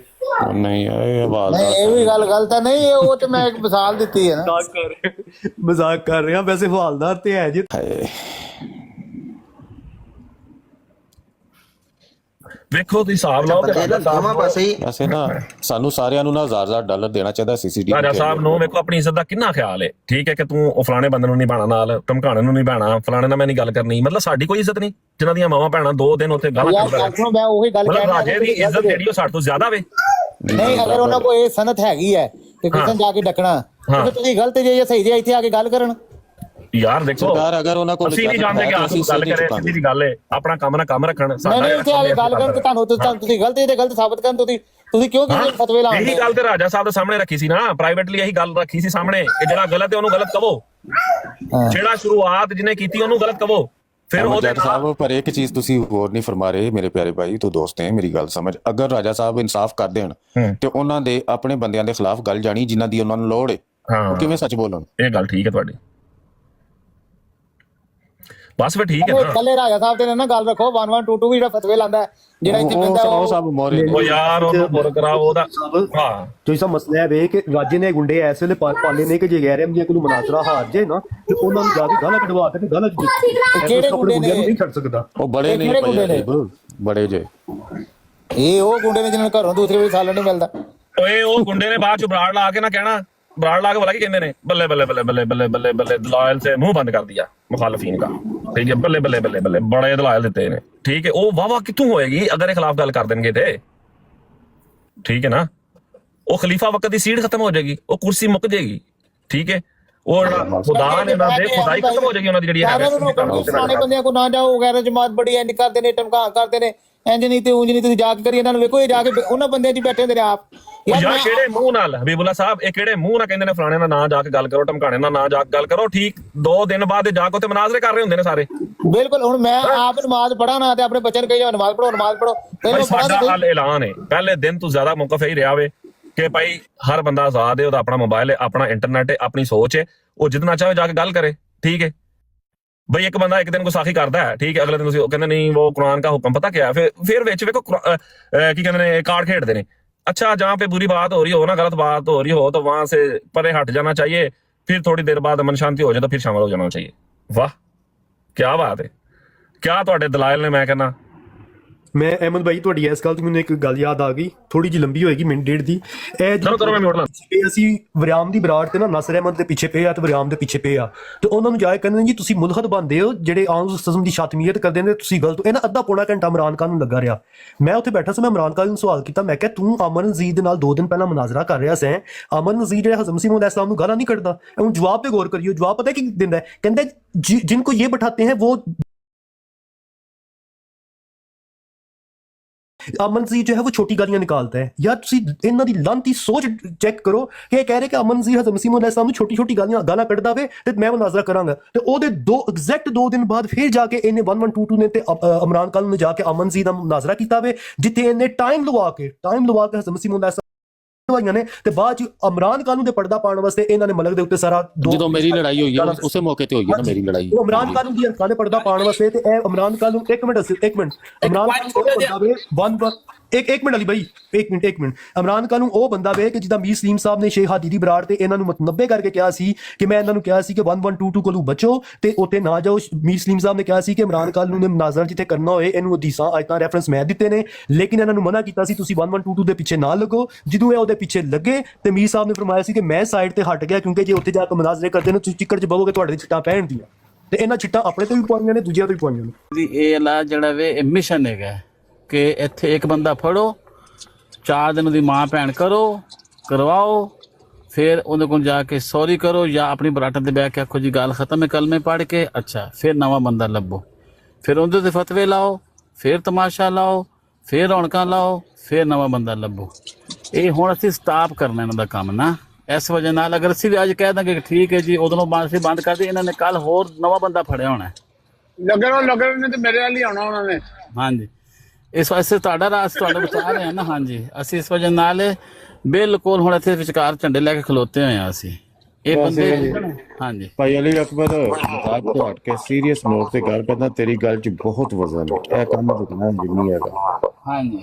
नहीं हवालदार ये भी गल गलत है। नहीं वो तो मैं एक मिसाल दी है ना, मजाक कर रहे हैं। वैसे हवालदार तो है जी। ਵੇਖੋ ਤੁਸੀਂ ਹਿਸਾਬ ਲਾਓ ਵੈਸੇ ਨਾ ਸਾਨੂੰ ਸਾਰਿਆਂ ਨੂੰ ਨਾ $1000 ਦੇਣਾ ਚਾਹੀਦਾ ਸੀਸੀਟੀਵੀ ਰਾਜਾ ਸਾਹਿਬ ਨੂੰ। ਵੇਖੋ ਆਪਣੀ ਇੱਜ਼ਤ ਦਾ ਕਿੰਨਾ ਖਿਆਲ ਹੈ, ਠੀਕ ਹੈ, ਕਿ ਤੂੰ ਉਹ ਫਲਾਣੇ ਬੰਦੇ ਨੂੰ ਨਹੀਂ ਬਾਣਾ, ਨਾਲ ਧਮਕਾਣੇ ਨੂੰ ਨਹੀਂ ਬਾਣਾ, ਫਲਾਣੇ ਨਾਲ ਮੈਂ ਨਹੀਂ ਗੱਲ ਕਰਨੀ। ਮਤਲਬ ਸਾਡੀ ਕੋਈ ਇੱਜ਼ਤ ਨਹੀਂ, ਜਿਨ੍ਹਾਂ ਦੀਆਂ ਮਾਵਾਂ ਭੈਣਾਂ 2 ਦਿਨ ਉੱਥੇ ਗੱਲ ਕਰਦਾ। ਮੈਂ ਉਹੀ ਗੱਲ ਕਹਿ ਰਿਹਾ, ਰਾਜੇ ਦੀ ਇੱਜ਼ਤ ਜਿਹੜੀ ਉਹ ਸਾਡੇ ਤੋਂ ਜ਼ਿਆਦਾ ਵੇ। ਨਹੀਂ, ਅਗਰ ਉਹਨਾਂ ਕੋਲ ਇਹ ਸਨਅਤ ਹੈਗੀ ਹੈ ਕਿ ਕਿਸੇ ਨੂੰ ਜਾ ਕੇ ਡੱਕਣਾ, ਤੇ ਤੁਸੀਂ ਗਲਤ ਜੇ ਜਾਂ ਸਹੀ ਜੇ ਇੱਥੇ ਆ ਕੇ ਗੱਲ ਕਰਨ। ਯਾਰ ਦੇਖੋ ਅਗਰ ਉਹਨਾਂ ਕੋਲ ਅਸੀਂ ਨਹੀਂ ਜਾਣਦੇ ਕਿ ਆਸੂ ਗੱਲ ਕਰੇ, ਸਿੱਧੀ ਜੀ ਗੱਲ ਹੈ, ਆਪਣਾ ਕੰਮ ਨਾ ਕੰਮ ਰੱਖਣ। ਨਹੀਂ ਇੱਥੇ ਆ ਕੇ ਗੱਲ ਕਰਨ ਤੇ ਤੁਹਾਨੂੰ ਤੁਸੀਂ ਗਲਤ ਤੇ ਗਲਤ ਸਾਬਤ ਕਰਨ, ਤੁਸੀਂ ਕਿਉਂ ਕਿਸੇ ਫਤਵੇ ਲਾਉਂਦੇ? ਇਹੀ ਗੱਲ ਤੇ ਰਾਜਾ ਸਾਹਿਬ ਦੇ ਸਾਹਮਣੇ ਰੱਖੀ ਸੀ ਨਾ, ਪ੍ਰਾਈਵੇਟਲੀ ਇਹੀ ਗੱਲ ਰੱਖੀ ਸੀ ਸਾਹਮਣੇ ਕਿ ਜਿਹੜਾ ਗਲਤ ਹੈ ਉਹਨੂੰ ਗਲਤ ਕਹੋ, ਜਿਹੜਾ ਸ਼ੁਰੂਆਤ ਜਿਹਨੇ ਕੀਤੀ ਉਹਨੂੰ ਗਲਤ ਕਹੋ। ਫਿਰ ਅਹਿਮਦ ਉਹਦੇ ਜੱਟ ਸਾਹਿਬ ਪਰ ਇੱਕ ਚੀਜ਼ ਤੁਸੀਂ ਹੋਰ ਨਹੀਂ ਫਰਮਾ ਰਹੇ ਮੇਰੇ ਪਿਆਰੇ ਭਾਈ, ਤੂੰ ਦੋਸਤ ਹੈ, ਮੇਰੀ ਗੱਲ ਸਮਝ। ਅਗਰ ਰਾਜਾ ਸਾਹਿਬ ਇਨਸਾਫ ਕਰ ਦੇਣ ਤੇ ਉਹਨਾਂ ਦੇ ਆਪਣੇ ਬੰਦਿਆਂ ਦੇ ਖਿਲਾਫ ਗੱਲ ਜਾਣੀ ਜਿਨ੍ਹਾਂ ਦੀ ਉਹਨਾਂ ਨੂੰ ਲੋੜ ਹੈ, ਉਹ ਕਿਵੇਂ ਸੱਚ ਬੋਲਣ? ਇਹ ਗੱਲ ਠੀਕ ਹੈ ਤੁਹਾਡੀ, ਬਸ ਫਿਰ ਠੀਕ ਹੈ ਨਾ। ਕੱਲੇ ਰਾਜਾ ਸਾਹਿਬ ਤੇ ਨਾ ਗੱਲ ਰੱਖੋ, 1122 ਵੀ ਜਿਹੜਾ ਫਤਵੇ ਲਾਂਦਾ ਹੈ, ਜਿਹੜਾ ਇੱਥੇ ਪੈਂਦਾ ਉਹ ਸਭ ਮੋਰੇ ਉਹ ਯਾਰ ਉਹਨੂੰ ਪੁਰ ਕਰਾਓ ਉਹਦਾ। ਹਾਂ ਤੁਸੀਂ ਸਭ ਮਸਲਾ ਹੈ ਵੇ ਕਿ ਰਾਜੇ ਨੇ ਗੁੰਡੇ ਐਸੇ ਵੇਲੇ ਪਾਲੇ ਨੇ ਕਿ ਜੇ ਗਹਿ ਰਹੇ ਕੋਈ ਮਨਾਸਰਾ ਹਾਰ ਜੇ ਨਾ ਤੇ ਉਹਨਾਂ ਨੂੰ ਜਾ ਕੇ ਗਾਲਾਂ ਕਢਵਾ ਕੇ ਗਾਲਾਂ ਕਿਹੜੇ ਗੁੰਡੇ ਨੇ ਨਹੀਂ ਛੱਡ ਸਕਦਾ। ਉਹ ਬੜੇ ਨੇ ਬੜੇ ਜੇ, ਇਹ ਉਹ ਗੁੰਡੇ ਨੇ ਜਿਹਨਾਂ ਨੂੰ ਘਰੋਂ ਦੂਸਰੇ ਵੇਲੇ ਸਾਲਣ ਨਹੀਂ ਮਿਲਦਾ। ਓਏ ਉਹ ਗੁੰਡੇ ਨੇ ਬਾਅਦ ਚ ਬਰਾੜ ਲਾ ਕੇ ਨਾ ਕਹਿਣਾ, ਬਰਾੜ ਲਾ ਕੇ बोला ਕੀ ਕਹਿੰਦੇ ਨੇ, ਬੱਲੇ ਬੱਲੇ ਬੱਲੇ ਬੱਲੇ ਬੱਲੇ ਬੱਲੇ ਬੱਲੇ दलाल से मुंह बंद कर दिया मुखालफीन का, ठीक है, बल्ले बल्ले बल्ले बल्ले बड़े दलाल देते ने, ठीक है। ਉਹ ਵਾਵਾ ਕਿੱਥੋਂ ਹੋਏਗੀ ਅਗਰ ਇਹ ਖਿਲਾਫ ਗੱਲ ਕਰ ਦੇਣਗੇ ਤੇ, ਠੀਕ ਹੈ ਨਾ। ਉਹ ਖਲੀਫਾ ਵਕਤ ਦੀ ਸੀਟ ਖਤਮ ਹੋ ਜਾਏਗੀ, ਉਹ ਕੁਰਸੀ ਮੁੱਕ ਜਾਏਗੀ, ਠੀਕ ਹੈ। ਉਹ ਖੁਦਾ ਨੇ ਨਾ ਦੇ ਖੁਦਾਈ ਖਤਮ ਹੋ ਜਾਏਗੀ ਉਹਨਾਂ ਦੀ ਜਿਹੜੀ ਹੈ। ਪੁਰਾਣੇ ਬੰਦਿਆਂ ਕੋ ਨਾ ਜਾਓ ਵਗੈਰਾ, ਜਮਾਤ ਬੜੀ ਇੰਜ ਕਰਦੇ ਨੇ, ਟਮਕਾ ਕਰਦੇ ਨੇ, ਇੰਜ ਨਹੀਂ ਤੇ ਉਂਝ ਨਹੀਂ, ਤੁਸੀਂ ਜਾ ਕੇ ਕਰੀ ਇਹਨਾਂ ਨੂੰ ਵੇਖੋ, ਇਹ ਜਾ ਕੇ ਉਹਨਾਂ ਬੰਦਿਆਂ 'ਚ ਬੈਠੇ ਹੁੰਦੇ ਨੇ ਆਪ। ਯਾਰ ਕਿਹੜੇ ਮੂੰਹ ਨਾਲ ਹਬੀਬੁੱਲਾ ਸਾਹਿਬ, ਇਹ ਕਿਹੜੇ ਮੂੰਹ ਨਾਲ ਕਹਿੰਦੇ ਨੇ ਫਲਾਣੇ ਨਾਲ ਨਾ ਜਾ ਕੇ ਗੱਲ ਕਰੋ, ਧਮਕਾਣੇ ਨਾਲ ਨਾ ਜਾ ਕੇ ਗੱਲ ਕਰੋ, ਠੀਕ 2 ਦਿਨ ਬਾਅਦ ਜਾ ਕੇ ਉੱਥੇ ਮਨਾਜ਼ਰੇ ਕਰ ਰਹੇ ਹੁੰਦੇ ਨੇ ਸਾਰੇ। ਬਿਲਕੁਲ। ਹੁਣ ਮੈਂ ਆਪ ਨਮਾਜ਼ ਪੜ੍ਹਾ ਨਾ ਤੇ ਆਪਣੇ ਬੱਚਿਆਂ ਨੂੰ ਕਹੀ ਜਾ ਨਮਾਜ਼ ਪੜ੍ਹੋ, ਨਮਾਜ਼ ਪੜ੍ਹੋ। ਸਾਡਾ ਹਾਲ ਐਲਾਨ ਹੈ ਪਹਿਲੇ ਦਿਨ ਤੋਂ ਜ਼ਿਆਦਾ ਮੌਕਫ ਹੀ ਰਿਹਾ ਵੇ ਕਿ ਭਾਈ ਹਰ ਬੰਦਾ ਆਜ਼ਾਦ ਹੈ, ਉਹਦਾ ਆਪਣਾ ਮੋਬਾਈਲ ਹੈ, ਆਪਣਾ ਇੰਟਰਨੈਟ ਹੈ, ਆਪਣੀ ਸੋਚ ਹੈ, ਉਹ ਜਿੱਦਣਾ ਚਾਹੇ ਜਾ ਕੇ ਗੱਲ ਕਰੇ, ਠੀਕ ਹੈ। ਬਈ ਇੱਕ ਬੰਦਾ ਇੱਕ ਦਿਨ ਗੁਸਾਖੀ ਕਰਦਾ ਹੈ, ਠੀਕ ਹੈ, ਅਗਲੇ ਦਿਨ ਤੁਸੀਂ ਉਹ ਕਹਿੰਦੇ ਨਹੀਂ ਉਹ ਕੁਰਾਨ ਦਾ ਹੁਕਮ ਪਤਾ ਕਿਆ, ਫਿਰ ਵਿੱਚ ਵੇਖੋ ਕੀ ਕਹਿੰਦੇ ਨੇ ਕਾਰਡ ਖੇਡਦੇ ਨੇ। अच्छा जहाँ पे बुरी बात हो रही हो ना, गलत बात हो रही हो, तो वहां से परे हट जाना चाहिए, फिर थोड़ी देर बाद अमन शांति हो जाए तो फिर शामिल हो जाना चाहिए। वाह क्या बात है, क्या ਤੁਹਾਡੇ ਦਲਾਇਲ ਨੇ। ਮੈਂ ਕਹਿੰਦਾ ਮੈਂ ਅਹਿਮਦ ਭਾਈ ਤੁਹਾਡੀ ਇਸ ਗੱਲ ਤੋਂ ਮੈਨੂੰ ਇੱਕ ਗੱਲ ਯਾਦ ਆ ਗਈ, ਥੋੜੀ ਜਿਹੀ ਲੰਬੀ ਹੋਏਗੀ, ਮਿੰਟ ਡੇਢ ਦੀ। ਇਹ ਕਰੋ ਮੈਂ ਮਿਊਟ ਲਾਂ। ਅਸੀਂ ਵਰਿਆਮ ਦੀ ਬਰਾੜ ਤੇ ਨਾ ਨਸਰ ਅਹਿਮਦ ਦੇ ਪਿੱਛੇ ਪਏ ਆ ਤੇ ਵਰਿਆਮ ਦੇ ਪਿੱਛੇ ਪਏ ਆ, ਤੇ ਉਹਨਾਂ ਨੂੰ ਜਾ ਕੇ ਕਹਿੰਦੇ ਜੀ ਤੁਸੀਂ ਮੁਲਹਦ ਬਣਦੇ ਹੋ, ਜਿਹੜੇ ਆਮ ਕਿਸਮ ਦੀ ਸ਼ਾਤਮੀਅਤ ਕਰਦੇ ਨੇ, ਤੁਸੀਂ ਗਲਤ ਹੋ। ਇਹਨਾਂ ਅੱਧਾ ਪੌਣਾ ਘੰਟਾ ਇਮਰਾਨ ਖਾਨ ਨੂੰ ਲੱਗਾ ਰਿਹਾ। ਮੈਂ ਉੱਥੇ ਬੈਠਾ ਸੀ, ਮੈਂ ਇਮਰਾਨ ਖਾਨ ਨੂੰ ਸਵਾਲ ਕੀਤਾ, ਮੈਂ ਕਿਹਾ ਤੂੰ ਅਮਨ ਨਜ਼ੀਰ ਦੇ ਨਾਲ 2 ਦਿਨ ਪਹਿਲਾਂ ਮੁਨਾਜ਼ਰਾ ਕਰ ਰਿਹਾ ਸੈਂ, ਅਮਨ ਨਜ਼ੀਰ ਜਿਹੜਾ ਹਜ਼ਮ ਮਸੀਹ ਮੌਦ ਇਸਲਾਮ ਨੂੰ ਗਾਲਾਂ ਨਹੀਂ ਕੱਢਦਾ। ਹੁਣ ਜਵਾਬ ਤੇ ਗੌਰ ਕਰਿਓ, ਜਵਾਬ ਪਤਾ ਕੀ ਦਿੰਦਾ ਹੈ, ਕਹਿੰਦਾ ਜਿनको ये बैठाते हैं वो अमन नज़ीर जो है वो छोटी गालियां निकालता है। यार तुसी इन्हां दी लानती सोच चेक करो कि कह रहे कि अमन नज़ीर हज़रत मसीह मौद इस्लाम नूं छोटी छोटी गालां कढदा वे ते मैं मुनाज़रा करांगा, ते ओदे एग्जैक्ट 2 दिन बाद फिर जाके इन्हें 1122 ने ते इमरान खान ने जाके अमन नज़ीर दा मुनाज़रा कीता वे, जिथे इन्हें टाइम लवा के हज़रत मसीह मौद दवाइयां ने, ते बाद इमरान खान दे पर्दा पाने वास्ते इन्हां ने मलक दे उत्ते सारा ਜਦੋਂ ਮੇਰੀ ਲੜਾਈ ਹੋਈ ਹੈ ਉਸੇ ਮੌਕੇ ਤੇ ਹੋਈ ਹੈ ਨਾ ਮੇਰੀ ਲੜਾਈ। ਉਹ ਇਮਰਾਨ ਖਾਨ ਦੀ ਹਲਕਾ ਦੇ ਪਰਦਾ ਪਾਉਣ ਵਾਸਤੇ ਤੇ ਇਹ ਇਮਰਾਨ ਖਾਨ ਨੂੰ ਇੱਕ ਮਿੰਟ ਇਮਰਾਨ ਖਾਨ ਉਹ ਬੰਦਾ ਵੇ ਇੱਕ ਮਿੰਟ ਅਲੀ ਭਾਈ ਇੱਕ ਮਿੰਟ ਇਮਰਾਨ ਖਾਨ ਨੂੰ ਉਹ ਬੰਦਾ ਵੇ ਕਿ ਜਿੱਦਾਂ ਮੀਰ ਸਲੀਮ ਸਾਹਿਬ ਨੇ ਸ਼ੇਖ ਹਾਦੀ ਦੀ ਬਰਾੜ ਤੇ ਇਹਨਾਂ ਨੂੰ ਮਤਨਬੇ ਕਰਕੇ ਕਿਹਾ ਸੀ ਕਿ ਮੈਂ ਇਹਨਾਂ ਨੂੰ ਕਿਹਾ ਸੀ ਕਿ 1122 ਕੋਲੋਂ ਬਚੋ ਤੇ ਉੱਥੇ ਨਾ ਜਾਓ। ਮੀਰ ਸਲੀਮ ਸਾਹਿਬ ਨੇ ਕਿਹਾ ਸੀ ਕਿ ਇਮਰਾਨ ਖਾਨ ਨੂੰ ਮੁਨਾਜ਼ਰਾ ਜਿੱਥੇ ਕਰਨਾ ਹੋਏ ਇਹਨੂੰ ਹਦੀਸਾਂ ਆਇਤਾਂ ਰੈਫਰੈਂਸ ਮੈਂ ਦਿੱਤੇ ਨੇ, ਲੇਕਿਨ ਇਹਨਾਂ ਨੂੰ ਮਨਾ ਕੀਤਾ ਸੀ ਤੁਸੀਂ 1122 ਦੇ ਪਿੱਛੇ ਨਾ ਲੱਗੋ। ਜਦੋਂ ਇਹ ਉਹਦੇ ਪਿੱਛੇ ਲੱਗੇ ਤੇ ਮੀਰ ਸਾਹਿਬ ਨੇ ਫਰਮਾਇਆ ਸੀ ਕਿ ਮੈਂ ਸਾਈਡ ਤੇ ਹਟ ਗਿਆ, ਕਿਉਂਕਿ ਜੇ ਉੱਥੇ ਜਾ ਕੇ ਮੁਨਾਜ਼ਰੇ ਕਰਦੇ ਨੇ ਤੁਸੀਂ ਚਿੱਕੜ 'ਚ ਬਵੋਗੇ ਤੁਹਾਡੇ ਛਿੱਟਾਂ ਪੈਣਗੀਆਂ, ਤੇ ਇਹਨਾਂ ਛਿੱਟਾਂ ਆਪਣੇ ਤੇ ਵੀ ਪਵਾਈਆਂ ਨੇ, ਦੂਜਿਆਂ ਤੇ ਵੀ ਪਵਾਈਆਂ ਨੇ। ਇਹ ਲਾ ਜਿਹੜਾ ਵੇ ਮਿਸ਼ਨ ਹੈਗਾ ਕਿ ਇੱਥੇ ਇੱਕ ਬੰਦਾ ਫੜੋ, 4 ਦਿਨ ਦੀ ਮਾਂ ਭੈਣ ਕਰਵਾਓ, ਫਿਰ ਉਹਦੇ ਕੋਲ ਜਾ ਕੇ ਸੌਰੀ ਕਰੋ ਜਾਂ ਆਪਣੀ ਬਰਾਟਤ ਦੇ ਬਹਿ ਕੇ ਆਖੋ ਜੀ ਗੱਲ ਖਤਮ ਹੈ, ਕਲਮੇ ਪੜ੍ਹ ਕੇ, ਅੱਛਾ ਫਿਰ ਨਵਾਂ ਬੰਦਾ ਲੱਭੋ, ਫਿਰ ਉਹਦੇ ਤੇ ਫਤਵੇ ਲਾਓ, ਫਿਰ ਤਮਾਸ਼ਾ ਲਾਓ, ਫਿਰ ਰੌਣਕਾਂ ਲਾਓ, ਫਿਰ ਨਵਾਂ ਬੰਦਾ ਲੱਭੋ। ਇਹ ਹੁਣ ਅਸੀਂ ਸਟਾਪ ਕਰਨਾ ਇਹਨਾਂ ਦਾ ਕੰਮ ਨਾ। ਇਸ ਵਜ੍ਹਾ ਨਾਲ ਅਗਰ ਅਸੀਂ ਵੀ ਅੱਜ ਕਹਿ ਦਾਂਗੇ ਕਿ ਠੀਕ ਹੈ ਜੀ ਉਦੋਂ ਅਸੀਂ ਬੰਦ ਕਰਦੇ, ਇਹਨਾਂ ਨੇ ਕੱਲ ਹੋਰ ਨਵਾਂ ਬੰਦਾ ਫੜਿਆ ਹੋਣਾ। ਲੱਗਣ ਨੇ ਤੇ ਮੇਰੇ ਵਾਲੀ ਆਉਣਾ ਉਹਨਾਂ ਨੇ। ਹਾਂਜੀ ਇਸ ਵਾਸਤੇ ਤੁਹਾਡਾ ਰਾਸ ਤੁਹਾਡੇ ਵਿਚਾਰ ਰਹੇ ਨਾ। ਹਾਂਜੀ ਅਸੀਂ ਇਸ ਵਜ੍ਹਾ ਨਾਲ ਬਿਲਕੁਲ ਹੁਣ ਇੱਥੇ ਵਿਚਕਾਰ ਝੰਡੇ ਲੈ ਕੇ ਖਲੋਤੇ ਹੋਏ ਆ ਅਸੀਂ ਇਹ ਬੰਦੇ। ਹਾਂਜੀ ਭਾਈ ਅਲੀ ਅਕਬਰ ਮਜ਼ਾਕ ਤੋਂ ਹਟ ਕੇ ਸੀਰੀਅਸ ਨੋਟ ਤੇ ਗੱਲ ਕਰਦਾ, ਤੇਰੀ ਗੱਲ 'ਚ ਬਹੁਤ ਵਜ਼ਨ ਹੈ, ਇਹ ਕੰਮ ਰੁਕਣਾ ਨਹੀਂ ਹੈਗਾ। ਹਾਂਜੀ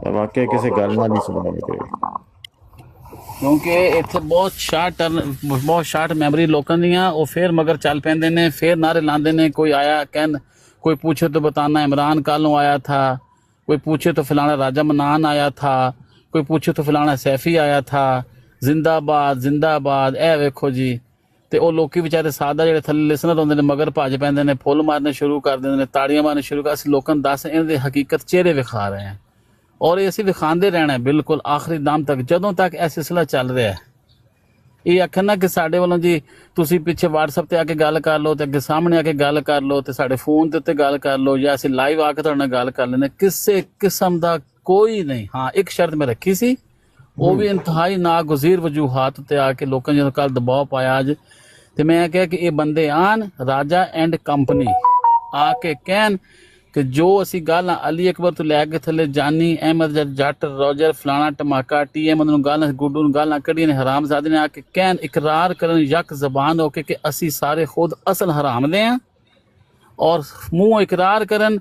ਵਾਕਿਆ ਕਿਸੇ ਗੱਲ ਨਾਲ ਨਹੀਂ ਸੁਣਾਉਣੀ ਤੇਰੇ, ਕਿਉਂਕਿ ਇੱਥੇ ਬਹੁਤ ਸ਼ਾਰਟ ਮੈਮਰੀ ਲੋਕਾਂ ਦੀਆਂ, ਉਹ ਫਿਰ ਮਗਰ ਚੱਲ ਪੈਂਦੇ ਨੇ, ਫਿਰ ਨਾਰੇ ਲਾਉਂਦੇ ਨੇ। ਕੋਈ ਆਇਆ ਕਹਿਣ, कोई पूछे तो बताना इमरान कालों आया था, कोई पूछे तो फलाना राजा मनान आया था, कोई पूछे तो फलाना सैफी आया था, जिंदाबाद जिंदाबाद। ए वेखो जी ते ਉਹ ਲੋਕੀ ਵਿਚਾਰੇ ਸਾਦਾ ਜਿਹੜੇ ਥੱਲੇ ਲਿਸਨਰ ਹੁੰਦੇ ਨੇ ਮਗਰ ਭੱਜ ਪੈਂਦੇ ਨੇ, ਫੁੱਲ ਮਾਰਨੇ ਸ਼ੁਰੂ ਕਰ ਦਿੰਦੇ ਨੇ, ਤਾੜੀਆਂ ਮਾਰਨੇ ਸ਼ੁਰੂ ਕਰ। ਅਸੀਂ ਲੋਕਾਂ ਨੂੰ ਦੱਸ ਇਹਨਾਂ ਦੇ ਹਕੀਕਤ ਚਿਹਰੇ ਵਿਖਾ ਰਹੇ ਹਾਂ, ਔਰ ਇਹ ਅਸੀਂ ਵਿਖਾਉਂਦੇ ਰਹਿਣਾ ਬਿਲਕੁਲ ਆਖਰੀ ਦਮ ਤੱਕ, ਜਦੋਂ ਤੱਕ ਇਹ ਸਿਲਸਿਲਾ ਚੱਲ ਰਿਹਾ ਹੈ। ਇਹ ਆਖਣ ਨਾ ਕਿ ਸਾਡੇ ਵੱਲੋਂ ਜੀ ਤੁਸੀਂ ਪਿੱਛੇ WhatsApp ਤੇ ਆ ਕੇ ਗੱਲ ਕਰ ਲਓ ਤੇ ਅੱਗੇ ਸਾਹਮਣੇ ਆ ਕੇ ਗੱਲ ਕਰ ਲਓ ਤੇ ਸਾਡੇ ਫੋਨ ਦੇ ਉੱਤੇ ਗੱਲ ਕਰ ਲਓ ਜਾਂ ਅਸੀਂ ਲਾਈਵ ਆ ਕੇ ਤੁਹਾਡੇ ਨਾਲ ਗੱਲ ਕਰ ਲੈਂਦੇ, ਕਿਸੇ ਕਿਸਮ ਦਾ ਕੋਈ ਨਹੀਂ। ਹਾਂ ਇੱਕ ਸ਼ਰਤ ਮੈਂ ਰੱਖੀ ਸੀ, ਉਹ ਵੀ ਇੰਤਹਾਈ ਨਾਗੁਜ਼ੀਰ ਵਜੂਹਾਤ ਤੇ ਆ ਕੇ ਲੋਕਾਂ ਜਦੋਂ ਕੱਲ ਦਬਾਅ ਪਾਇਆ ਅੱਜ ਤੇ ਮੈਂ ਕਿਹਾ ਕਿ ਇਹ ਬੰਦੇ ਆਣ ਰਾਜਾ ਐਂਡ ਕੰਪਨੀ ਆ ਕੇ ਕਹਿਣ ਕਿ ਜੋ ਅਸੀਂ ਗਾਲਾਂ ਅਲੀ ਅਕਬਰ ਤੋਂ ਲੈ ਕੇ ਥੱਲੇ ਜਾਨੀ ਅਹਿਮਦ ਜੱਟ ਰੋਜਰ ਫਲਾਣਾ ਟਮਾਕਾ TM ਨੂੰ ਗਾਲਾਂ ਗੁੱਡੂ ਨੂੰ ਗਾਲਾਂ ਕੱਢੀਆਂ ਨੇ ਹਰਾਮਜ਼ਾਦੇ ਨੇ ਆ ਕੇ ਕਹਿਣ ਇਕਰਾਰ ਕਰਨ ਯਕ ਜ਼ਬਾਨ ਹੋ ਕੇ ਕਿ ਅਸੀਂ ਸਾਰੇ ਖੁਦ ਅਸਲ ਹਰਾਮਦੇ ਆ ਔਰ ਮੂੰਹ ਇਕਰਾਰ ਕਰਨ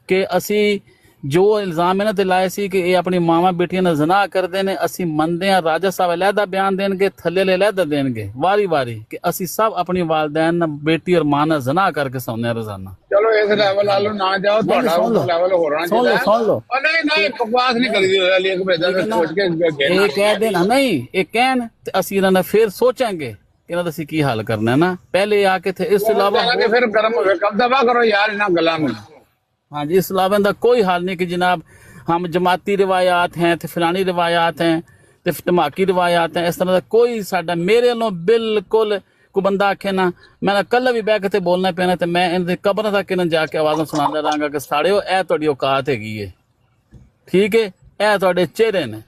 ਕਿ ਅਸੀਂ ਜੋ ਇਲਜ਼ਾਮ ਇਹਨਾਂ ਤੇ ਲਾਏ ਸੀ ਕਿ ਇਹ ਆਪਣੀ ਮਾਵਾਂ ਬੇਟੀਆਂ ਨਾਲ ਜ਼ਨਾ ਕਰਦੇ ਨੇ ਅਸੀਂ ਮੰਨਦੇ ਹਾਂ ਰਾਜਾ ਸਾਹਿਬ ਅਲੱਗਾ ਬਿਆਨ ਦੇਣਗੇ ਥੱਲੇ ਅਲੱਗਾ ਦੇਣਗੇ ਵਾਰੀ ਵਾਰੀ ਕਿ ਅਸੀਂ ਸਭ ਆਪਣੀ ਵਾਲਦੈਨ ਨਾਲ ਬੇਟੀ ਔਰ ਮਾਂ ਨਾਲ ਜ਼ਨਾ ਕਰਕੇ ਸੌਂਦੇ ਹਾਂ ਰੋਜ਼ਾਨਾ ਚਲੋ ਇਸ ਲੈਵਲ ਵਾਲੋਂ ਨਾ ਜਾਓ, ਤੁਹਾਡਾ ਲੈਵਲ ਹੋਣਾ ਚਾਹੀਦਾ। ਸੁਣ ਲਓ ਨਹੀਂ ਨਹੀਂ ਬਕਵਾਸ ਨਹੀਂ ਕਰੀਦੀ ਅਲੀ ਅਕਬਰ ਦਾ ਸੋਚ ਕੇ ਇਹ ਕਹਿ ਦੇਣਾ ਨਹੀਂ ਇਹ ਕਹਿਣ ਤੇ ਅਸੀਂ ਇਹਨਾਂ ਨਾਲ ਫਿਰ ਸੋਚਾਂਗੇ ਇਹਨਾਂ ਦਾ ਅਸੀਂ ਕੀ ਹੱਲ ਕਰਨਾ ਹੈ ਨਾ ਪਹਿਲੇ ਆ ਕੇ ਥੇ ਇਸ ਤੋਂ ਇਲਾਵਾ ਫਿਰ ਗਰਮ ਹੋਵੇ ਕਬ ਦਬਾ ਕਰੋ ਯਾਰ ਇਹਨਾਂ ਗੱਲਾਂ ਨੂੰ। हाँ जी इस अलावा इनका कोई हाल नहीं कि जनाब हम जमाती रिवायात हैं तो फलानी रिवायात हैं तो धमाकी रिवायात हैं इस तरह का कोई साडा मेरे वालों बिल्कुल कोई बंदा आखे ना मैं कल भी बह के बोलना पैना तो मैं इन कबर तक इन्हें जाके आवाज़ सुनाता रहांगा कि साड़ियो ए तुहाडी औकात हैगी है ठीक है ए तुहाडे चेहरे ने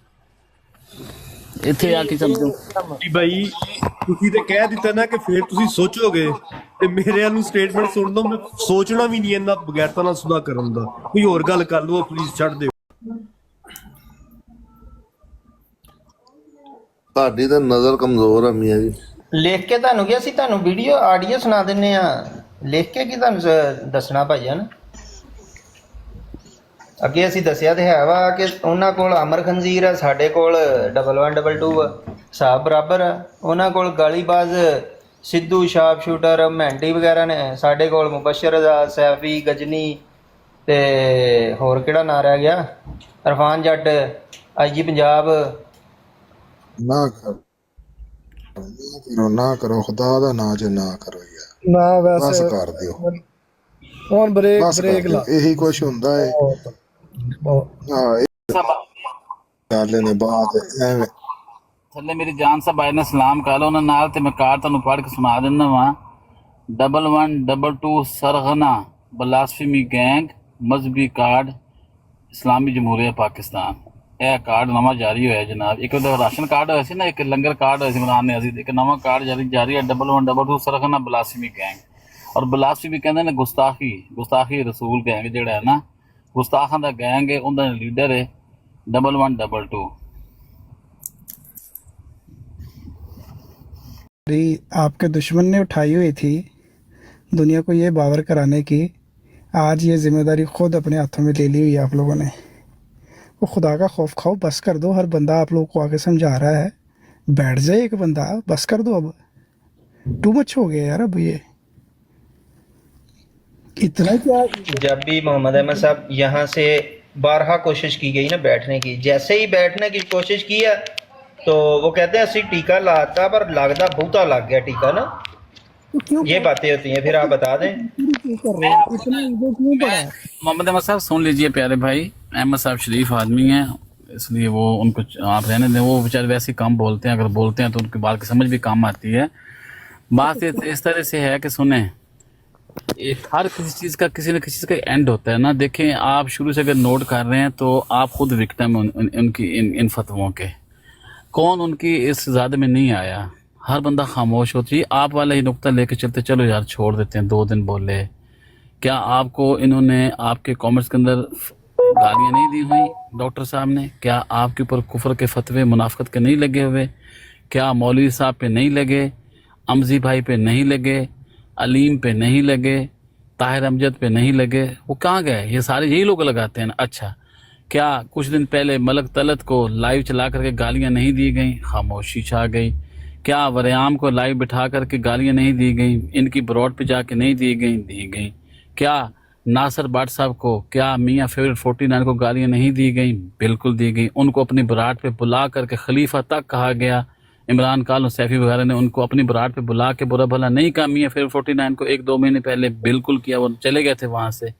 ਇੱਥੇ ਆ ਕੇ ਸਮਝੋ ਭਾਈ ਤੁਸੀਂ ਤੇ ਕਹਿ ਦਿੱਤਾ ਨਾ ਕਿ ਫਿਰ ਤੁਸੀਂ ਸੋਚੋਗੇ ਤੇ ਮੇਰੇ ਨੂੰ ਸਟੇਟਮੈਂਟ ਸੁਣ ਦੋ ਮੈਂ ਸੋਚਣਾ ਵੀ ਨਹੀਂ ਇਹਨਾਂ ਬਗੈਰਤਾ ਨਾਲ ਸੁਦਾ ਕਰਨ ਦਾ ਕੋਈ ਹੋਰ ਗੱਲ ਕਰ ਲਓ ਪਲੀਜ਼ ਛੱਡ ਦਿਓ ਤੁਹਾਡੀ ਤਾਂ ਨਜ਼ਰ ਕਮਜ਼ੋਰ ਆ ਮੀਆਂ ਜੀ ਲਿਖ ਕੇ ਤੁਹਾਨੂੰ ਕਿਹਾ ਸੀ ਤੁਹਾਨੂੰ ਵੀਡੀਓ ਆਡੀਓ ਸੁਣਾ ਦਿੰਨੇ ਆ ਲਿਖ ਕੇ ਕੀ ਤੁਹਾਨੂੰ ਦੱਸਣਾ ਭਾਈਜਾਨ ਅੱਗੇ ਅਸੀਂ ਦੱਸਿਆ ਤੇ ਹੈ ਵਾ ਕਿ ਉਹਨਾਂ ਕੋਲ ਅਮਰ ਖੰਜ਼ੀਰ ਆ ਸਾਡੇ ਕੋਲ 1122 ਆ ਹਿਸਾਬ ਬਰਾਬਰ ਆ ਉਹਨਾਂ ਕੋਲ ਗਾਲੀਬਾਜ਼ ਸਿੱਧੂ ਸ਼ਾਰਪ ਸ਼ੂਟਰ ਮਹਿੰਦੀ ਵਗੈਰਾ ਨੇ ਸਾਡੇ ਕੋਲ ਮੁਬਸ਼ਰ ਆਜ਼ਾਦ ਸੈਫੀ ਗਜਨੀ ਤੇ ਹੋਰ ਕਿਹੜਾ ਨਾਂ ਰਹਿ ਗਿਆ ਇਰਫਾਨ ਜੱਟ IG ਪੰਜਾਬ ਨਾ ਕਰੋ ਖੁਦਾ ਦਾ ਨਾਂ ਜੇ ਨਾ ਕਰੋ ਯਾਰ ਨਾ ਵੈਸੇ ਬਸ ਕਰ ਦਿਓ ਹੁਣ ਬ੍ਰੇਕ ਲਾ ਇਹੀ ਕੁਝ ਹੁੰਦਾ ਹੈ ਨੇ ਬਾਤ ਐਵੇਂ ਥੱਲੇ ਮੇਰੀ ਜਾਨ ਸਾਹਿਬ ਆਏ ਨੇ ਸਲਾਮ ਕਰ ਲਓ ਉਹਨਾਂ ਨਾਲ ਤੇ ਮੈਂ ਕਾਰ ਤੁਹਾਨੂੰ ਪੜ੍ਹ ਕੇ ਸੁਣਾ ਦਿੰਦਾ ਵਾਂ 1122 ਸਰਗਨਾ ਬਲਾਸਫੇਮੀ ਗੈਂਗ ਮਜ਼ਹਬੀ ਕਾਰਡ ਇਸਲਾਮੀ ਜਮਹੂਰੀਅਤ ਪਾਕਿਸਤਾਨ ਇਹ ਕਾਰਡ ਨਵਾਂ ਜਾਰੀ ਹੋਇਆ ਜਨਾਬ ਇੱਕ ਉਹਦਾ ਰਾਸ਼ਨ ਕਾਰਡ ਹੋਇਆ ਸੀ ਨਾ ਇੱਕ ਲੰਗਰ ਕਾਰਡ ਹੋਇਆ ਸੀ ਇਮਰਾਨ ਨੇ ਅਸੀਂ ਇੱਕ ਨਵਾਂ ਕਾਰਡ ਜਾਰੀ ਹੈ 1122 ਸਰਗਨਾ ਬਲਾਸਫੇਮੀ ਗੈਂਗ ਔਰ ਬਲਾਸਫੇਮੀ ਕਹਿੰਦੇ ਨੇ ਗੁਸਤਾਖੀ ਰਸੂਲ ਗੈਂਗ ਜਿਹੜਾ ਹੈ ਨਾ गुस्ताखा का गैंग है उनका लीडर है 1122 आपके दुश्मन ने उठाई हुई थी दुनिया को ये बावर कराने की आज ये जिम्मेदारी खुद अपने हाथों में ले ली हुई है आप लोगों ने वो खुदा का खौफ खाओ बस कर दो हर बंदा आप लोगों को आके समझा रहा है बैठ जाए एक बंदा बस कर दो अब टू मच हो गया यार अब ये इतना क्या जब भी मोहम्मद अहमद साहब यहाँ से बारहा कोशिश की गई ना बैठने की जैसे ही बैठने की कोशिश की है तो वो कहते हैं असली टीका लाता पर लगता बहुता लग गया टीका ना ये बातें होती हैं फिर आप बता दें मोहम्मद अहमद साहब सुन लीजिए प्यारे भाई अहमद साहब शरीफ आदमी हैं इसलिए वो उनको आप रहने दें वो बेचारे वैसे कम बोलते हैं अगर बोलते हैं तो उनकी बात की समझ भी कम आती है बात इस तरह से है कि सुने हर किसी चीज़ का किसी न किसी चीज़ का एंड होता है ना देखें आप शुरू से अगर नोट कर रहे हैं तो आप खुद विक्टिम उनकी इन फतवों के कौन उनकी इस ज़्यादा में नहीं आया हर बंदा खामोश होती है आप वाला ही नुक्ता लेके चलते चलो यार छोड़ देते हैं 2 दिन बोले क्या आपको इन्होंने आपके कॉमेंट्स के अंदर गालियाँ नहीं दी हुई डॉक्टर साहब ने क्या आपके ऊपर कुफर के फतवे मुनाफिकत के नहीं लगे हुए क्या मौलवी साहब पे नहीं लगे अमजी भाई पे नहीं लगे अलीम पे नहीं लगे ताहिर अमजद पे नहीं लगे वो कहाँ गए ये सारे यही लोग लगाते हैं ना अच्छा क्या कुछ दिन पहले मलक तलत को लाइव चला करके गालियाँ नहीं दी गई खामोशी छा गई क्या वरियाम को लाइव बिठा करके गालियाँ नहीं दी गई इनकी ब्रॉड पे जाके नहीं दी गई क्या नासिर भट्ट साहब को क्या मियाँ फेवरेट 49 को गालियाँ नहीं दी गई बिल्कुल दी गई उनको अपनी बरात पे बुला करके खलीफा तक कहा गया इमरान खान और सैफी वगैरह ने उनको अपनी बरात पे बुला के बुरा भला नहीं कहा मियाँ फिर 49 को 1-2 महीने पहले बिल्कुल किया वो चले गए थे वहाँ से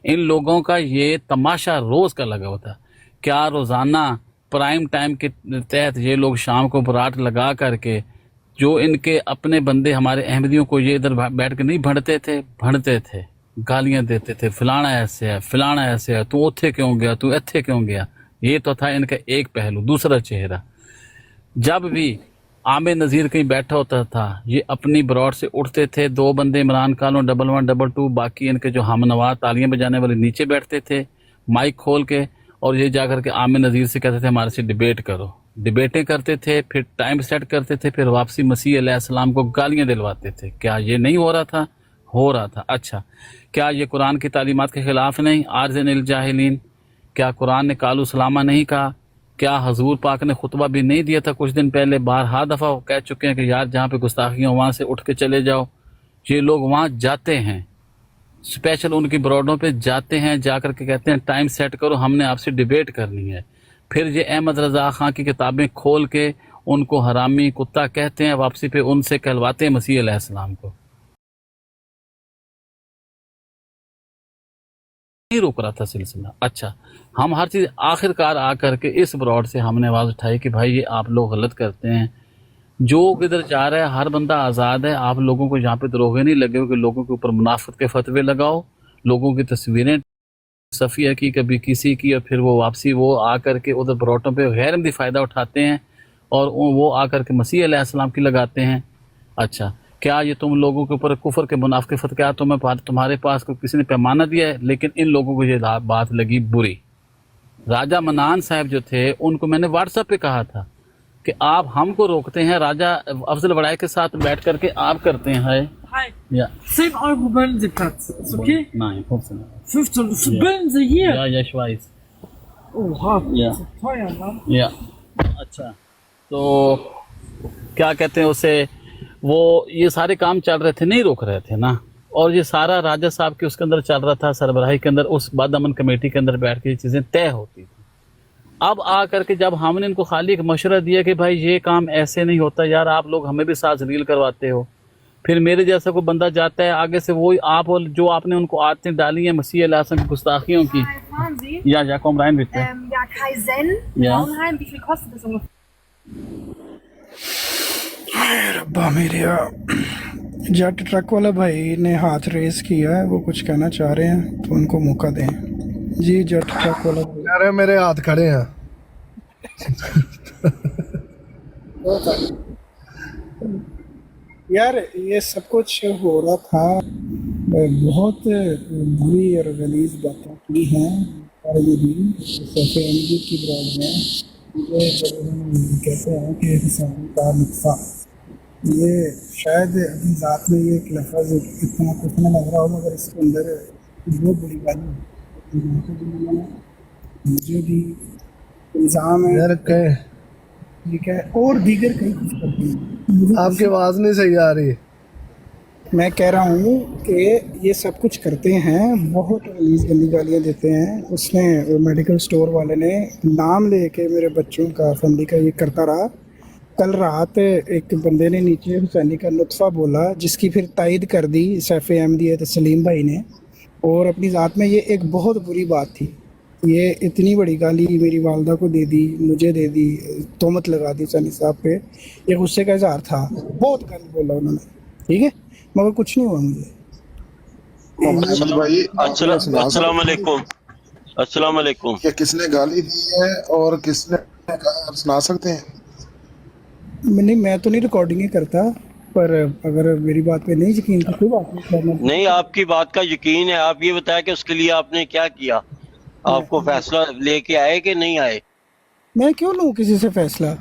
इन लोगों का ये तमाशा रोज़ का लगा हुआ था क्या रोज़ाना प्राइम टाइम के तहत ये लोग शाम को बरात लगा करके जो इनके अपने बंदे हमारे अहमदियों को ये इधर बैठ के नहीं भंडते थे गालियाँ देते थे फलाना ऐसे है तू उत्थे क्यों गया तू इत्थे क्यों गया ये तो था इनका एक पहलू दूसरा चेहरा जब भी आमिर नज़ीर कहीं बैठा होता था, ये अपनी ब्रॉड से उठते थे, 2 बंदे इमरान खान और 1112, बाकी इनके जो हमनवा तालियां बजाने वाले नीचे बैठते थे माइक खोल के, और ये जाकर के आमिर नज़ीर से कहते थे हमारे से डिबेट करो। डिबेटें करते थे, फिर टाइम सेट करते थे, फिर वापसी मसीह अलैहिस्सलाम को गालियां दिलवाते थे। क्या ये नहीं हो रहा था? हो रहा था। अच्छा, क्या ये कुरान की तालीमात के खिलाफ नहीं? आर्ज़निल जाहिलीन, क्या कुरान ने कालू सलामा नहीं कहा? क्या हजूर पाक ने खुतबा भी नहीं दिया था कुछ दिन पहले? बारहा दफ़ा वो कह चुके हैं कि यार जहाँ पे गुस्ताखियाँ वहाँ से उठ के चले जाओ। ये लोग वहाँ जाते हैं, स्पेशल उनकी ब्रॉडों पे जाते हैं, जाकर के कहते हैं टाइम सेट करो, हमने आपसे डिबेट करनी है। फिर ये अहमद रज़ा खां की किताबें खोल के उनको हरामी कुत्ता कहते हैं, वापसी पे उनसे कहलवाते हैं मसीह अलैहिस्सलाम को। नहीं रुक रहा था सिलसिला। अच्छा, हम हर चीज़ आखिरकार आकर के इस ब्रॉड से हमने आवाज़ उठाई कि भाई ये आप लोग गलत करते हैं, जो किधर जा रहा है हर बंदा आज़ाद है, आप लोगों को यहाँ पे दरोगे नहीं लगे हो कि लोगों के ऊपर मुनाफिक के फतवे लगाओ, लोगों की तस्वीरें सफ़िया की कभी किसी की, और फिर वो वापसी वो आकर के उधर ब्रॉडों पे गैर फ़ायदा उठाते हैं और वो आकर के मसीह अलैहिस्सलाम की लगाते हैं। अच्छा, क्या ये तुम लोगों के ऊपर कुफर के मुनाफिक फतवा तुम्हारे पास किसी ने पैमाना दिया है? लेकिन इन लोगों को ये बात लगी बुरी। राजा मनान साहब जो थे उनको मैंने व्हाट्सएप पे कहा था कि आप हमको रोकते हैं, राजा अफजल बड़ाई के साथ बैठ करके आप करते हैं। Ja. 10 Euro bilden Sie Platz. Ist okay? Nein, 15. 15, das bilden Sie hier. Ja, ja, ich weiß. Oha, Ja. das ist teuer, Mann. Ja. अच्छा, तो क्या कहते हैं उसे, वो ये सारे काम चल रहे थे, नहीं रोक रहे थे ना, और ये सारा राजा साहब के उसके अंदर चल रहा था, सरबराही के अंदर, उस बादमन कमेटी के अंदर बैठ के ये चीज़ें तय होती थी। अब आ करके जब हमने इनको खाली एक मशवरा दिया कि भाई ये काम ऐसे नहीं होता यार, आप लोग हमें भी साथ जलील करवाते हो, फिर मेरे जैसा कोई बंदा जाता है आगे से, वो आप और जो आपने उनको आदतें डाली हैं मसीह अलैहिस्सलाम की गुस्ताखियों की। या komm rein bitte. Ja, Kaizen, Braunheim, wie viel kostet das ungefähr? रब्बा मेरे, जट ट्रक वाला भाई ने हाथ रेस किया है, वो कुछ कहना चाह रहे हैं तो उनको मौका दें। जी जट ट्रक वाला कह रहे मेरे हाथ खड़े हैं। यार ये सब कुछ हो रहा था, बहुत बुरी और गलीज बातें की हैं, और ये भी सफ़ेद की ब्रांड में ये कहते हैं कि इंसान का नुस्खा, ये शायद अपनी ज़ात में ये एक लफ्ज़ इतना कुछ न लग रहा हो, मगर इसके अंदर बहुत बड़ी बात है। मुझे भी इल्ज़ाम है, ठीक है, और दीगर कई कुछ करते हैं। आपकी आवाज़ नहीं सही आ रही। मैं कह रहा हूँ कि ये सब कुछ करते हैं, बहुत गंदी गालियाँ देते हैं। उसने मेडिकल स्टोर वाले ने नाम लेके मेरे बच्चों का, फैमिली का ये करता रहा। कल रात एक बंदे ने नीचे हुसैनी का नुत्फ़ा बोला, जिसकी फिर तायद कर दी सैफ अहमदी तस्लीम भाई ने, और अपनी ज़ात में ये एक बहुत बुरी बात थी। ये इतनी बड़ी गाली मेरी वालदा को दे दी, मुझे दे दी, तोहमत लगा दी सनी साहब पे। ये गुस्से का इज़हार था, बहुत गाली बोला उन्होंने, ठीक है, मगर कुछ नहीं हुआ मुझे। अस्सलाम वालेकुम। अस्सलाम वालेकुम। क्या किसने गाली दी है और किसने कहा, सुना सकते हैं? नहीं, मैं तो नहीं रिकॉर्डिंग करता, पर अगर मेरी बात पे नहीं यकीन तो कोई बात नहीं। नहीं, आपकी बात का यकीन है। आप ये बताया कि उसके लिए आपने क्या किया, आपको फैसला लेके आए कि नहीं आए? मैं क्यों लूं किसी से फैसला?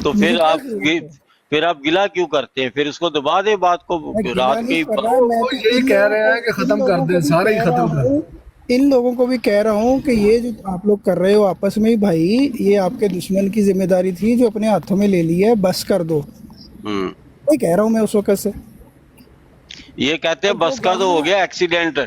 तो फिर आप गिला क्यों करते हैं? फिर उसको दबा दे बात को, रात की यही कह रहे हैं कि खत्म कर दे, सारे ही खत्म कर दे। इन लोगों को भी कह रहा हूँ कि ये जो आप लोग कर रहे हो आपस में ही, भाई ये आपके दुश्मन की जिम्मेदारी थी जो अपने हाथों में ले ली है, बस कर दो। ये कह रहा हूँ मैं उस वक्त से। ये कहते हैं बस का तो हो गया एक्सीडेंट,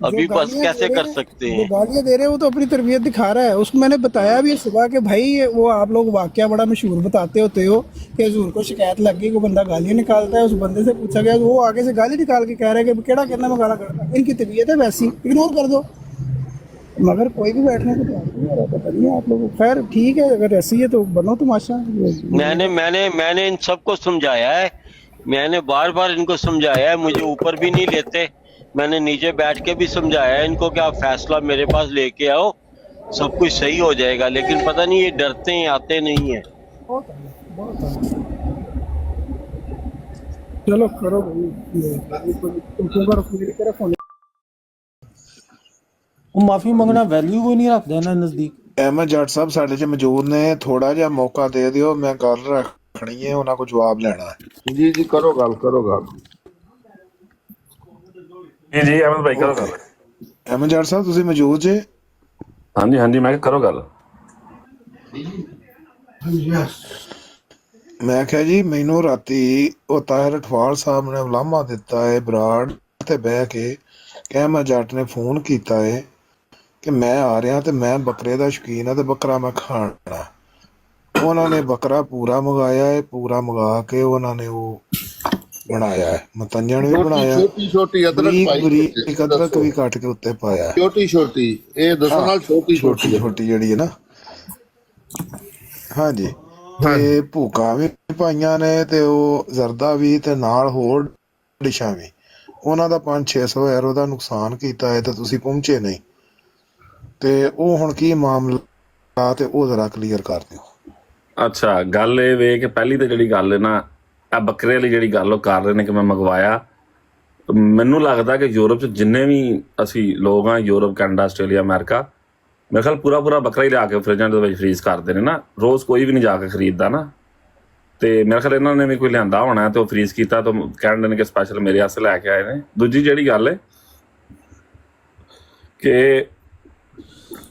अभी बस कैसे कर सकते हैं? गालियाँ दे रहे हो तो अपनी तरबियत दिखा रहा है। उसको मैंने बताया भी सुबह कि भाई वो आप लोग वाकया बड़ा मशहूर बताते होते हो कि हजूर को शिकायत लग गई, कोई बंदा गालियाँ निकालता है, उस बंदे से पूछा गया, वो आगे से गाली निकाल के कह रहा है कि केड़ा कहना मैं गाला करता, इनकी तबीयत है वैसी, इग्नोर कर दो। मगर कोई भी बैठने को तैयार नहीं हो रहा, पता नहीं आप लोग। खैर ठीक है, अगर ऐसी है तो बनो तमाशा। मैंने इन सबको समझाया है, मैंने बार बार इनको समझाया है, मुझे ऊपर भी नहीं लेते। मैंने नीचे बैठ के भी समझाया है इनको कि आप फैसला मेरे पास लेके आओ, सब कुछ सही हो जाएगा। लेकिन पता नहीं ये डरते हैं, आते नहीं है। चलो करो भाई ਉਹ ਮਾਫੀ ਮੰਗਣਾ ਵੈਲਿਊ ਕੋਈ ਨਹੀਂ ਰੱਖਦਾ ਇਹਨਾਂ ਨਜ਼ਦੀਕ। ਅਹਿਮਦ ਜੱਟ ਸਾਹਿਬ ਸਾਡੇ ਚ ਮੌਜੂਦ ਨੇ, ਥੋੜਾ ਜਿਹਾ ਮੌਕਾ ਦੇ ਦਿਓ, ਮੈਂ ਗੱਲ ਰੱਖਣੀ ਹੈ, ਉਹਨਾਂ ਕੋਲ ਜਵਾਬ ਲੈਣਾ ਹੈ। ਜੀ ਜੀ ਕਰੋ ਗੱਲ ਜੀ ਅਹਿਮਦ ਭਾਈ ਕਰੋ ਗੱਲ। ਅਹਿਮਦ ਜੱਟ ਸਾਹਿਬ ਤੁਸੀਂ ਮੌਜੂਦ ਜੇ? ਹਾਂਜੀ ਹਾਂਜੀ ਮੈਂ ਕਿਹਾ ਕਰੋ ਗੱਲ। ਮੈਂ ਕਿਹਾ ਜੀ ਮੈਨੂੰ ਰਾਤੀ ਉਹ ਤਾਹਿਰ ਅਠਵਾਲ ਸਾਹਿਬ ਨੇ ਉਲਾਮਾ ਦਿੱਤਾ ਹੈ ਬਰਾੜ ਤੇ ਬਹਿ ਕੇ ਕਿ ਅਹਿਮਦ ਜੱਟ ਨੇ ਫੋਨ ਕੀਤਾ ਹੈ ਕਿ ਮੈਂ ਆ ਰਿਹਾ ਤੇ ਮੈਂ ਬੱਕਰੇ ਦਾ ਸ਼ੌਕੀਨ ਆ ਤੇ ਬੱਕਰਾ ਮੈਂ ਖਾਣਾ। ਉਹਨਾਂ ਨੇ ਬੱਕਰਾ ਪੂਰਾ ਮੰਗਾਇਆ ਹੈ, ਪੂਰਾ ਮੰਗਾ ਕੇ ਉਹਨਾਂ ਨੇ ਉਹ ਬਣਾਇਆ ਹੈ, ਮਤੰਜਣ ਵੀ ਬਣਾਇਆ, ਛੋਟੀ ਬਰੀਕ ਅਦਰਕ ਵੀ ਕੱਟ ਕੇ ਉੱਤੇ ਪਾਇਆ, ਛੋਟੀ ਇਹ ਦੱਸੋ ਨਾਲ ਛੋਟੀ ਜਿਹੜੀ ਹੈ ਨਾ। ਹਾਂਜੀ ਤੇ ਭੂਕਾ ਵੀ ਪਾਈਆਂ ਨੇ ਤੇ ਉਹ ਜ਼ਰਦਾ ਵੀ ਤੇ ਨਾਲ ਹੋਰ ਡਿਸ਼ਾਂ ਵੀ। ਉਹਨਾਂ ਦਾ 500-600 ਯੂਰੋ ਦਾ ਨੁਕਸਾਨ ਕੀਤਾ ਹੈ ਤੇ ਤੁਸੀਂ ਪਹੁੰਚੇ ਨਹੀਂ, ਤੇ ਉਹ ਹੁਣ ਕੀ ਮਾਮਲਾ ਤੇ ਉਹ ਜ਼ਰਾ ਕਲੀਅਰ ਕਰ ਦਿਓ। ਅੱਛਾ ਗੱਲ ਇਹ ਵੇ ਕਿ ਪਹਿਲੀ ਤਾਂ ਜਿਹੜੀ ਗੱਲ ਹੈ ਨਾ, ਆ ਬੱਕਰੇ ਵਾਲੀ ਜਿਹੜੀ ਗੱਲ ਉਹ ਕਰ ਰਹੇ ਨੇ ਕਿ ਮੈਂ ਮੰਗਵਾਇਆ, ਮੈਨੂੰ ਲੱਗਦਾ ਕਿ ਯੂਰਪ 'ਚ ਜਿੰਨੇ ਵੀ ਅਸੀਂ ਲੋਕ ਆ, ਯੂਰਪ ਕੈਨੇਡਾ ਆਸਟ੍ਰੇਲੀਆ ਅਮਰੀਕਾ, ਮੇਰੇ ਖਿਆਲ ਪੂਰਾ ਬੱਕਰਾ ਹੀ ਲਿਆ ਕੇ ਫਰਿੱਜਾਂ ਦੇ ਵਿੱਚ ਫਰੀਜ਼ ਕਰਦੇ ਨੇ ਨਾ, ਰੋਜ਼ ਕੋਈ ਵੀ ਨਹੀਂ ਜਾ ਕੇ ਖਰੀਦਦਾ ਨਾ। ਤੇ ਮੇਰੇ ਖਿਆਲ ਇਹਨਾਂ ਨੇ ਵੀ ਕੋਈ ਲਿਆਂਦਾ ਹੋਣਾ ਤੇ ਉਹ ਫਰੀਜ਼ ਕੀਤਾ ਤਾਂ ਕਹਿੰਦੇ ਨੇ ਕਿ ਸਪੈਸ਼ਲ ਮੇਰੇ ਵਾਸਤੇ ਲੈ ਕੇ ਆਏ ਨੇ। ਦੂਜੀ ਜਿਹੜੀ ਗੱਲ ਹੈ ਕਿ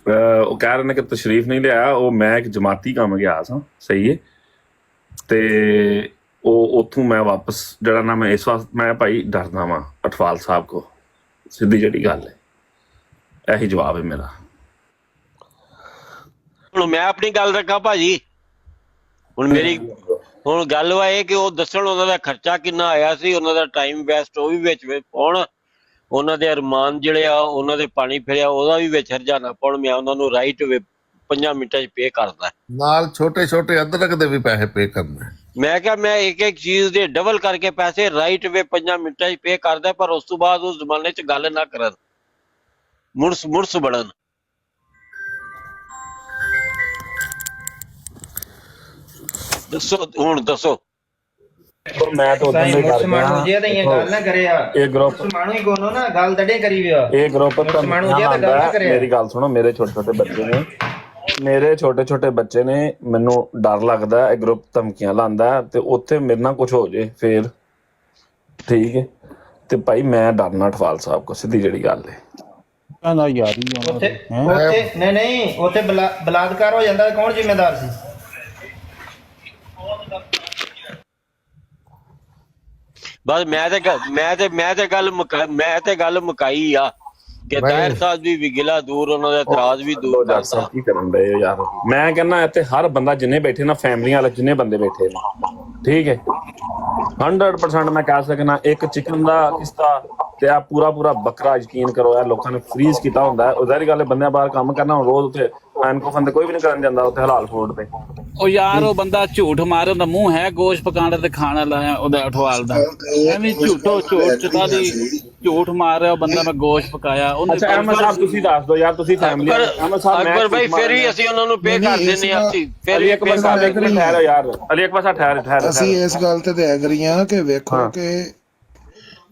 ਉਹ ਕਹਿ ਰਹੇ ਨੇ ਕਿ ਤਸ਼ਰੀਫ ਨਹੀਂ ਲਿਆਇਆ, ਉਹ ਮੈਂ ਇੱਕ ਜਮਾਤੀ ਕੰਮ ਗਿਆ ਸਾਂ, ਸਹੀ ਹੈ, ਤੇ ਉਹ ਉੱਥੋਂ ਮੈਂ ਵਾਪਸ ਜਿਹੜਾ ਨਾ, ਮੈਂ ਇਸ ਵਾਸਤੇ ਮੈਂ ਭਾਈ ਡਰਦਾ ਵਾਂ ਅਠਵਾਲ ਸਾਹਿਬ ਕੋ, ਸਿੱਧੀ ਜਿਹੜੀ ਗੱਲ ਹੈ, ਇਹੀ ਜਵਾਬ ਹੈ ਮੇਰਾ। ਹੁਣ ਮੈਂ ਆਪਣੀ ਗੱਲ ਰੱਖਾਂ ਭਾਜੀ, ਹੁਣ ਗੱਲ ਵਾ ਇਹ ਕਿ ਉਹ ਦੱਸਣ ਉਹਨਾਂ ਦਾ ਖਰਚਾ ਕਿੰਨਾ ਆਇਆ ਸੀ, ਉਹਨਾਂ ਦਾ ਟਾਈਮ ਵੇਸਟ ਉਹ ਵੀ ਵਿੱਚ ਪਾਉਣ, ਉਹਨਾਂ ਦੇ ਅਰਮਾਨ ਜਿਹੜੇ ਆ ਉਹਨਾਂ ਦੇ ਪਾਣੀ ਫਿਰਿਆ ਉਹਦਾ ਵੀ ਵਿੱਚ ਹਰਜਾਨਾ ਪਾਉਣ। ਮੈਂ ਉਹਨਾਂ ਨੂੰ ਰਾਈਟ 5 ਮਿੰਟਾਂ 'ਚ ਪੇ ਕਰਦਾ, ਨਾਲ ਛੋਟੇ ਅਦਰਕ ਦੇ ਵੀ ਪੈਸੇ ਪੇ ਕਰਨੇ। ਮੈਂ ਕਿਹਾ ਮੈਂ ਇੱਕ ਚੀਜ਼ ਦੇ ਡਬਲ ਕਰਕੇ ਪੈਸੇ ਰਾਈਟ 5 ਮਿੰਟਾਂ 'ਚ ਪੇ ਕਰਦਾ, ਪਰ ਉਸ ਤੋਂ ਬਾਅਦ ਉਸ ਜ਼ਮਾਨੇ 'ਚ ਗੱਲ ਨਾ ਕਰਨ, ਮੁਰਸ ਬਣਨ। ਦੱਸੋ ਹੁਣ ਦੱਸੋ। ਮੈਂ ਤਾਂ ਉਦੋਂ ਦੇ ਕਰ ਮਾਣੂ ਜੇ ਤਾਂ ਇਹ ਗੱਲ ਨਾ ਕਰਿਆ, ਇਹ ਗਰੁੱਪ ਮਾਣੂ ਹੀ ਕੋਨੋ ਨਾ ਗੱਲ ਡੱਡੇ ਕਰੀ ਵਿਆ, ਇਹ ਗਰੁੱਪ ਤਾਂ ਮਾਣੂ ਜੇ ਤਾਂ ਗੱਲ ਨਾ ਕਰਿਆ। ਮੇਰੀ ਗੱਲ ਸੁਣੋ, ਮੇਰੇ ਛੋਟੇ ਬੱਚੇ ਨੇ, ਮੈਨੂੰ ਡਰ ਲੱਗਦਾ ਇਹ ਗਰੁੱਪ ਧਮਕੀਆਂ ਲਾਉਂਦਾ ਤੇ ਉੱਥੇ ਮੇਰੇ ਨਾਲ ਕੁਝ ਹੋ ਜੇ ਫੇਰ, ਠੀਕ ਹੈ, ਤੇ ਭਾਈ ਮੈਂ ਡਰਨਾ ਅਠਵਾਲ ਸਾਹਿਬ ਕੋ, ਸਿੱਧੀ ਜਿਹੜੀ ਗੱਲ ਹੈ ਨਾ ਯਾਰੀ ਉੱਥੇ ਨਹੀਂ ਉੱਥੇ ਬਲਾਤਕਾਰ ਹੋ ਜਾਂਦਾ, ਕੌਣ ਜ਼ਿੰਮੇਦਾਰ ਸੀ? ਬਸ ਮੈਂ ਤੇ ਗੱਲ ਮੁਕਾਈ ਆ ਕਿ ਤਾਹਿਰ ਸਾਹਿਬ ਦੀ ਵੀ ਗਿਲਾ ਦੂਰ, ਉਹਨਾਂ ਦਾ ਇਤਰਾਜ਼ ਵੀ ਦੂਰ ਕਰਦਾ। ਕੀ ਕਰਨ ਦੇ ਯਾਰ, ਮੈਂ ਕਹਿੰਦਾ ਇੱਥੇ ਹਰ ਬੰਦਾ ਜਿੰਨੇ ਬੈਠੇ ਨਾ, ਫੈਮਲੀਆਂ ਵਾਲੇ ਜਿੰਨੇ ਬੰਦੇ ਬੈਠੇ ਨੇ, ਠੀਕ ਹੈ, 100% ਮੈਂ ਕਹਿ ਸਕਦਾ ਇੱਕ ਚਿਕਨ ਦਾ ਕਿਸਤਾ ਤੇ ਆ ਪੂਰਾ ਬੱਕਰਾ ਯਕੀਨ ਕਰੋ ਯਾਰ, ਲੋਕਾਂ ਨੇ ਫਰੀਜ਼ ਕੀਤਾ ਹੁੰਦਾ। ਉਹ ਜ਼ਾਹਿਰ ਗੱਲ ਹੈ, ਬੰਦਿਆਂ ਬਾਹਰ ਕੰਮ ਕਰਨਾ, ਹੁਣ ਰੋਜ਼ ਉੱਥੇ ਫੰਦੇ ਕੋਈ ਵੀ ਨਹੀਂ ਕਰਨ ਜਾਂਦਾ ਉੱਥੇ ਹਲਾਲ ਫੂਡ ਤੇ। ਉਹ ਯਾਰ ਉਹ ਬੰਦਾ ਝੂਠ ਮਾਰੇ, ਉਹਦਾ ਮੂੰਹ ਹੈ ਗੋਸ਼ਤ ਪਕਾਉਣ ਤੇ ਖਾਣ ਵਾਲਾ ਉਹਦਾ ਅਠਵਾਲ ਦਾ, ਐਵੇਂ ਝੂਠ ਮਾਰ ਰਿਹਾ ਉਹ ਬੰਦਾ, ਮੈਂ ਗੋਸ਼ਤ ਪਕਾਇਆ। ਅੱਛਾ ਅਹਿਮਦ ਸਾਹਿਬ ਤੁਸੀਂ ਦੱਸ ਦਿਓ ਯਾਰ, ਤੁਸੀਂ ਫੈਮਿਲੀ ਅਹਿਮਦ ਸਾਹਿਬ ਅਕਬਰ ਭਾਈ ਫਿਰ ਵੀ ਅਸੀਂ ਉਹਨਾਂ ਨੂੰ ਪੇ ਕਰ ਦਿੰਦੇ ਆ, ਅਸੀਂ ਫਿਰ ਵੀ ਇੱਕ ਪਾਸਾ ਠਹਿਰੋ ਯਾਰ, ਅਲੀ ਇੱਕ ਪਾਸਾ ਠਹਿਰ। ਅਸੀਂ ਇਸ ਗੱਲ ਤੇ ਐਗਰੀ ਆ ਕਿ ਵੇਖੋ ਕਿ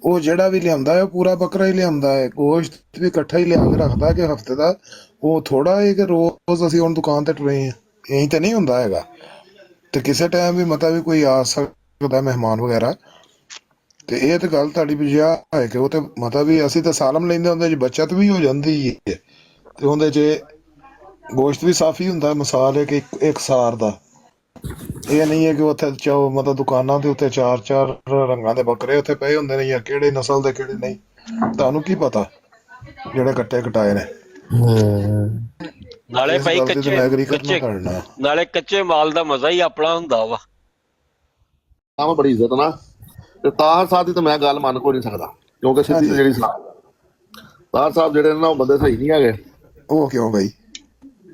ਉਹ ਜਿਹੜਾ ਵੀ ਲਿਆਉਂਦਾ ਹੈ ਪੂਰਾ ਬੱਕਰਾ ਹੀ ਲਿਆਉਂਦਾ ਹੈ, ਗੋਸ਼ਤ ਵੀ ਇਕੱਠਾ ਹੀ ਲਿਆ ਕੇ ਰੱਖਦਾ ਕਿ ਹਫਤੇ ਦਾ, ਉਹ ਥੋੜਾ ਹੈ ਕਿ ਰੋਜ਼ ਅਸੀਂ ਹੁਣ ਦੁਕਾਨ ਤੇ ਟਰੇ ਹਾਂ, ਇਹੀ ਤਾਂ ਨਹੀਂ ਹੁੰਦਾ ਹੈਗਾ। ਤੇ ਕਿਸੇ ਟਾਈਮ ਵੀ ਵੀ ਕੋਈ ਆ ਸਕਦਾ ਮਹਿਮਾਨ ਵਗੈਰਾ, ਤੇ ਇਹ ਤਾਂ ਗੱਲ ਤੁਹਾਡੀ ਬਜਾ ਹੈ ਕਿ ਉਹ ਤੇ ਵੀ ਅਸੀਂ ਤਾਂ ਸਾਲਮ ਲੈਂਦੇ ਹੁੰਦੇ ਜੀ, ਬੱਚਤ ਵੀ ਹੋ ਜਾਂਦੀ ਹੈ ਤੇ ਉਹਦੇ 'ਚ ਗੋਸ਼ਤ ਵੀ ਸਾਫੀ ਹੁੰਦਾ, ਮਿਸਾਲ ਹੈ ਕਿ ਇੱਕ ਸਾਰ ਦਾ, ਇਹ ਨਹੀਂ ਹੈ ਕਿ ਉੱਥੇ ਦੁਕਾਨਾਂ ਦੇ ਉੱਤੇ 4 ਰੰਗਾਂ ਦੇ ਬੱਕਰੇ ਉੱਥੇ ਪਏ ਹੁੰਦੇ ਨੇ, ਜਾਂ ਕਿਹੜੇ ਨਸਲ ਦੇ ਕਿਹੜੇ ਨਹੀਂ, ਤੁਹਾਨੂੰ ਕੀ ਪਤਾ ਜਿਹੜੇ ਕਟਾਏ ਨੇ। ਨਾਲੇ ਭਾਈ ਕੱਚੇ ਮਾਲ ਦਾ ਮਜ਼ਾ ਹੀ ਆਪਣਾ ਹੁੰਦਾ ਵਾ। ਬੜੀ ਇੱਜ਼ਤ ਨਾ, ਤੇ ਤਾਹਿਰ ਸਾਹਿਬ ਦੀ ਤਾਂ ਮੈਂ ਗੱਲ ਮੰਨ ਕੋਈ ਨਹੀਂ ਸਕਦਾ, ਕਿਉਂਕਿ ਸਿੱਧੀ ਜਿਹੜੀ ਤਾਹਿਰ ਸਾਹਿਬ ਜਿਹੜੇ ਨੇ ਨਾ ਉਹ ਬੰਦੇ ਸਹੀ ਨਹੀਂ ਹੈਗੇ। ਉਹ ਕਿਉਂ ਬਈ?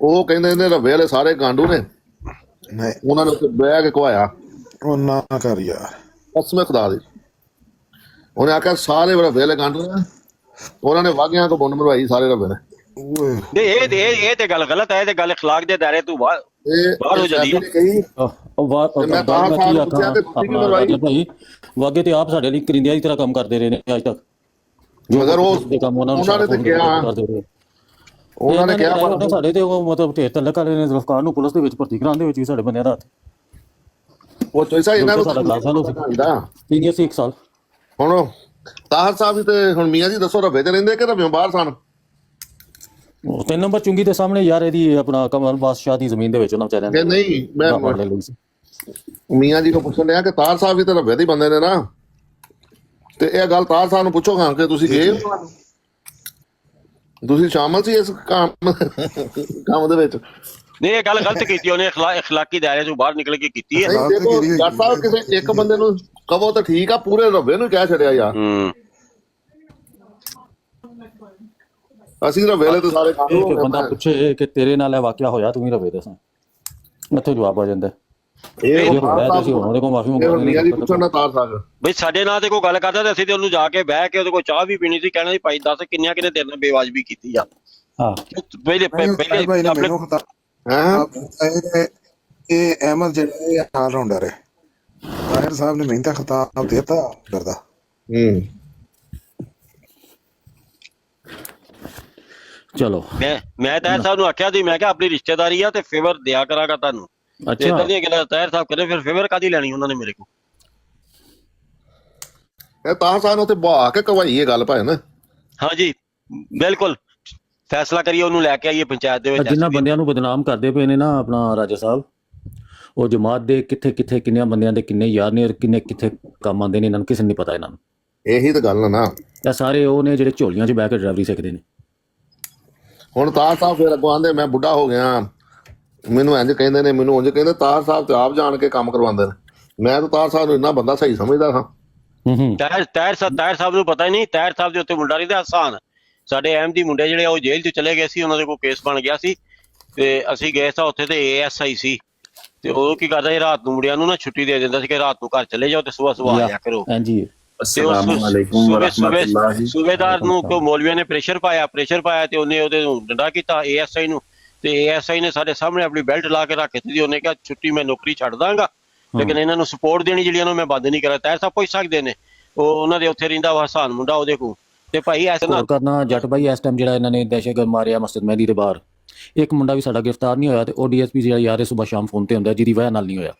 ਉਹ ਕਹਿੰਦੇ ਨੇ ਰਵੇ ਵਾਲੇ ਸਾਰੇ ਗਾਂਡੂ ਨੇ, ਉਹਨਾਂ ਨੇ ਉੱਥੇ ਬਹਿ ਕੇ ਘਵਾਇਆ, ਉਹ ਨਾ ਕਰ ਯਾਰ, ਕਸਮ ਖੁਦਾ ਦੀ। ਉਹਨੇ ਆਖਿਆ ਸਾਰੇ ਰਵੇ ਵਾਲੇ ਗਾਂਡੂ ਨੇ, ਉਹਨਾਂ ਨੇ ਵਾਘਿਆਂ ਤੋਂ ਬੁੰਡ ਮਰਵਾਈ ਸਾਰੇ ਰਵੇ ਨੇ। ਇਹ ਤੇ ਗੱਲ ਗਲਤ ਹੈ, ਇਹ ਤੇ ਗੱਲ ਅਖਲਾਕ ਦੇ ਦਾਇਰੇ ਤੋਂ ਇਹ ਹੋ ਜਾਂਦੀ ਸੈਫੀ ਨੇ ਕਹੀ ਤੇ ਮੈਂ ਤਾਂ ਸਾਹਿਬ ਨੂੰ ਪੁੱਛਿਆ ਕਿ ਤੁਸੀਂ ਕੀ ਮਰਵਾਈ ਭਾਈ ਵਾਗੇ ਤੇ ਆਪ ਸਾਡੇ ਲਈ ਕਰਿੰਦਿਆਂ ਦੀ ਤਰ੍ਹਾਂ ਕੰਮ ਕਰਦੇ ਰਹੇ ਨੇ ਅੱਜ ਤੱਕ ਮਗਰ ਉਹ ਦੇ ਕੰਮ ਉਹਨਾਂ ਨੇ ਤੇ ਕਿਹਾ ਕਰਦੇ ਰਹੇ ਉਹਨਾਂ ਨੇ ਕਿਹਾ ਉਹਨੇ ਸਾਡੇ ਤੇ ਉਹ ਮਤਲਬ ਢੇਰ ਤਲਕ ਵਾਲੇ ਨੇ ਜ਼ੁਲਫਕਾਰ ਨੂੰ ਪੁਲਿਸ ਦੇ ਵਿੱਚ ਭਰਤੀ ਕਰਾਉਣ ਦੇ ਵਿੱਚ ਵੀ ਸਾਡੇ ਬੰਦਿਆਂ ਦਾ ਹੱਥ ਉਹ ਚੋਇਸਾ ਇਹਨਾਂ ਨੂੰ ਸਾਡਾ ਗਲਾਸਾਂ ਨੂੰ ਸੀਨੀਅਰ ਸੀ 1 ਸਾਲ ਹੁਣ ਤਾਹਰ ਸਾਹਿਬ ਵੀ ਤੇ ਹੁਣ ਮੀਆਂ ਜੀ ਦੱਸੋ ਰਵੇ ਤੇ ਰਹਿੰਦੇ ਕਿ ਰਵੇ ਬਾਹਰ ਸਨ ਉਹ 3 ਨੰਬਰ ਚੁੰਗੀ ਦੇ ਸਾਹਮਣੇ ਯਾਰ ਇਹਦੀ ਆਪਣਾ ਕਮਲ ਬਾਦਸ਼ਾਹ ਦੀ ਜ਼ਮੀਨ ਦੇ ਵਿੱਚ ਉਹਨਾਂ ਵਿਚਾਰਿਆਂ ਕਿ ਨਹੀਂ ਮੈਂ ਮੀਆਂ ਜੀ ਨੂੰ ਪੁੱਛਣ ਲਿਆ ਕਿ ਤਾਰ ਸਾਹਿਬ ਵੀ ਤੇ ਰਵੇ ਦੇ ਬੰਦੇ ਨੇ ਨਾ ਤੇ ਇਹ ਗੱਲ ਤਾਰ ਸਾਹਿਬ ਨੂੰ ਪੁੱਛੋਗਾ ਕਿ ਤੁਸੀਂ ਗਏ ਤੁਸੀਂ ਸ਼ਾਮਲ ਸੀ ਇਸ ਕੰਮ ਦੇ ਵਿੱਚ ਨਹੀਂ ਇਹ ਗੱਲ ਗਲਤ ਕੀਤੀ ਉਹਨੇ اخلاقی ਦਾਇਰੇ ਚੋਂ ਬਾਹਰ ਨਿਕਲ ਕੇ ਕੀਤੀ ਹੈ ਦੇਖੋ ਜੱਟ ਸਾਹਿਬ ਕਿਸੇ ਇੱਕ ਬੰਦੇ ਨੂੰ ਕਹੋ ਤਾਂ ਠੀਕ ਆ ਪੂਰੇ ਰਵੇ ਨੂੰ ਕਹਿ ਛੱਡਿਆ ਯਾਰ ਅਸੀਂ ਰਵੇ ਤੇ ਸਾਰੇ ਬੰਦਾ ਪੁੱਛੇ ਕਿ ਤੇਰੇ ਨਾਲ ਇਹ ਵਾਕਿਆ ਹੋਇਆ ਤੂੰ ਵੀ ਰਵੇ ਦੱਸਾਂ ਇੱਥੇ ਜਵਾਬ ਆ ਜਾਂਦਾ ਬਈ ਸਾਡੇ ਨਾਲ ਤੇ ਕੋਈ ਗੱਲ ਕਰਦਾ ਤੇ ਅਸੀਂ ਤੇ ਉਹਨੂੰ ਜਾ ਕੇ ਬਹਿ ਕੇ ਉਹਦੇ ਕੋਲ ਚਾਹ ਵੀ ਪੀਣੀ ਸੀ ਕਹਿਣਾ ਸੀ ਭਾਈ ਦੱਸ ਕਿੰਨੀਆਂ ਕਿੰਨੇ ਤੇਰੇ ਨਾਲ ਬੇਵਾਜਬੀ ਕੀਤੀ ਆ ਪਹਿਲੇ ਇਹ ਅਹਿਮਦ ਜਿਹੜਾ ਆਲ ਰਾਉਂਡਰ ਹੈ ਤਾਹਿਰ ਸਾਹਿਬ ਨੇ ਮੈਨੂੰ ਤਾਂ ਖਿਤਾਬ ਦਿੱਤਾ ਕਰਦਾ ਚਲੋ ਮੈਂ ਤਾਹਿਰ ਸਾਹਿਬ ਨੂੰ ਆਖਿਆ ਸੀ ਮੈਂ ਕਿਹਾ ਆਪਣੀ ਰਿਸ਼ਤੇਦਾਰੀ ਆ ਤੇ ਫੇਵਰ ਦਿਆ ਕਰਾਂਗਾ ਤੁਹਾਨੂੰ ਅੱਛਾ ਇਦਾਂ ਦੀਆਂ ਗੱਲਾਂ ਤਾਹਿਰ ਸਾਹਿਬ ਕਹਿੰਦੇ ਫਿਰ ਫੇਵਰ ਕਾਦੀ ਲੈਣੀ ਉਹਨਾਂ ਨੇ ਮੇਰੇ ਕੋਲ ਇਹ ਤਾਹਿਰ ਸਾਹਿਬ ਨੂੰ ਤੇ ਬਹਾ ਕੇ ਕਵਾਈ ਇਹ ਗੱਲ ਭਾਈ ਨਾ ਹਾਂਜੀ ਬਿਲਕੁਲ ਫੈਸਲਾ ਕਰੀਏ ਉਹਨੂੰ ਲੈ ਕੇ ਆਈਏ ਪੰਚਾਇਤ ਦੇ ਵਿੱਚ ਜਿਨ੍ਹਾਂ ਬੰਦਿਆਂ ਨੂੰ ਬਦਨਾਮ ਕਰਦੇ ਪਏ ਨੇ ਨਾ ਆਪਣਾ ਰਾਜਾ ਸਾਹਿਬ ਉਹ ਜਮਾਤ ਦੇ ਕਿੱਥੇ ਕਿੱਥੇ ਕਿੰਨਿਆਂ ਬੰਦਿਆਂ ਦੇ ਕਿੰਨੇ ਯਾਰ ਨੇ ਔਰ ਕਿੰਨੇ ਕਿੱਥੇ ਕੰਮ ਆਉਂਦੇ ਨੇ ਇਹਨਾਂ ਨੂੰ ਕਿਸੇ ਨੂੰ ਨਹੀਂ ਪਤਾ ਇਹਨਾਂ ਨੂੰ ਇਹੀ ਤਾਂ ਗੱਲ ਨਾ ਇਹ ਸਾਰੇ ਉਹ ਨੇ ਜਿਹੜੇ ਝੋਲੀਆਂ 'ਚ ਬਹਿ ਕੇ ਡਰਾਈਵਰੀ ਸਿੱਖਦੇ ਨੇ ਹੁਣ ਤਾਰ ਸਾਹਿਬ ਫਿਰ ਅੱਗੋਂ ਆਂਦੇ ਮੈਂ ਬੁੱਢਾ ਹੋ ਗਿਆ ਮੈਨੂੰ ਇੰਜ ਕਹਿੰਦੇ ਨੇ ਮੈਨੂੰ ਉਂਝ ਕਹਿੰਦੇ ਤਾਰ ਸਾਹਿਬ ਤੇ ਆਪ ਜਾਣ ਕੇ ਕੰਮ ਕਰਵਾਉਂਦੇ ਨੇ ਮੈਂ ਤਾਂ ਤਾਰ ਸਾਹਿਬ ਨੂੰ ਇੰਨਾ ਬੰਦਾ ਸਹੀ ਸਮਝਦਾ ਹਾਂ ਤਾਹਿਰ ਸਾਹਿਬ ਨੂੰ ਪਤਾ ਹੀ ਨਹੀਂ ਤਾਹਿਰ ਸਾਹਿਬ ਦੇ ਉੱਤੇ ਮੁੰਡਾ ਨਹੀਂ ਤੇ ਆਸਾਨ ਸਾਡੇ ਅਹਿਮਦੀ ਮੁੰਡੇ ਜਿਹੜੇ ਉਹ ਜੇਲ੍ਹ 'ਚ ਚਲੇ ਗਏ ਸੀ ਉਹਨਾਂ ਦੇ ਕੋਲ ਕੇਸ ਬਣ ਗਿਆ ਸੀ ਤੇ ਅਸੀਂ ਗਏ ਸਾਂ ਉੱਥੇ ਤੇ ASI ਸੀ ਤੇ ਉਹ ਕੀ ਕਰਦਾ ਸੀ ਰਾਤ ਨੂੰ ਮੁੰਡਿਆਂ ਨੂੰ ਨਾ ਛੁੱਟੀ ਦੇ ਦਿੰਦਾ ਸੀ ਕਿ ਰਾਤ ਨੂੰ ਘਰ ਚਲੇ ਜਾਓ ਤੇ ਸਵੇਰ ਆਇਆ ਕਰੋ ਹਾਂਜੀ ਸੂਬੇਦਾਰ ਨੂੰ ਕੋ ਮੌਲਵੀਆਂ ਨੇ ਪ੍ਰੈਸ਼ਰ ਪਾਇਆ ਤੇ ਉਹਨੇ ਉਹਦੇ ਨੂੰ ਡੰਡਾ ਕੀਤਾ ASI ਨੂੰ ਤੇ ASI ਨੇ ਸਾਡੇ ਸਾਹਮਣੇ ਆਪਣੀ ਬੈਲਟ ਲਾ ਕੇ ਰੱਖ ਦਿੱਤੀ ਉਹਨੇ ਕਿਹਾ ਛੁੱਟੀ ਮੈਂ ਨੌਕਰੀ ਛੱਡ ਦਾਂਗਾ ਲੇਕਿਨ ਇਹਨਾਂ ਨੂੰ ਸਪੋਰਟ ਦੇਣੀ ਜਿਹੜੀ ਉਹਨੂੰ ਮੈਂ ਬੰਦ ਨਹੀਂ ਕਰਾਂ ਤਾਹਿਰ ਸਾਹਿਬ ਪੁੱਛ ਸਕਦੇ ਨੇ ਉਹ ਉਹਨਾਂ ਦੇ ਉੱਥੇ ਰਹਿੰਦਾ ਵਾ ਹਸਾਨ ਮੁੰਡਾ ਉਹਦੇ ਕੋਲ ਤੇ ਭਾਈ ਐਸਾ ਨਾ ਕਰਨਾ ਜੱਟ ਭਾਈ ਇਸ ਟਾਈਮ ਜਿਹੜਾ ਇਹਨਾਂ ਨੇ ਦਹਿਸ਼ਤਗਰਦ ਮਾਰਿਆ ਮਸਜਿਦ ਮਹਿਦੀ ਦੇ ਬਾਹਰ ਇੱਕ ਮੁੰਡਾ ਵੀ ਸਾਡਾ ਗ੍ਰਿਫਤਾਰ ਨਹੀਂ ਹੋਇਆ ਤੇ ਉਹ DSP ਜਿਹੜਾ ਯਾਰ ਸੁਬਹ ਸ਼ਾਮ ਫੋਨ ਤੇ ਹੁੰਦਾ ਜਿਹਦੀ ਵਜ੍ਹਾ ਨਾਲ ਨਹੀਂ ਹੋਇਆ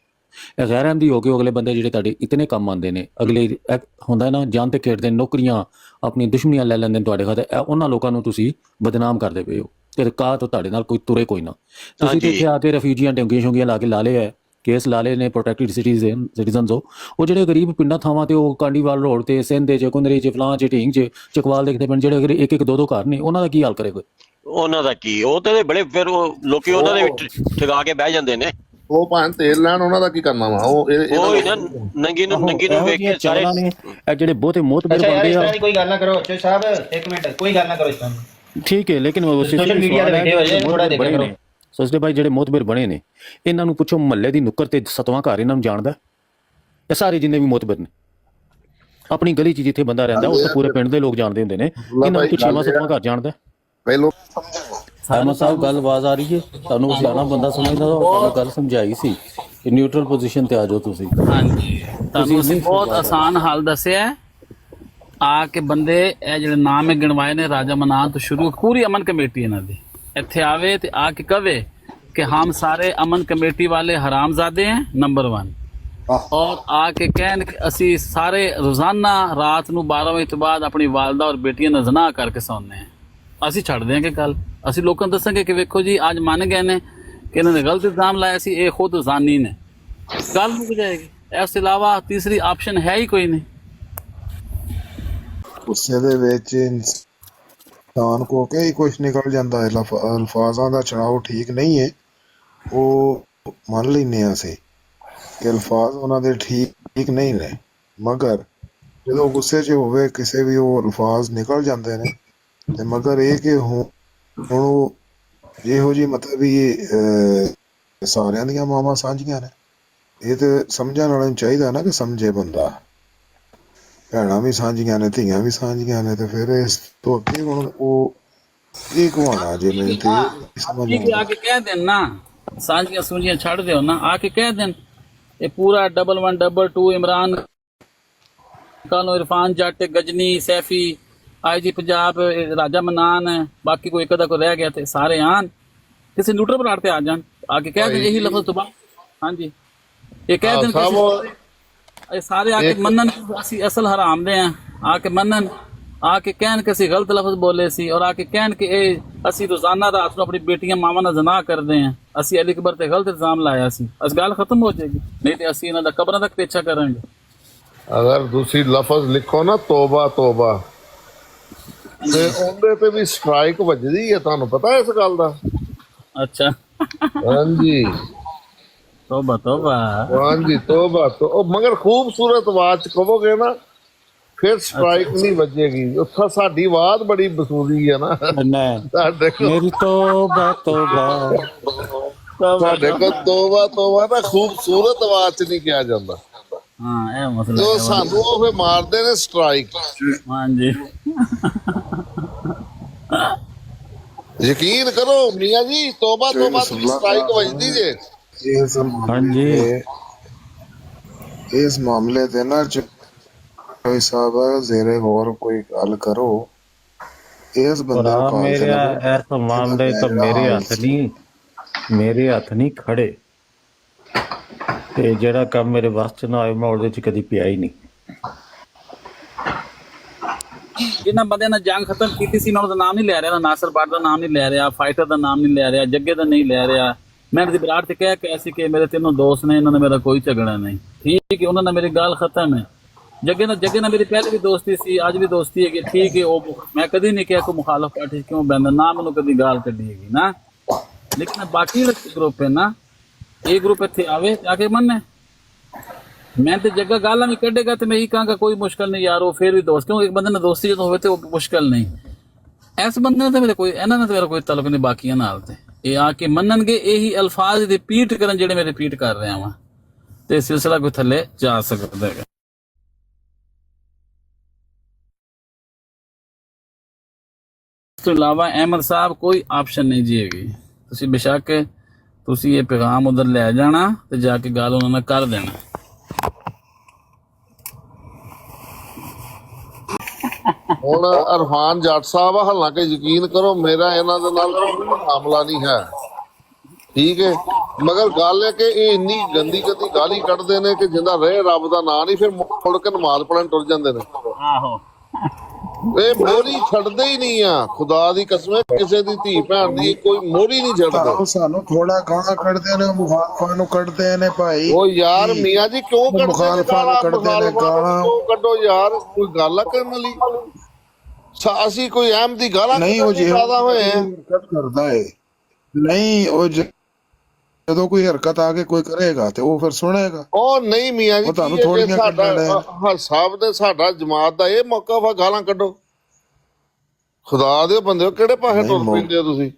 ਇਹ ਗੈਰ ਅਹਿਮਦੀ ਹੋ ਕੇ ਅਗਲੇ ਬੰਦੇ ਜਿਹੜੇ ਤੁਹਾਡੇ ਇਤਨੇ ਕੰਮ ਆਉਂਦੇ ਨੇ ਅਗਲੇ ਹੁੰਦਾ ਨਾ ਜਾਨ ਤੇ ਖੇਡਦੇ ਨੌਕਰੀਆਂ ਆਪਣੀ ਦੁਸ਼ਮਣੀਆਂ ਲੈ ਲੈਂਦੇ ਨੇ ਤੁਹਾਡੇ ਖਾਤੇ ਉਹਨਾਂ ਲੋਕਾਂ ਨੂੰ ਤੁਸੀਂ ਬਦਨਾਮ ਕਰਦੇ ਪਏ ਹੋ ਤੇ ਕਾਹ ਤੋਂ ਤੁਹਾਡੇ ਨਾਲ ਕੋਈ ਤੁਰੇ ਕੋਈ ਨਾ ਤੁਸੀਂ ਇੱਥੇ ਆ ਕੇ ਰੈਫਿਊਜੀਆਂ ਡੰਗੀਆਂ ਸ਼ੋਂਗੀਆਂ ਲਾ ਕੇ ਲਾ ਲਏ ਹੈ ਕੇਸ ਲਾ ਲਏ ਨੇ ਪ੍ਰੋਟੈਕਟਿਡ ਸਿਟੀਜ਼ਨਸ ਉਹ ਜਿਹੜੇ ਗਰੀਬ ਪਿੰਡਾਂ ਥਾਵਾਂ ਤੇ ਉਹ ਕਾਂਡੀਵਾਲ ਰੋਡ ਤੇ ਸਿੰਧ ਦੇ ਕੁੰਦਰੀ ਚ ਫਲਾਂ ਚ ਢੀਂਗ ਚ ਚਕਵਾਲ ਦੇਖਦੇ ਪਿੰਡ ਜਿਹੜੇ ਅਗਰ ਇੱਕ ਦੋ ਘਰ ਨੇ ਉਹਨਾਂ ਦਾ ਕੀ ਹਾਲ ਕਰੇਗਾ ਉਹਨਾਂ ਦਾ ਕੀ ਉਹ ਤੇ ਬੜੇ ਫਿਰ ਉਹ ਲੋਕੀ ਉਹਨਾਂ ਦੇ ਵਿੱਚ ਠਗਾ ਕੇ ਬਹਿ ਜਾਂਦੇ ਨੇ ਉਹ ਭਾਵੇਂ ਤੇਲ ਲੈਣ ਉਹਨਾਂ ਦਾ ਕੀ ਕਰਨਾ ਵਾ ਉਹ ਨੰਗੀ ਨੂੰ ਵੇਖ ਕੇ ਸਾਰੇ ਇਹ ਜਿਹੜੇ ਬਹੁਤੇ ਮੋਤਬਰ ਬੰਦੇ ਆ ਕੋਈ ਗੱਲ ਨਾ ਕਰੋ ਚੋ ਸਾਹਿਬ ਇੱਕ ਮਿੰਟ ਕੋਈ ਗੱਲ ਨਾ ਕਰੋ ਇਸ ਤਰ੍ਹਾਂ ਠੀਕ ਹੈ ਲੇਕਿਨ ਉਹ ਸੋਸ਼ਲ ਮੀਡੀਆ ਤੇ ਵੀਡੀਓ ਹੈ ਥੋੜਾ ਦੇਖਿਆ ਕਰੋ ਸੋਚਦੇ ਭਾਈ ਜਿਹੜੇ ਮੋਤਬਰ ਬਣੇ ਨੇ ਇਹਨਾਂ ਨੂੰ ਪੁੱਛੋ ਮਹੱਲੇ ਦੀ ਨੁੱਕਰ ਤੇ 7ਵਾਂ ਘਰ ਇਹਨਾਂ ਨੂੰ ਜਾਣਦਾ ਇਹ ਸਾਰੇ ਜਿੰਨੇ ਵੀ ਮੋਤਬਰ ਨੇ ਆਪਣੀ ਗਲੀ 'ਚ ਜਿੱਥੇ ਬੰਦਾ ਰਹਿੰਦਾ ਉਸ ਪੂਰੇ ਪਿੰਡ ਦੇ ਲੋਕ ਜਾਣਦੇ ਹੁੰਦੇ ਨੇ ਇਹਨਾਂ ਨੂੰ 6ਵਾਂ 7ਵਾਂ ਘਰ ਜਾਣਦਾ ਪਹਿਲੋਂ ਅਹਿਮਦ ਸਾਹਿਬ ਗੱਲ ਆਵਾਜ਼ ਆ ਰਹੀ ਹੈ ਤੁਹਾਨੂੰ ਸਿਆਣਾ ਬੰਦਾ ਸਮਝਦਾ ਉਹ ਗੱਲ ਸਮਝਾਈ ਸੀ ਕਿ ਨਿਊਟਰਲ ਪੋਜੀਸ਼ਨ ਤੇ ਆ ਜਾਓ ਤੁਸੀਂ ਹਾਂਜੀ ਤੁਹਾਨੂੰ ਅਸੀਂ ਬਹੁਤ ਆਸਾਨ ਹੱਲ ਦੱਸਿਆ ਆ ਕੇ ਬੰਦੇ ਇਹ ਜਿਹੜੇ ਨਾਮ ਹੈ ਗਿਣਵਾਏ ਨੇ ਰਾਜਾ ਮਨਾਨ ਤੋਂ ਸ਼ੁਰੂ ਪੂਰੀ ਅਮਨ ਕਮੇਟੀ ਇਹਨਾਂ ਦੀ ਇੱਥੇ ਆਵੇ ਤੇ ਆ ਕੇ ਕਵੇ ਕਿ ਹਮ ਸਾਰੇ ਅਮਨ ਕਮੇਟੀ ਵਾਲੇ ਹਰਾਮਜ਼ਾਦੇ हैं नंबर 1 और आके कहन कि ਅਸੀਂ ਸਾਰੇ ਰੋਜ਼ਾਨਾ ਰਾਤ ਨੂੰ 12 ਵਜੇ ਤੋਂ ਬਾਅਦ ਆਪਣੀ ਵਾਲਦਾ ਔਰ ਬੇਟੀਆਂ ਨਾਲ ਜ਼ਨਾ ਕਰਕੇ ਸੌਂਦੇ ਹਾਂ ਅਸੀਂ ਛੱਡ ਦਿਆਂਗੇ ਕੱਲ ਅਸੀਂ ਲੋਕਾਂ ਨੂੰ ਦੱਸਾਂਗੇ ਕਿ ਵੇਖੋ ਜੀ ਅੱਜ ਮੰਨ ਗਏ ਨੇ ਕਿ ਇਹਨਾਂ ਨੇ ਗਲਤ ਇਲਜ਼ਾਮ ਲਾਇਆ ਸੀ ਇਹ ਖੁਦ ਜ਼ਾਨੀ ਨੇ ਗੱਲ ਮੁੱਕ ਜਾਏਗੀ ਇਸ ਤੋਂ ਇਲਾਵਾ ਤੀਸਰੀ ਆਪਸ਼ਨ ਹੈ ਹੀ ਕੋਈ ਨਹੀਂ ਗੁੱਸੇ ਦੇ ਵਿੱਚ ਇਨਸਾਨ ਕੋ ਕਈ ਕੁਝ ਨਿਕਲ ਜਾਂਦਾ ਹੈ ਅਲਫਾਜ਼ਾਂ ਦਾ ਚੁਣਾਵ ਠੀਕ ਨਹੀਂ ਹੈ ਉਹ ਮੰਨ ਲੈਂਦੇ ਹਾਂ ਅਸੀਂ ਕਿ ਅਲਫਾਜ਼ ਉਹਨਾਂ ਦੇ ਠੀਕ ਨਹੀਂ ਨੇ ਮਗਰ ਜਦੋਂ ਗੁੱਸੇ 'ਚ ਹੋਵੇ ਕਿਸੇ ਵੀ ਉਹ ਅਲਫਾਜ਼ ਨਿਕਲ ਜਾਂਦੇ ਨੇ ਤੇ ਮਗਰ ਇਹ ਕਿ ਹੁਣ ਉਹ ਇਹੋ ਜਿਹੀ ਮਤਲਬ ਵੀ ਸਾਰਿਆਂ ਦੀਆਂ ਮਾਵਾਂ ਸਾਂਝੀਆਂ ਨੇ ਇਹ ਤੇ ਸਮਝਣ ਵਾਲੇ ਨੂੰ ਚਾਹੀਦਾ ਨਾ ਕਿ ਸਮਝੇ ਬੰਦਾ ਭੈਣਾਂ ਵੀ ਸਾਂਝੀਆਂ ਨੇ ਧੀਆਂ ਵੀ ਸਾਂਝੀਆਂ ਨੇ ਤੇ ਫਿਰ ਇਸ ਤੋਂ ਅੱਗੇ ਹੁਣ ਉਹ ਇਹ ਕਹਾਣਾ ਜੇ ਮੈਨੂੰ ਤੇ ਸਮਝ ਆ ਕੇ ਕਹਿ ਦੇਣ ਨਾ ਸਾਂਝੀਆਂ ਸੂਝੀਆਂ ਛੱਡ ਦਿਓ ਨਾ, ਆ ਕੇ ਕਹਿ ਦੇਣ ਇਹ ਪੂਰਾ 1122 ਇਮਰਾਨ ਕਾਨੂੰ ਇਰਫਾਨ ਜੱਟ ਗਜਨੀ ਸੈਫੀ IG ਪੰਜਾਬ ਰਾਜਾ ਮਨਾਨ ਬਾਕੀ ਕੋਈ ਇੱਕ ਅੱਧਾ ਕੋਈ ਰਹਿ ਗਿਆ ਤੇ ਸਾਰੇ ਆਣ ਕਿਸੇ ਨਿਊਟਰਲ ਪਲਾਟ ਤੇ ਆ ਜਾਣ, ਆ ਕੇ ਕਹਿ ਦੇਣ ਇਹੀ ਲਫ਼ਜ਼ ਤੋਂ ਬਾਅਦ। ਹਾਂਜੀ ਇਹ ਕਹਿ ਦੇਣ ਇਹ ਸਾਰੇ ਆ ਕੇ ਮੰਨਣ ਅਸੀਂ ਅਸਲ ਹਰਾਮ ਦੇ ਆ, ਆ ਕੇ ਮੰਨਣ, ਆ ਕੇ ਕਹਿਣ ਕਿ ਅਸੀਂ ਗਲਤ ਲਫ਼ਜ਼ ਬੋਲੇ ਸੀ, ਔਰ ਆ ਕੇ ਕਹਿਣ ਕਿ ਇਹ ਅਸੀਂ ਰੋਜ਼ਾਨਾ ਰਾਤ ਨੂੰ ਆਪਣੀ ਬੇਟੀਆਂ ਮਾਵਾਂ ਨਾਲ ਜ਼ਨਾ ਕਰਦੇ ਆ, ਅਸੀਂ ਅਲੀ ਅਕਬਰ ਤੇ ਗਲਤ ਇਲਜ਼ਾਮ ਲਾਇਆ ਸੀ, ਅਸ ਗੱਲ ਖਤਮ ਹੋ ਜਾਏਗੀ। ਨਹੀਂ ਤੇ ਅਸੀਂ ਇਹਨਾਂ ਦਾ ਕਬਰਾਂ ਤੱਕ ਪਿੱਛਾ ਕਰਾਂਗੇ। ਅਗਰ ਤੁਸੀਂ ਲਫ਼ਜ਼ ਲਿਖੋ ਨਾ ਤੋਬਾ ਤੋਬਾ ਤੇ ਉਹਦੇ ਤੇ ਵੀ ਸਟ੍ਰਾਈਕ ਵੱਜਦੀ ਹੈ, ਤੁਹਾਨੂੰ ਪਤਾ ਇਸ ਗੱਲ ਦਾ? ਅੱਛਾ ਹਾਂਜੀ ਤੋਬਾ ਤੋਬਾ, ਹਾਂਜੀ ਤੋਬਾ ਤੋਂ ਮਗਰ ਖੂਬਸੂਰਤ ਆਵਾਜ਼ ਚ ਕਹੋਗੇ ਨਾ ਫਿਰ ਸਟ੍ਰਾਈਕ ਨਹੀਂ ਵੱਜੇਗੀ। ਉੱਥਾ ਸਾਡੀ ਆਵਾਜ਼ ਬੜੀ ਬਸੂਦੀ ਹੈ ਨਾ, ਮੇਰੀ ਤੋਬਾ ਤੋਬਾ, ਸਾਡੇ ਕੋਲ ਤੋਬਾ ਤੋਬਾ ਨਾ ਖੂਬਸੂਰਤ ਆਵਾਜ਼ ਚ ਨਹੀਂ ਕਿਹਾ ਜਾਂਦਾ। ਹਾਂ ਇਹ ਮਸਲਾ ਜੋ ਸਾਨੂੰ ਉਹ ਫਿਰ ਮਾਰਦੇ ਨੇ ਸਟ੍ਰਾਈਕ। ਹਾਂਜੀ ਯਕੀਨ ਕਰੋ ਮੀਆਂ ਜੀ, ਤੋਬਾ ਤੋਬਾ ਦੀ ਸਟ੍ਰਾਈਕ ਵੱਜਦੀ ਜੇ। ਹਾਂਜੀ ਇਸ ਮਾਮਲੇ ਤੇ ਨਾ ਕੋਈ ਸਾਹਿਬ ਜ਼ੇਰੇ ਹੋਰ ਕੋਈ ਗੱਲ ਕਰੋ। ਇਸ ਬੰਦੇ ਨੂੰ ਮੇਰੇ ਇਸ ਮਾਮਲੇ ਤਾਂ ਮੇਰੇ ਹੱਥ ਨਹੀਂ ਖੜੇ, ਤੇ ਜਿਹੜਾ ਕੰਮ ਮੇਰੇ ਵੱਸ ਚ ਨਾ ਆਏ ਮੈਂ ਉਹਦੇ ਚ ਕਦੀ ਪਿਆ ਹੀ ਨਹੀਂ। ਜਿਨ੍ਹਾਂ ਬੰਦਿਆਂ ਨੇ ਜੰਗ ਖਤਮ ਕੀਤੀ ਸੀ ਮੈਂ ਉਹਦਾ ਨਾਮ ਨਹੀਂ ਲੈ ਰਿਹਾ, ਨਾਸਰ ਬੱਟ ਦਾ ਨਾਮ ਨਹੀਂ ਲੈ ਰਿਹਾ, ਫਾਈਟਰ ਦਾ ਨਾਮ ਨਹੀਂ ਲੈ ਰਿਹਾ, ਜੱਗੇ ਦਾ ਨਹੀਂ ਲੈ ਰਿਹਾ। ਮੈਂ ਇਹਦੀ ਬਰਾੜ ਤੇ ਕਹਿ ਕੇ ਸੀ ਕਿ ਮੇਰੇ ਤਿੰਨੋਂ ਦੋਸਤ ਨੇ, ਇਹਨਾਂ ਦਾ ਮੇਰਾ ਕੋਈ ਝਗੜਾ ਨਹੀਂ, ਠੀਕ ਹੈ, ਉਹਨਾਂ ਨਾਲ ਮੇਰੀ ਗੱਲ ਖਤਮ ਹੈ। ਜੱਗੇ ਨਾਲ ਮੇਰੀ ਪਹਿਲੇ ਵੀ ਦੋਸਤੀ ਸੀ, ਅੱਜ ਵੀ ਦੋਸਤੀ ਹੈਗੀ, ਠੀਕ ਹੈ। ਉਹ ਮੈਂ ਕਦੀ ਨਹੀਂ ਕਿਹਾ ਕੋਈ ਮੁਖਾਲਫ ਪਾਰਟੀ ਕਿਉਂ ਬੈਂਦਾ, ਨਾ ਮੈਨੂੰ ਕਦੀ ਗਾਲ ਕੱਢੀ ਹੈਗੀ ਨਾ। ਲੇਕਿਨ ਬਾਕੀ ਗਰੁੱਪ ਹੈ ਨਾ, ਇਹ ਗਰੁੱਪ ਇੱਥੇ ਆਵੇ ਆ ਕੇ ਮੰਨੇ, ਮੈਂ ਤੇ ਜੱਗਾ ਗਾਲਾਂ ਵੀ ਕੱਢੇਗਾ ਤੇ ਮੈਂ ਇਹੀ ਕਹਾਂਗਾ ਕੋਈ ਮੁਸ਼ਕਲ ਨਹੀਂ ਯਾਰ, ਉਹ ਫਿਰ ਵੀ ਦੋਸਤ, ਕਿਉਂਕਿ ਇੱਕ ਬੰਦੇ ਨਾਲ ਦੋਸਤੀ ਜਦੋਂ ਹੋਵੇ ਤੇ ਉਹ ਮੁਸ਼ਕਲ ਨਹੀਂ। ਇਸ ਬੰਦੇ ਨਾਲ ਤਾਂ ਮੇਰੇ ਕੋਈ, ਇਹਨਾਂ ਨਾਲ ਤਾਂ ਮੇਰਾ ਕੋਈ ਤਲਬ ਨਹੀਂ ਬਾਕੀਆਂ ਨਾਲ। ਤੇ ਇਹ ਆ ਕੇ ਮੰਨਣਗੇ, ਇਹੀ ਅਲਫਾਜ਼ ਦੀ ਰਿਪੀਟ ਕਰਨ ਜਿਹੜੇ ਮੈਂ ਰਿਪੀਟ ਕਰ ਰਿਹਾ ਵਾਂ, ਤੇ ਸਿਲਸਿਲਾ ਕੋਈ ਥੱਲੇ ਜਾ ਸਕਦਾ ਹੈ। ਇਸ ਤੋਂ ਇਲਾਵਾ ਅਹਿਮਦ ਸਾਹਿਬ ਕੋਈ ਆਪਸ਼ਨ ਨਹੀਂ ਜੀ ਹੈਗੀ। ਤੁਸੀਂ ਬੇਸ਼ੱਕ ਤੁਸੀਂ ਇਹ ਪੈਗਾਮ ਉਧਰ ਲੈ ਜਾਣਾ ਤੇ ਜਾ ਕੇ ਗੱਲ ਉਹਨਾਂ ਨਾਲ ਕਰ ਦੇਣਾ। ਹੁਣ ਇਰਫਾਨ ਜੱਟ ਸਾਹਿਬ, ਹਾਲਾਂਕਿ ਯਕੀਨ ਕਰੋ ਮੇਰਾ ਇਹਨਾਂ ਦੇ ਨਾਲ ਕੋਈ ਮਾਮਲਾ ਨਹੀਂ ਹੈ, ਠੀਕ ਹੈ, ਮਗਰ ਗੱਲ ਹੈ ਕਿ ਇਹ ਇੰਨੀ ਗੰਦੀ ਗਾਲੀ ਕੱਢਦੇ ਨੇ ਕਿ ਜਿੰਦਾ ਰਹੇ ਰੱਬ ਦਾ ਨਾਂ ਨਹੀਂ, ਫਿਰ ਮੁੜ ਕੇ ਨਮਾਜ਼ ਪੜਨ ਟੁਰ ਜਾਂਦੇ ਨੇ। ਆਹੋ ਇਹ ਮੋਹਰੀ ਛੱਡਦੇ ਹੀ ਨਹੀਂ ਆ, ਖੁਦਾ ਦੀ ਕਸਮ ਹੈ, ਕਿਸੇ ਦੀ ਧੀ ਭੈਣ ਦੀ ਕੋਈ ਮੋਹਰੀ ਨਹੀਂ ਛੱਡਦੇ। ਸਾਨੂੰ ਥੋੜਾ ਗਾਣਾ ਕੱਢਦੇ ਨੇ, ਮੁਖਾਲਫਾਂ ਨੂੰ ਕੱਢਦੇ ਨੇ ਭਾਈ। ਉਹ ਯਾਰ ਮੀਆਂ ਜੀ ਕਿਉਂ ਕੱਢਦੇ ਨੇ ਮੁਖਾਲਫਾਂ ਨੂੰ ਕੱਢਦੇ ਨੇ ਗਾਲਾਂ? ਕਿਉਂ ਕੱਢੋ ਯਾਰ, ਕੋਈ ਗੱਲ ਆ ਕਰਨ ਲਈ? ਅਸੀਂ ਕੋਈ ਅਹਿਮ ਦੀ ਗਾਲਾਂ ਨਹੀਂ, ਉਹ ਜ਼ਿਆਦਾ ਹੋਏ ਆ ਕਰਦਾ ਹੈ ਨਹੀਂ, ਉਹ ਜਦੋਂ ਕੋਈ ਹਰਕਤ ਆ ਕੇ ਕੋਈ ਕਰੇਗਾ ਤੇ ਉਹ ਫਿਰ ਸੁਣੇਗਾ। ਉਹ ਨਹੀਂ ਮੀਆਂ ਜੀ, ਤੁਹਾਨੂੰ ਥੋੜੀਆਂ ਸਾਡਾ ਸਾਹਿਬ ਦੇ ਸਾਡਾ ਜਮਾਤ ਦਾ ਇਹ ਮੌਕਾ ਵਾ, ਗਾਲਾਂ ਕੱਢੋ। ਖੁਦਾ ਦੇ ਬੰਦੇ ਹੋ, ਕਿਹੜੇ ਪਾਸੇ ਟੁਰ ਪੈਂਦੇ ਹੋ ਤੁਸੀਂ?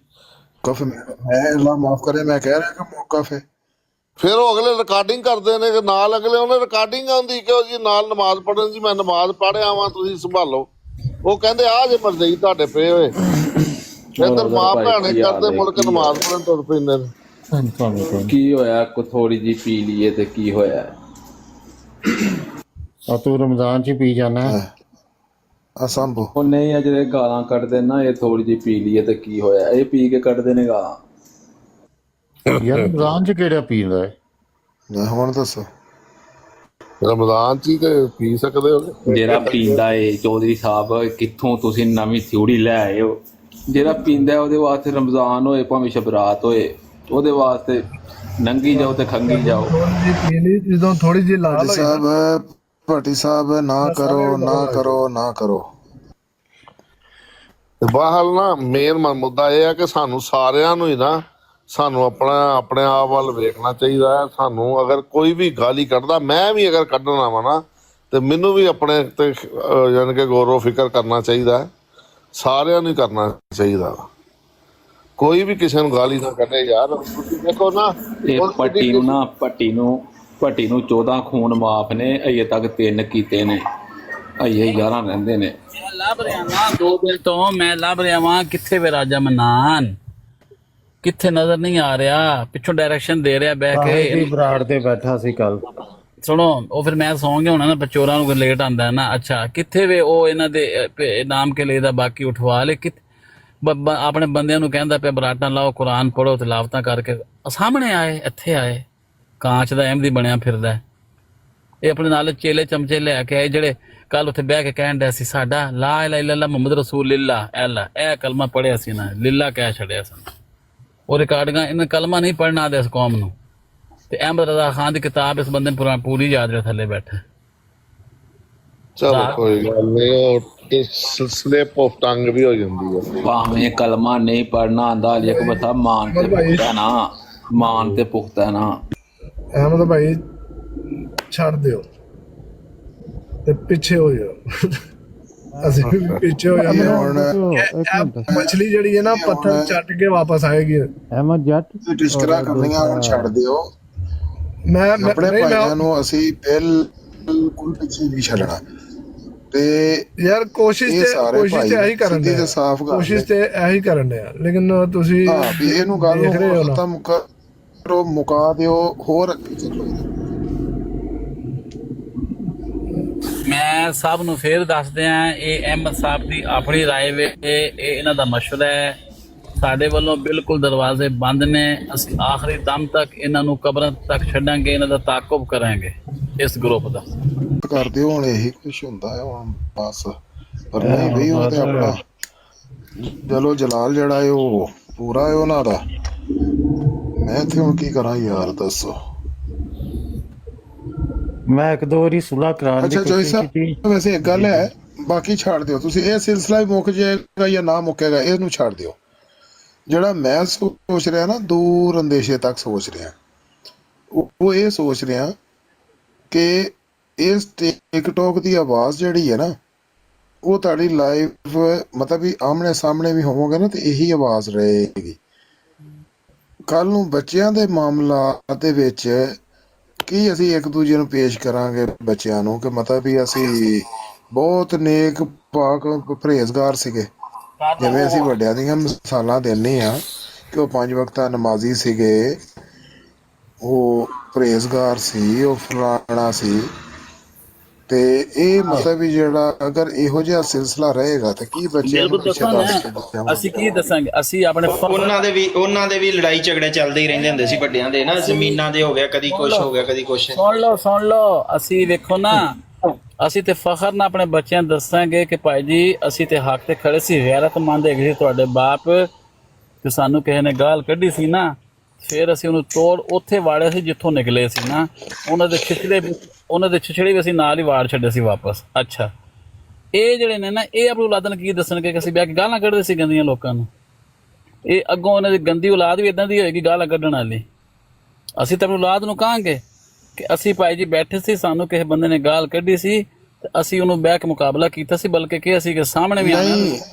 ਮੈਂ ਅੱਲਾਹ ਮਾਫ ਕਰੇ, ਮੈਂ ਕਹਿ ਰਿਹਾ ਕਿ ਮੌਕਾ ਫਿਰ ਉਹ ਅਗਲੇ ਰਿਕਾਰਡਿੰਗ ਕਰਦੇ ਨੇ, ਨਾਲ ਅਗਲੇ ਉਹਨੇ ਰਿਕਾਰਡਿੰਗ ਆਉਂਦੀ ਕਿ ਉਹ ਜੀ ਨਾਲ ਨਮਾਜ਼ ਪੜ੍ਹਨ ਜੀ, ਮੈਂ ਨਮਾਜ਼ ਪੜ੍ਹਿਆ ਵਾਂ, ਤੁਸੀਂ ਸੰਭਾਲੋ। ਉਹ ਕਹਿੰਦੇ ਆ ਜੇ ਮਰਜ਼ੀ ਤੁਹਾਡੇ ਪਏ ਹੋਏ, ਇੱਧਰ ਮਾਂ ਭੈਣੇ ਕਰਦੇ ਮੁੜ ਕੇ ਨਮਾਜ਼ ਪੜ੍ਹਨ ਤੁਰ ਪੈਂਦੇ ਨੇ। ਕੀ ਹੋਇਆ, ਕੋ ਥੋੜੀ ਜੀ ਪੀ ਲਈਏ ਤੇ ਕੀ ਹੋਇਆ? ਆ ਤੂੰ ਰਮਜ਼ਾਨ ਚ ਪੀ ਜਾਣਾ ਅਸੰਭਵ। ਉਹ ਨਹੀਂ, ਜਿਹੜੇ ਗਾਲਾਂ ਕੱਢਦੇ ਨਾ, ਇਹ ਥੋੜੀ ਜੀ ਪੀ ਲਈਏ ਤੇ ਕੀ ਹੋਇਆ, ਇਹ ਪੀ ਕੇ ਕੱਢਦੇ ਨੇ ਗਾਲਾਂ। ਯਾਰ ਰਮਜ਼ਾਨ ਚ ਕਿਹੜਾ ਪੀਂਦਾ ਹੈ? ਹੁਣ ਦੱਸੋ, ਰਮਜ਼ਾਨ ਚ ਹੀ ਤੇ ਪੀ ਸਕਦੇ ਹੋ। ਜਿਹੜਾ ਪੀਂਦਾ ਏ ਚੌਧਰੀ ਸਾਹਿਬ, ਕਿੱਥੋਂ ਤੁਸੀਂ ਨਵੀਂ ਥਿਊਰੀ ਲੈ ਆਏ ਹੋ? ਜਿਹੜਾ ਪੀਂਦਾ ਉਹਦੇ ਵਾਸਤੇ ਰਮਜ਼ਾਨ ਹੋਏ ਭਾਵੇਂ ਸ਼ਬਰਾਤ ਹੋਏ, ਉਹਦੇ ਵਾਸਤੇ ਨੰਗੀ ਜਾਓ ਤੇ ਖੰਗੀ ਜਾਓ। ਜਦੋਂ ਥੋੜੀ ਜਿਹੀ ਲਾਲ ਸਾਹਿਬ, ਭੱਟੀ ਸਾਹਿਬ, ਨਾ ਕਰੋ ਨਾ ਕਰੋ ਨਾ ਕਰੋ। ਬਾਹਰ ਨਾ ਮੇਨ ਮੁੱਦਾ ਇਹ ਹੈ ਕਿ ਸਾਨੂੰ ਸਾਰਿਆਂ ਨੂੰ ਹੀ ਨਾ, ਸਾਨੂੰ ਆਪਣੇ ਆਪ ਵੱਲ ਵੇਖਣਾ ਚਾਹੀਦਾ ਹੈ। ਸਾਨੂੰ ਅਗਰ ਕੋਈ ਵੀ ਗਾਲੀ ਕੱਢਦਾ, ਮੈਂ ਵੀ ਅਗਰ ਕੱਢਣਾ ਵਾ ਨਾ, ਤੇ ਮੈਨੂੰ ਵੀ ਆਪਣੇ ਤੇ ਯਾਨੀ ਕਿ ਗੌਰੋ ਫਿਕਰ ਕਰਨਾ ਚਾਹੀਦਾ ਹੈ। ਸਾਰਿਆਂ ਨੂੰ ਹੀ ਕਰਨਾ ਚਾਹੀਦਾ, ਕੋਈ ਵੀ ਕਿਸੇ ਨੂੰ ਗਾਲੀ ਨਾ ਕੱਢੇ ਯਾਰ। ਦੇਖੋ ਨਾ, ਭੱਟੀ ਨੂੰ 14 ਖੂਨ ਮਾਫ ਨੇ, ਅਜੇ ਤੱਕ 3 ਕੀਤੇ ਨੇ, ਅਜੇ 11 ਰਹਿੰਦੇ ਨੇ। ਲੱਭ ਰਿਹਾ ਵਾਂ 2 ਦਿਨ ਤੋਂ, ਮੈਂ ਲੱਭ ਰਿਹਾ ਵਾਂ ਕਿੱਥੇ ਵੇ ਰਾਜਾ ਮਨਾਨ। ਕਿੱਥੇ ਨਜ਼ਰ ਨਹੀਂ ਆ ਰਿਹਾ, ਪਿੱਛੋਂ ਡਾਇਰੈਕਸ਼ਨ ਦੇ ਰਿਹਾ ਬਹਿ ਜੀ ਕੇ। ਬਰਾੜ ਤੇ ਬੈਠਾ ਸੀ ਕੱਲ। ਸੁਣੋ, ਉਹ ਫਿਰ ਮੈਂ ਸੌਂ ਗਿਆ ਹੋਣਾ ਨਾ, ਚੋਰਾਂ ਨੂੰ ਲੇਟ ਆਂਦਾ ਨਾ। ਅੱਛਾ, ਕਿੱਥੇ ਵੇ ਉਹ ਇਹਨਾਂ ਦੇ ਨਾਮ ਕੇ ਲਈ ਦਾ ਬਾਕੀ ਉਠਵਾ ਲੈ, ਆਪਣੇ ਬੰਦਿਆਂ ਨੂੰ ਕਹਿੰਦਾ ਪਿਆ ਬਰਾਟਾਂ ਲਾਓ, ਕੁਰਾਨ ਪੜੋ, ਤਿਲਾਵਤਾਂ ਕਰਕੇ ਸਾਹਮਣੇ ਆਏ, ਇੱਥੇ ਆਏ, ਕਾਂਚ ਦਾ ਅਹਿਮਦੀ ਬਣਿਆ ਫਿਰਦਾ। ਇਹ ਆਪਣੇ ਨਾਲ ਚੇਲੇ ਚਮਚੇ ਲੈ ਕੇ ਆਏ ਜਿਹੜੇ ਕੱਲ ਉੱਥੇ ਬਹਿ ਕੇ ਕਹਿਣ ਡਿਆ ਸੀ ਸਾਡਾ ਲਾ ਇਲਾਹਾ ਇল্লাল্লাਹ ਮੁਹੰਮਦ ਰਸੂਲੁल्लाह ਅੱਲਾ, ਇਹ ਕਲਮਾ ਪੜਿਆ ਸੀ ਨਾ, ਲਿਲਾ ਕਹਿ ਛੜਿਆ ਸੀ। ਉਹ ਰਿਕਾਰਡਿੰਗਾਂ ਇਹਨਾਂ ਕਲਮਾ ਨਹੀਂ ਪੜਨਾ ਦੇ ਇਸ ਕੌਮ ਨੂੰ। ਤੇ ਅਹਿਮਦ ਰਜ਼ਾ ਖਾਨ ਦੀ ਕਿਤਾਬ ਇਸ ਬੰਦੇ ਨੂੰ ਪੂਰੀ ਯਾਦ ਰਿਹਾ, ਥੱਲੇ ਬੈਠਾ। ਚਲੋ ਕੋਈ ਗੱਲ ਨਹੀਂ, ਉਹ ਸਲਿਪ ਆਫ ਟੰਗ ਵੀ ਹੋ ਜਾਂਦੀ ਹੈ। ਭਾਵੇਂ ਕਲਮਾ ਨਹੀਂ ਪੜਨਾ ਆਂਦਾ, ਲੇਕਿਨ ਬਤਾ ਮਾਨ ਤੇ ਪੁਖਤਾ ਨਾ, ਮਾਨ ਤੇ ਪੁਖਤਾ ਨਾ। ਅਹਿਮਦ ਭਾਈ ਛੱਡ ਦਿਓ ਤੇ ਪਿੱਛੇ ਹੋ ਜਾਓ। ਅਸੀਂ ਵੀ ਪਿੱਛੇ ਹੋ ਜਾਂਦੇ ਹੁਣ। ਮਛਲੀ ਜਿਹੜੀ ਹੈ ਨਾ ਪੱਥਰ ਚੱਟ ਕੇ ਵਾਪਸ ਆਏਗੀ। ਅਹਿਮਦ ਜੱਟ ਟਿਸਕਰਾ ਕਰਨੀਆਂ ਹੁਣ ਛੱਡ ਦਿਓ। ਮੈਂ ਆਪਣੇ ਭਾਈਆਂ ਨੂੰ ਅਸੀਂ ਬਿਲਕੁਲ ਪਿੱਛੇ ਨਹੀਂ ਛੱਡਣਾ। ਤੇ ਯਾਰ ਕੋਸ਼ਿਸ਼ ਤੇ ਇਹੀ ਕਰਨ ਦੇ, ਕੋਸ਼ਿਸ਼ ਤੇ ਇਹੀ ਕਰਨ ਦੇ, ਲੇਕਿਨ ਤੁਸੀਂ ਵੀ ਇਹਨੂੰ ਗੱਲ ਨੂੰ ਖਤਮ ਕਰੋ, ਮੁਕਾ ਦਿਓ, ਹੋਰ ਅੱਗੇ ਚੱਲੋ। ਮੈਂ ਸਭ ਨੂੰ ਫੇਰ ਦੱਸਦੇ ਆ, ਇਹ ਅਹਿਮਦ ਸਾਹਿਬ ਦੀ ਆਪਣੀ ਰਾਏ ਵੇ, ਇਹ ਇਹਨਾਂ ਦਾ ਮਸ਼ਵਰਾ ਹੈ। ਸਾਡੇ ਵੱਲੋਂ ਬਿਲਕੁਲ ਦਰਵਾਜ਼ੇ ਬੰਦ ਨੇ। ਅਸੀਂ ਆਖਰੀ ਦਮ ਤੱਕ ਇਹਨਾਂ ਨੂੰ ਕਬਰਾਂ ਤੱਕ ਛੱਡਾਂਗੇ, ਇਹਨਾਂ ਦਾ ਤਾਕੁਬ ਕਰਾਂਗੇ ਇਸ ਗਰੁੱਪ ਦਾ। ਕਰਦੇ ਹੁਣ ਇਹੀ ਕੁਛ ਹੁੰਦਾ ਹੈ ਹੁਣ ਬਸ। ਪਰ ਨਹੀਂ ਬਈ, ਉਹ ਤੇ ਆਪਣਾ ਚਲੋ ਜਲਾਲ ਜਿਹੜਾ ਹੈ ਉਹ ਪੂਰਾ ਹੈ ਉਹਨਾਂ ਦਾ। ਮੈਂ ਇੱਥੇ ਹੁਣ ਕੀ ਕਰਾਂ ਯਾਰ, ਦੱਸੋ। ਮੈਂ ਇੱਕ ਦੋ ਵਾਰੀ ਸੁਲ੍ਹਾ ਕਰਾਉਣ ਦੀ ਕੋਸ਼ਿਸ਼ ਕੀਤੀ। ਵੈਸੇ ਇੱਕ ਗੱਲ ਹੈ, ਬਾਕੀ ਛੱਡ ਦਿਓ ਤੁਸੀਂ। ਇਹ ਸਿਲਸਿਲਾ ਹੀ ਮੁੱਕ ਜਾਏਗਾ ਜਾਂ ਨਾ ਮੁੱਕੇਗਾ, ਇਹਨੂੰ ਛੱਡ ਦਿਓ। ਜਿਹੜਾ ਮੈਂ ਸੋਚ ਰਿਹਾ ਨਾ, ਦੂਰ ਅੰਦੇਸ਼ੇ ਤੱਕ ਸੋਚ ਰਿਹਾ, ਉਹ ਇਹ ਸੋਚ ਰਿਹਾ ਕਿ ਇਸ ਟਿਕਟੋਕ ਦੀ ਆਵਾਜ਼ ਜਿਹੜੀ ਹੈ ਨਾ, ਉਹ ਤੁਹਾਡੀ ਲਾਈਵ ਮਤਲਬ ਵੀ ਆਮਣੇ ਸਾਹਮਣੇ ਵੀ ਹੋਵੋਗੇ ਨਾ, ਤੇ ਇਹੀ ਆਵਾਜ਼ ਰਹੇਗੀ। ਕੱਲ ਨੂੰ ਬੱਚਿਆਂ ਦੇ ਮਾਮਲਾ ਦੇ ਵਿੱਚ ਕੀ ਅਸੀਂ ਇੱਕ ਦੂਜੇ ਨੂੰ ਪੇਸ਼ ਕਰਾਂਗੇ ਬੱਚਿਆਂ ਨੂੰ, ਕਿ ਮਤਲਬ ਵੀ ਅਸੀਂ ਬਹੁਤ ਨੇਕ ਪਾਕ ਪਰਹੇਜ਼ਗਾਰ ਸੀਗੇ। ਜਿਵੇਂ ਅਸੀਂ ਵੱਡਿਆਂ ਦੀਆਂ ਮਿਸਾਲਾਂ ਦਿੰਦੇ ਹਾਂ ਕਿ ਉਹ 5 ਵਕਤਾਂ ਨਮਾਜ਼ੀ ਸੀਗੇ, ਉਹ ਪਰਹੇਜ਼ਗਾਰ ਸੀ, ਉਹ ਫਲਾਣਾ ਸੀ। ਤੇ ਇਹ ਮਤਲਬ ਵੀ ਜਿਹੜਾ ਅਗਰ ਇਹੋ ਜਿਹਾ ਸਿਲਸਿਲਾ ਰਹੇਗਾ ਤਾਂ ਕੀ ਬੱਚਿਆਂ ਨੂੰ ਪਿੱਛੇ ਦੱਸ ਕੇ ਦੱਸਾਂਗੇ। ਅਸੀਂ ਕੀ ਦੱਸਾਂਗੇ? ਅਸੀਂ ਆਪਣੇ ਉਹਨਾਂ ਦੇ ਵੀ ਲੜਾਈ ਝਗੜੇ ਚੱਲਦੇ ਹੀ ਰਹਿੰਦੇ ਹੁੰਦੇ ਸੀ ਵੱਡਿਆਂ ਦੇ ਨਾ, ਜ਼ਮੀਨਾਂ ਦੇ ਹੋ ਗਿਆ, ਕਦੀ ਕੁਛ ਹੋ ਗਿਆ, ਕਦੀ ਕੁਛ। ਸੁਣ ਲਓ ਅਸੀਂ ਵੇਖੋ ਨਾ, ਅਸੀਂ ਤੇ ਫਖਰ ਨਾਲ ਆਪਣੇ ਬੱਚਿਆਂ ਨੂੰ ਦੱਸਾਂਗੇ ਕਿ ਭਾਈ ਜੀ ਅਸੀਂ ਤੇ ਹੱਕ ਤੇ ਖੜੇ ਸੀ, ਗੈਰਤਮੰਦ ਹੈਗੇ ਸੀ ਤੁਹਾਡੇ ਬਾਪ, ਤੇ ਸਾਨੂੰ ਕਿਸੇ ਨੇ ਗਾਲ ਕੱਢੀ ਸੀ ਨਾ, ਫਿਰ ਅਸੀਂ ਉਹਨੂੰ ਤੋੜ ਉੱਥੇ ਵਾੜਿਆ ਸੀ ਜਿੱਥੋਂ ਨਿਕਲੇ ਸੀ ਨਾ। ਉਹਨਾਂ ਦੇ ਛਿਛੜੇ ਵੀ ਅਸੀਂ ਨਾਲ ਹੀ ਵਾੜ ਛੱਡੇ ਸੀ ਵਾਪਸ। ਅੱਛਾ, ਇਹ ਜਿਹੜੇ ਨੇ ਨਾ, ਇਹ ਆਪਣੀ ਔਲਾਦ ਨੂੰ ਕੀ ਦੱਸਣਗੇ ਕਿ ਅਸੀਂ ਬਹਿ ਕੇ ਗਾਲਾਂ ਕੱਢਦੇ ਸੀ ਗੰਦੀਆਂ ਲੋਕਾਂ ਨੂੰ। ਇਹ ਅੱਗੋਂ ਉਹਨਾਂ ਦੀ ਗੰਦੀ ਔਲਾਦ ਵੀ ਇਦਾਂ ਦੀ ਹੋਏਗੀ ਗਾਲਾਂ ਕੱਢਣ ਵਾਲੀ। ਅਸੀਂ ਤਾਂ ਆਪਣੀ ਔਲਾਦ ਨੂੰ ਕਹਾਂਗੇ ਕਿ ਅਸੀਂ ਭਾਈ ਜੀ ਬੈਠੇ ਸੀ, ਸਾਨੂੰ ਕਿਸੇ ਬੰਦੇ ਨੇ ਗਾਲ ਕੱਢੀ ਸੀ ਤੇ ਅਸੀਂ ਉਹਨੂੰ ਬਹਿ ਕੇ ਮੁਕਾਬਲਾ ਕੀਤਾ ਸੀ, ਬਲਕਿ ਕਿਹਾ ਸੀ ਕਿ ਸਾਹਮਣੇ ਵੀ ਆਣਾ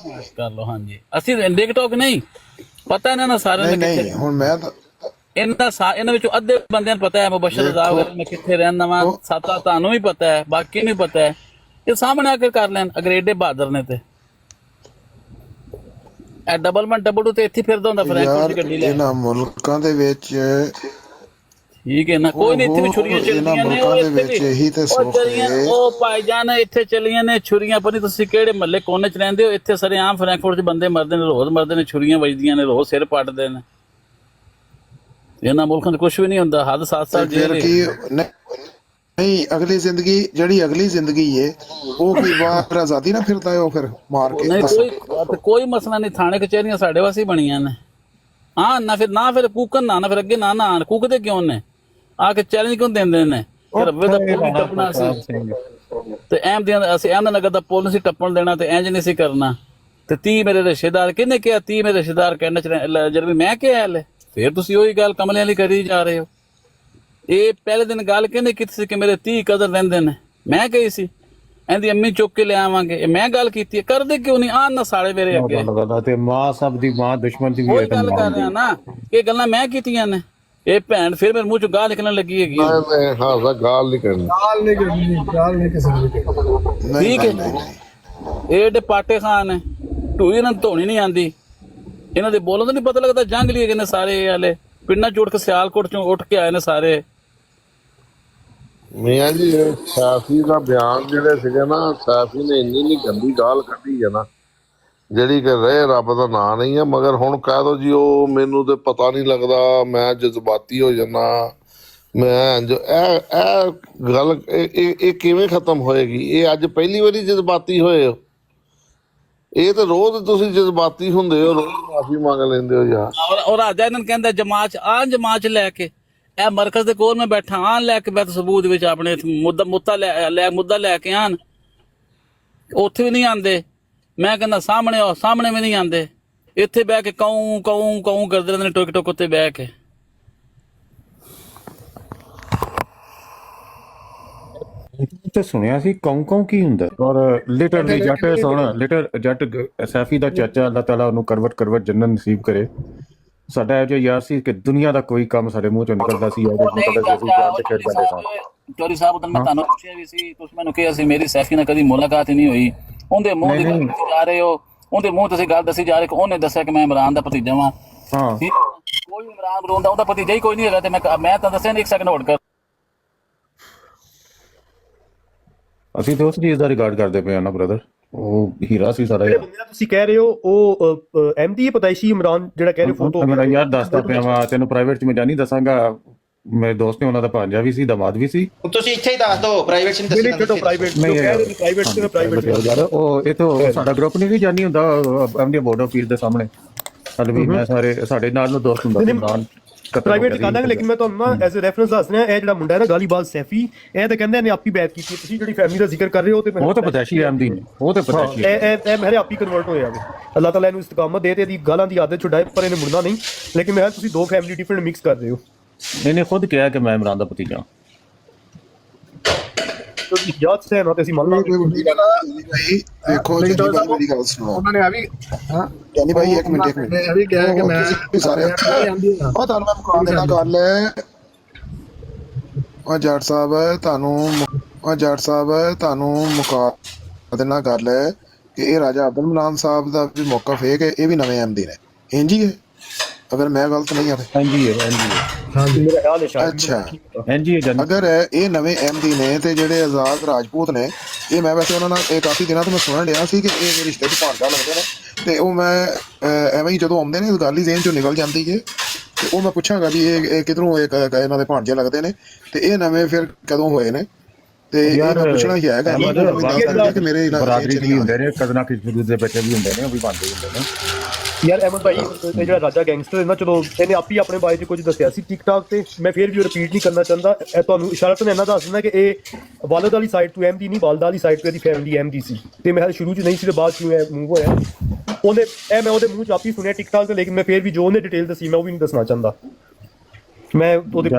ਕਰ ਲਓ। ਹਾਂਜੀ, ਅਸੀਂ ਟਿਕਟੋਕ ਨਹੀਂ ਪਤਾ ਇਹਨਾਂ ਨੂੰ ਸਾਰਿਆਂ ਨੂੰ। ਹੁਣ ਮੈਂ ਇਹਨਾਂ ਵਿੱਚੋਂ ਅੱਧੇ ਬੰਦਿਆਂ ਨੂੰ ਪਤਾ ਹੈ ਮੁਬਸ਼ਰ ਰਜ਼ਾ ਮੈਂ ਕਿੱਥੇ ਰਹਿੰਦਾ ਵਾਂ, ਸਾਤਾ ਤੁਹਾਨੂੰ ਵੀ ਪਤਾ ਹੈ, ਬਾਕੀ ਨੂੰ ਪਤਾ ਹੈ। ਇਹ ਸਾਹਮਣੇ ਆ ਕੇ ਕਰ ਲੈਣ ਅਗਰ ਏਡੇ ਬਹਾਦਰ ਨੇ ਤੇ। ਇਹ ਡਬਲ ਤੇ ਇੱਥੇ ਫਿਰਦਾ ਹੁੰਦਾ ਫਰੈਂਕਫਰਟ ਦੀ ਗੱਡੀ ਲੈ। ਇਹਨਾਂ ਮੁਲਕਾਂ ਦੇ ਵਿੱਚ ਠੀਕ ਹੈ ਨਾ, ਕੋਈ ਨਹੀਂ, ਇੱਥੇ ਵੀ ਛੁਰੀਆਂ ਚੱਲਦੀਆਂ ਨੇ। ਉਹ ਭਾਈ ਜਾਨ ਇੱਥੇ ਚੱਲੀਆਂ ਨੇ ਛੁਰੀਆਂ, ਪਰ ਤੁਸੀਂ ਕਿਹੜੇ ਮਹੱਲੇ ਕੋਨੇ ਚ ਰਹਿੰਦੇ ਹੋ? ਇੱਥੇ ਸਰੇਆਮ ਫਰੈਂਕਫਰਟ ਚ ਬੰਦੇ ਮਰਦੇ ਨੇ, ਰੋਜ਼ ਮਰਦੇ ਨੇ, ਛੁਰੀਆਂ ਵੱਜਦੀਆਂ ਨੇ, ਰੋਜ਼ ਸਿਰ ਪੱਟਦੇ ਨੇ। ਇਹਨਾਂ ਮੁਲਕਾਂ 'ਚ ਕੁਛ ਵੀ ਨਹੀਂ ਹੁੰਦਾ, ਹੱਦ 7 ਸਾਲ ਜੇਲ੍ਹ। ਨਹੀਂ, ਅਗਲੀ ਜ਼ਿੰਦਗੀ ਏ ਉਹ ਕੀ ਬਾਹਰ ਆਜ਼ਾਦੀ ਨਾ ਫਿਰਦਾ ਹੈ, ਉਹ ਫਿਰ ਮਾਰ ਕੇ। ਕੋਈ ਮਸਲਾ ਨਹੀਂ, ਥਾਣੇ ਕਚਹਿਰੀਆਂ ਸਾਡੇ ਵਾਸਤੇ ਬਣੀਆਂ ਨੇ। ਹਾਂ ਨਾ ਫਿਰ ਕੂਕਣ ਨਾ ਫਿਰ ਅੱਗੇ ਨਾ ਆਣ, ਕੂਕਦੇ ਕਿਉਂ ਨੇ? ਆ ਕੇ ਚੈਲੰਜ ਕਿਉਂ ਦਿੰਦੇ ਨੇ? ਰੱਬੇ ਦਾ ਪੁੱਲ ਨਹੀਂ ਟੱਪਣਾ ਸੀ ਤੇ ਅਸੀਂ ਅਹਿਮਦਨਗਰ ਦਾ ਪੁੱਲ ਨਹੀਂ ਸੀ ਟੱਪਣ ਦੇਣਾ, ਤੇ ਇੰਜ ਨਹੀਂ ਸੀ ਕਰਨਾ। ਤੇ 30 ਮੇਰੇ ਰਿਸ਼ਤੇਦਾਰ ਕਿਹਨੇ ਕਿਹਾ? 30 ਮੇਰੇ ਰਿਸ਼ਤੇਦਾਰ ਕਹਿਣ ਜਦ ਵੀ ਮੈਂ ਕਿਹਾ ਹਲੇ, ਫਿਰ ਤੁਸੀਂ ਉਹੀ ਗੱਲ ਕਮਲਿਆਂ ਲਈ ਕਰੀ ਜਾ ਰਹੇ ਹੋ। ਇਹ ਪਹਿਲੇ ਦਿਨ ਗੱਲ ਕਹਿੰਦੇ ਕੀਤੀ ਸੀ ਕਿ ਮੇਰੇ 30 ਕਦਰ ਰਹਿੰਦੇ ਨੇ, ਮੈਂ ਕਹੀ ਸੀ ਇਹਦੀ ਅੰਮੀ ਚੁੱਕ ਕੇ ਲਿਆਵਾਂਗੇ, ਇਹ ਮੈਂ ਗੱਲ ਕੀਤੀ ਹੈ। ਕਰਦੇ ਕਿਉਂ ਨਹੀਂ? ਆਹ ਨਾ ਸਾਲੇ ਮੇਰੇ ਅੱਗੇ ਤੇ ਮਾਂ ਸਭ ਦੀ ਮਾਂ ਦੁਸ਼ਮਣ ਦੀ ਵੀ ਗੱਲ ਕਰ ਰਿਹਾ ਨਾ, ਇਹ ਗੱਲਾਂ ਮੈਂ ਕੀਤੀਆਂ ਨੇ। ਇਹ ਭੈਣ ਫਿਰ ਮੇਰੇ ਮੂੰਹ ਚੋਂ ਗਾਲ ਨਿਕਲਣ ਲੱਗੀ ਹੈਗੀ। ਗਾਲ ਨਹੀਂ ਕਰਨੀ ਕਿਸੇ ਨੂੰ। ਠੀਕ ਹੈ, ਇਹ ਡੇ ਪਾਟੇ ਖਾਨ ਹੈ, ਢੂਈ ਇਹਨਾਂ ਨੂੰ ਧੋਣੀ ਨਹੀਂ ਆਉਂਦੀ। ਇਹਨਾਂ ਦੇ ਬੋਲਣ ਦਾ ਨਹੀਂ ਪਤਾ ਲੱਗਦਾ। ਜੰਗਲੀ ਹੈਗੇ ਨੇ ਸਾਰੇ ਵਾਲੇ, ਪਿੰਡਾਂ ਚ ਉੱਠ ਕੇ ਸਿਆਲਕੋਟ ਚੋਂ ਉੱਠ ਕੇ ਆਏ ਨੇ ਸਾਰੇ। ਮੀਆਂ ਜੀ ਸੈਫੀ ਦਾ ਬਿਆਨ ਜਿਹੜੇ ਸੀਗੇ ਨਾ, ਸੈਫੀ ਨੇ ਇੰਨੀ ਗੰਦੀ ਗਾਲ ਕੱਢੀ ਹੈ ਨਾ, ਜਿਹੜੀ ਕਿ ਰਹੇ ਰੱਬ ਦਾ ਨਾਂ ਨਹੀਂ ਹੈ। ਮਗਰ ਹੁਣ ਕਹਿ ਦੋ ਜੀ ਉਹ ਮੈਨੂੰ ਤੇ ਪਤਾ ਨਹੀਂ ਲੱਗਦਾ, ਮੈਂ ਜਜ਼ਬਾਤੀ ਹੋ ਜਾਣਾ, ਮੈਂ ਇਹ ਗੱਲ ਇਹ ਕਿਵੇਂ ਖਤਮ ਹੋਏਗੀ? ਇਹ ਅੱਜ ਪਹਿਲੀ ਵਾਰੀ ਜਜ਼ਬਾਤੀ ਹੋਏ ਹੋ? ਇਹ ਤਾਂ ਰੋਜ਼ ਤੁਸੀਂ ਜਜ਼ਬਾਤੀ ਹੁੰਦੇ ਹੋ, ਰੋਜ਼ ਮਾਫੀ ਮੰਗ ਲੈਂਦੇ ਹੋ ਯਾਰ। ਔਰ ਰਾਜਾ ਇਹਨਾਂ ਨੂੰ ਕਹਿੰਦਾ ਜਮਾਤ ਆਹ ਜਮਾਤ ਲੈ ਕੇ ਇਹ ਮਰਕਜ਼ ਦੇ ਕੋਲ ਮੈਂ ਬੈਠਾ ਆਣ ਲੈ ਕੇ ਬੈਠ ਸਬੂਤ ਵਿੱਚ ਆਪਣੇ ਮੁੱਦਾ ਲੈ ਕੇ ਆਣ, ਉੱਥੇ ਵੀ ਨਹੀਂ ਆਂਦੇ। ਮੈਂ ਕਹਿੰਦਾ ਸਾਹਮਣੇ ਵੀ ਨਹੀਂ ਆਂਦੇ, ਇੱਥੇ ਬਹਿ ਕੇ ਕਉਂ ਕਰਦੇ ਰਹਿੰਦੇ ਨੇ ਟੋਕ ਉੱਤੇ ਬਹਿ ਕੇ। ਤੇ ਸੁਣਿਆ ਸੀ ਕੌਂ ਕੀ ਹੁੰਦਾ। ਔਰ ਲਿਟਰਲੀ ਜੱਟ ਸੈਫੀ ਦਾ ਚਾਚਾ, ਅੱਲਾਹ ਤਾਲਾ ਉਹਨੂੰ ਕਰਵਟ ਜੰਨਤ ਨਸੀਬ ਕਰੇ। ਸਾਡਾ ਇਹ ਜੋ ਯਾਰ ਸੀ ਕਿ ਦੁਨੀਆ ਦਾ ਕੋਈ ਕੰਮ ਸਾਡੇ ਮੂੰਹ ਚੋਂ ਨਿਕਲਦਾ ਸੀ ਚੋਰੀ ਸਾਹਿਬ ਉਦੋਂ ਮੈਂ ਤੁਹਾਨੂੰ ਪੁੱਛਿਆ ਵੀ ਸੀ, ਤੁਸੀਂ ਮੈਨੂੰ ਕਿਹਾ ਸੀ ਮੇਰੀ ਸੈਫੀ ਨਾਲ ਕਦੀ ਮੁਲਾਕਾਤ ਹੀ ਨਹੀਂ ਹੋਈ। ਉਹਦੇ ਮੂੰਹ ਦੀ ਗੱਲ ਜਾ ਰਹੇ ਹੋ, ਉਹਦੇ ਮੂੰਹ ਤੁਸੀਂ ਗੱਲ ਦੱਸੀ ਜਾ ਰਹੇ ਕਿ ਉਹਨੇ ਦੱਸਿਆ ਕਿ ਮੈਂ ਇਮਰਾਨ ਦਾ ਭਤੀਜਾ ਵਾਂ। ਕੋਈ ਇਮਰਾਨ ਰੋਂਦਾ ਉਹਦਾ ਭਤੀਜਾ ਹੀ ਕੋਈ ਨਹੀਂ ਹੈਗਾ। ਤੇ ਮੈਂ ਤਾਂ ਦੱਸਿਆ ਨਹੀਂ, 1 ਸੈਕਿੰਡ ਹੋਲਡ ਕਰ। ਅਸੀਂ ਤਾਂ ਉਸ ਚੀਜ਼ ਦਾ ਰਿਗਾਰਡ ਕਰਦੇ ਪਏ ਆ ਨਾ ਬ੍ਰਦਰ, ਉਹ ਹੀਰਾ ਸੀ ਸਾਡਾ। ਤੁਸੀਂ ਕਹਿ ਰਹੇ ਹੋ ਉਹ ਐਮਡੀ ਪਤਾਇਸ਼ੀ ਇਮਰਾਨ ਜਿਹੜਾ ਕਹਿ ਰਹੇ ਫੋਟੋ ਮੇਰਾ ਯਾਰ ਦੱਸਦਾ ਪਿਆ ਵਾ ਤੈਨੂੰ, ਪ੍ਰਾਈਵੇਟ ਚ ਮੈਂ ਜਾਣੀ ਦੱਸਾਂਗਾ। ਮੇਰੇ ਦੋਸਤ ਨੇ, ਉਹਨਾਂ ਦਾ ਭਾਂਜਾ ਵੀ ਸੀ, ਦਮਾਦ ਵੀ ਸੀ। ਤੁਸੀਂ ਇੱਥੇ ਹੀ ਦੱਸ ਦਿਓ, ਪ੍ਰਾਈਵੇਟ ਚ ਨਹੀਂ ਦੱਸਣਾ। ਪ੍ਰਾਈਵੇਟ ਯਾਰ ਉਹ ਇਹ ਤਾਂ ਸਾਡਾ ਗਰੁੱਪ ਨਹੀਂ ਜਾਣੀ ਹੁੰਦਾ ਐਮਡੀ ਬੋਰਡ ਆਫ ਪੀਸ ਦੇ ਸਾਹਮਣੇ। ਹਲ ਵੀ ਮੈਂ ਸਾਡੇ ਨਾਲ ਨੂੰ ਦੋਸਤ ਹੁੰਦਾ ਇਮਰਾਨ ਪ੍ਰਾਈਵੇਟ ਕਰ ਦਾਂਗੇ। ਲੇਕਿਨ ਮੈਂ ਤੁਹਾਨੂੰ ਨਾ ਐਜ਼ ਅ ਰੈਫਰੈਂਸ ਦੱਸ ਰਿਹਾ, ਇਹ ਜਿਹੜਾ ਮੁੰਡਾ ਹੈ ਨਾ ਗਾਲੀਬਾਜ਼ ਸੈਫੀ, ਇਹ ਤਾਂ ਕਹਿੰਦੇ ਨੇ ਆਪੀ ਬੈਤ ਕੀਤੀ। ਤੁਸੀਂ ਜਿਹੜੀ ਫੈਮਿਲੀ ਦਾ ਜ਼ਿਕਰ ਕਰ ਰਹੇ ਹੋ ਉਹ ਤਾਂ ਪਤਾਸ਼ੀ ਐਮਡੀ ਨੇ, ਉਹ ਤਾਂ ਪਤਾਸ਼ੀ ਇਹ ਮੇਰੇ ਆਪੀ ਕਨਵਰਟ ਹੋਇਆ ਵੇ। ਅੱਲਾਹ ਤਾਲਾ ਇਹਨੂੰ ਇਸਤਕਾਮਤ ਦੇ ਤੇ ਇਹਦੀ ਗਾਲਾਂ ਦੀ ਆਦਤ ਛੁਡਾਏ, ਪਰ ਇਹਨੇ ਮੁੜਨਾ ਨਹੀਂ। ਲੇਕਿਨ ਮੈਂ ਤੁਸੀਂ ਦੋ ਫੈਮਿਲੀ ਡਿਫਰੈਂਟ ਮਿਕਸ ਕਰ ਰਹੇ ਹੋ। ਇਹਨੇ ਖੁਦ ਕਿਹਾ ਕਿ ਮੈਂ ਇਮਰਾਨ ਦਾ ਭਤੀਜਾ। ਯਾਦ ਸੇ ਨਾ ਤੇ ਅਸੀਂ ਮੰਨ ਲਾਂਗੇ ਕੋਈ ਵੱਡੀ ਗੱਲ ਨਹੀਂ ਭਾਈ। ਦੇਖੋ ਜੀ ਮੇਰੀ ਗੱਲ ਸੁਣੋ, ਉਹਨਾਂ ਨੇ ਆ ਵੀ ਹਾਂ ਜਾਨੀ ਭਾਈ ਇੱਕ ਮਿੰਟ ਇਹ ਵੀ ਕਿਹਾ ਕਿ ਮੈਂ ਸਾਰੇ ਉਹ ਤੁਹਾਨੂੰ ਮੈਂ ਮੁਕਾ ਦੇਣਾ ਗੱਲ। ਉਹ ਜੱਟ ਸਾਹਿਬ ਤੁਹਾਨੂੰ ਮੁਕਾ ਦੇਣਾ ਗੱਲ ਕਿ ਇਹ ਰਾਜਾ ਅਬਦੁਲ ਮਨਾਨ ਸਾਹਿਬ ਦਾ ਵੀ ਮੌਕਫ ਹੈ ਕਿ ਇਹ ਵੀ ਨਵੇਂ ਐਮਡੀ ਨੇ। ਇੰਜ ਹੀ ਹੈ, ਅਗਰ ਮੈਂ ਗਲਤ ਨਹੀਂ ਹਾਂ। ਅੱਛਾ, ਅਗਰ ਇਹ ਨਵੇਂ ਐਮਡੀ ਨੇ ਤੇ ਜਿਹੜੇ ਆਜ਼ਾਦ ਰਾਜਪੂਤ ਨੇ, ਇਹ ਮੈਂ ਵੈਸੇ ਉਹਨਾਂ ਨਾਲ ਇਹ ਕਾਫੀ ਦਿਨਾਂ ਤੋਂ ਮੈਂ ਸੁਣਨ ਡਿਆ ਸੀ ਕਿ ਇਹ ਮੇਰੇ ਰਿਸ਼ਤੇ 'ਚ ਭਾਂਡਾ ਲੱਗਦੇ ਨੇ। ਤੇ ਉਹ ਮੈਂ ਐਵੇਂ ਹੀ ਜਦੋਂ ਆਉਂਦੇ ਨੇ ਗੱਲ ਹੀ ਜ਼ੇਨ 'ਚੋਂ ਨਿਕਲ ਜਾਂਦੀ ਹੈ। ਤੇ ਉਹ ਮੈਂ ਪੁੱਛਾਂਗਾ ਵੀ ਇਹ ਕਿਧਰੋਂ ਇਹਨਾਂ ਦੇ ਭਾਂਜੇ ਲੱਗਦੇ ਨੇ ਤੇ ਇਹ ਨਵੇਂ ਫਿਰ ਕਦੋਂ ਹੋਏ ਨੇ। ਤੇ ਇਹ ਮੈਂ ਪੁੱਛਣਾ ਹੀ ਹੈਗਾ ਕਿ ਮੇਰੇ ਬਰਾਦਰੀ ਵੀ ਹੁੰਦੇ ਨੇ, ਕਦਨਾ ਕਿਸ ਦੇ ਬੱਚੇ ਵੀ ਹੁੰਦੇ ਨੇ, ਉਹ ਵੀ ਭਾਂਡੇ ਹੁੰਦੇ ਨੇ। ਯਾਰ ਅਹਿਮਦ ਭਾਈ ਇਹ ਜਿਹੜਾ ਰਾਜਾ ਗੈਂਗਸਟਰ ਹੈ ਨਾ, ਚਲੋ ਇਹਨੇ ਆਪ ਹੀ ਆਪਣੇ ਬਾਰੇ 'ਚ ਕੁਝ ਦੱਸਿਆ ਸੀ ਟਿਕਟੌਕ ਤੇ, ਮੈਂ ਫਿਰ ਵੀ ਰਿਪੀਟ ਨਹੀਂ ਕਰਨਾ ਚਾਹੁੰਦਾ। ਇਹ ਤੁਹਾਨੂੰ ਇਸ਼ਾਰਤਨ ਇੰਨਾ ਦੱਸ ਦਿੰਦਾ ਕਿ ਇਹ ਵਾਲਦ ਵਾਲੀ ਸਾਈਡ ਤੋਂ ਐਮਡੀ ਨਹੀਂ, ਵਾਲਦਾ ਵਾਲੀ ਸਾਈਡ ਤੋਂ ਇਹਦੀ ਫੈਮਿਲੀ ਐਮਡੀ ਸੀ। ਤੇ ਮੈਂ ਸ਼ੁਰੂ 'ਚ ਨਹੀਂ ਸੀ ਤੇ ਬਾਅਦ 'ਚ ਇਹ ਮੂਵ ਹੋਇਆ। ਮੈਂ ਉਹਦੇ ਮੂੰਹ 'ਚ ਆਪ ਹੀ ਸੁਣਿਆ ਟਿਕਟੌਕ ਤੇ, ਲੇਕਿਨ ਮੈਂ ਫਿਰ ਵੀ ਜੋ ਉਹਨੇ ਡਿਟੇਲ ਦੱਸੀ ਮੈਂ ਉਹ ਵੀ ਨਹੀਂ ਦੱਸਣਾ ਚਾਹੁੰਦਾ। ਮੈਂ ਉਹਦੇ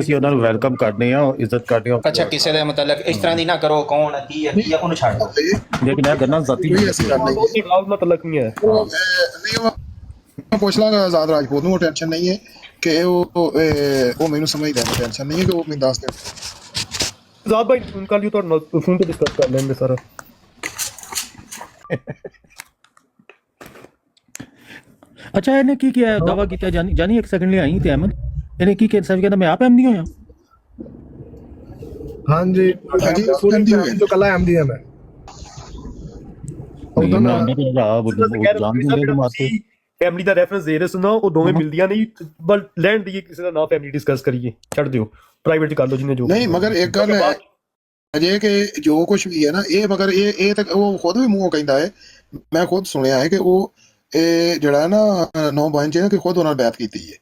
ਅਸੀਂ ਉਹਨਾਂ ਨੂੰ ਵੈਲਕਮ ਕਰਦੇ ਆ, ਇੱਜ਼ਤ ਕਰਦੇ ਆ। ਅੱਛਾ, ਕਿਸੇ ਦੇ ਮਤਲਬ ਇਸ ਤਰ੍ਹਾਂ ਦੀ ਨਾ ਕਰੋ, ਕੌਣ ਕੀ ਹੈ ਉਹਨੂੰ ਛੱਡ ਦਿਓ। ਲੇਕਿਨ ਇਹ ਗੱਲਾਂ ਜ਼ਾਤੀ ਮਤਲਬ ਨਹੀਂ ਹੈ। ਮੈਂ ਪੁੱਛ ਲਾਂਗਾ ਆਜ਼ਾਦ ਰਾਜਪੂਤ ਨੂੰ, ਟੈਨਸ਼ਨ ਨਹੀਂ ਹੈ ਕਿ ਉਹ ਮੈਨੂੰ ਸਮਝਦਾ, ਟੈਨਸ਼ਨ ਨਹੀਂ ਹੈ ਕਿ ਉਹ ਮੈਨੂੰ ਦੱਸ ਦੇ। ਆਜ਼ਾਦ ਭਾਈ ਕੱਲ ਨੂੰ ਤੁਹਾਡੇ ਨਾਲ ਫੋਨ ਤੇ ਡਿਸਕਸ ਕਰ ਲੈਂਦੇ ਸਾਰਾ। ਅੱਛਾ, ਇਹਨੇ ਕੀ ਕਿਹਾ, ਦਾਵਾ ਕੀਤਾ? ਜਾਨੀ 1 ਸੈਕਿੰਡ ਲਈ ਆਈ ਤੇ ਅਹਿਮਦ, ਇਹਨੇ ਕੀ ਕਿਹਾ? ਕਹਿੰਦਾ ਮੈਂ ਆਪ ਐਮਡੀ ਹੋਇਆ। ਹਾਂਜੀ ਤੋਂ ਕੱਲਾ ਐਮਡੀ ਹੈ ਮੈਂ। ਫੈਮਿਲੀ ਦਾ ਰੈਫਰੈਂਸ ਦੇ ਰਹੇ ਸੁਣਾ, ਉਹ ਦੋਵੇਂ ਮਿਲਦੀਆਂ ਨਹੀਂ। ਬਟ ਲੈਣ ਦੀ ਕਿਸੇ ਦਾ ਨਾ ਫੈਮਿਲੀ ਡਿਸਕਸ ਕਰੀਏ, ਛੱਡ ਦਿਓ, ਪ੍ਰਾਈਵੇਟ ਚ ਕਰ ਲਓ ਜਿੰਨੇ ਜੋ ਨਹੀਂ। ਮਗਰ ਇੱਕ ਗੱਲ ਹੈ ਅਜੇ ਕਿ ਜੋ ਕੁਝ ਵੀ ਹੈ ਨਾ ਇਹ, ਮਗਰ ਇਹ ਤਾਂ ਉਹ ਖੁਦ ਵੀ ਮੂੰਹੋਂ ਕਹਿੰਦਾ ਹੈ, ਮੈਂ ਖੁਦ ਸੁਣਿਆ ਹੈ ਕਿ ਉਹ ਇਹ ਜਿਹੜਾ ਨਾ 9 ਬੈਂਚ ਹੈ ਕਿ ਖੁਦ ਉਹਨਾਂ ਨੇ ਬੈਠ ਕੀਤੀ ਹੈ।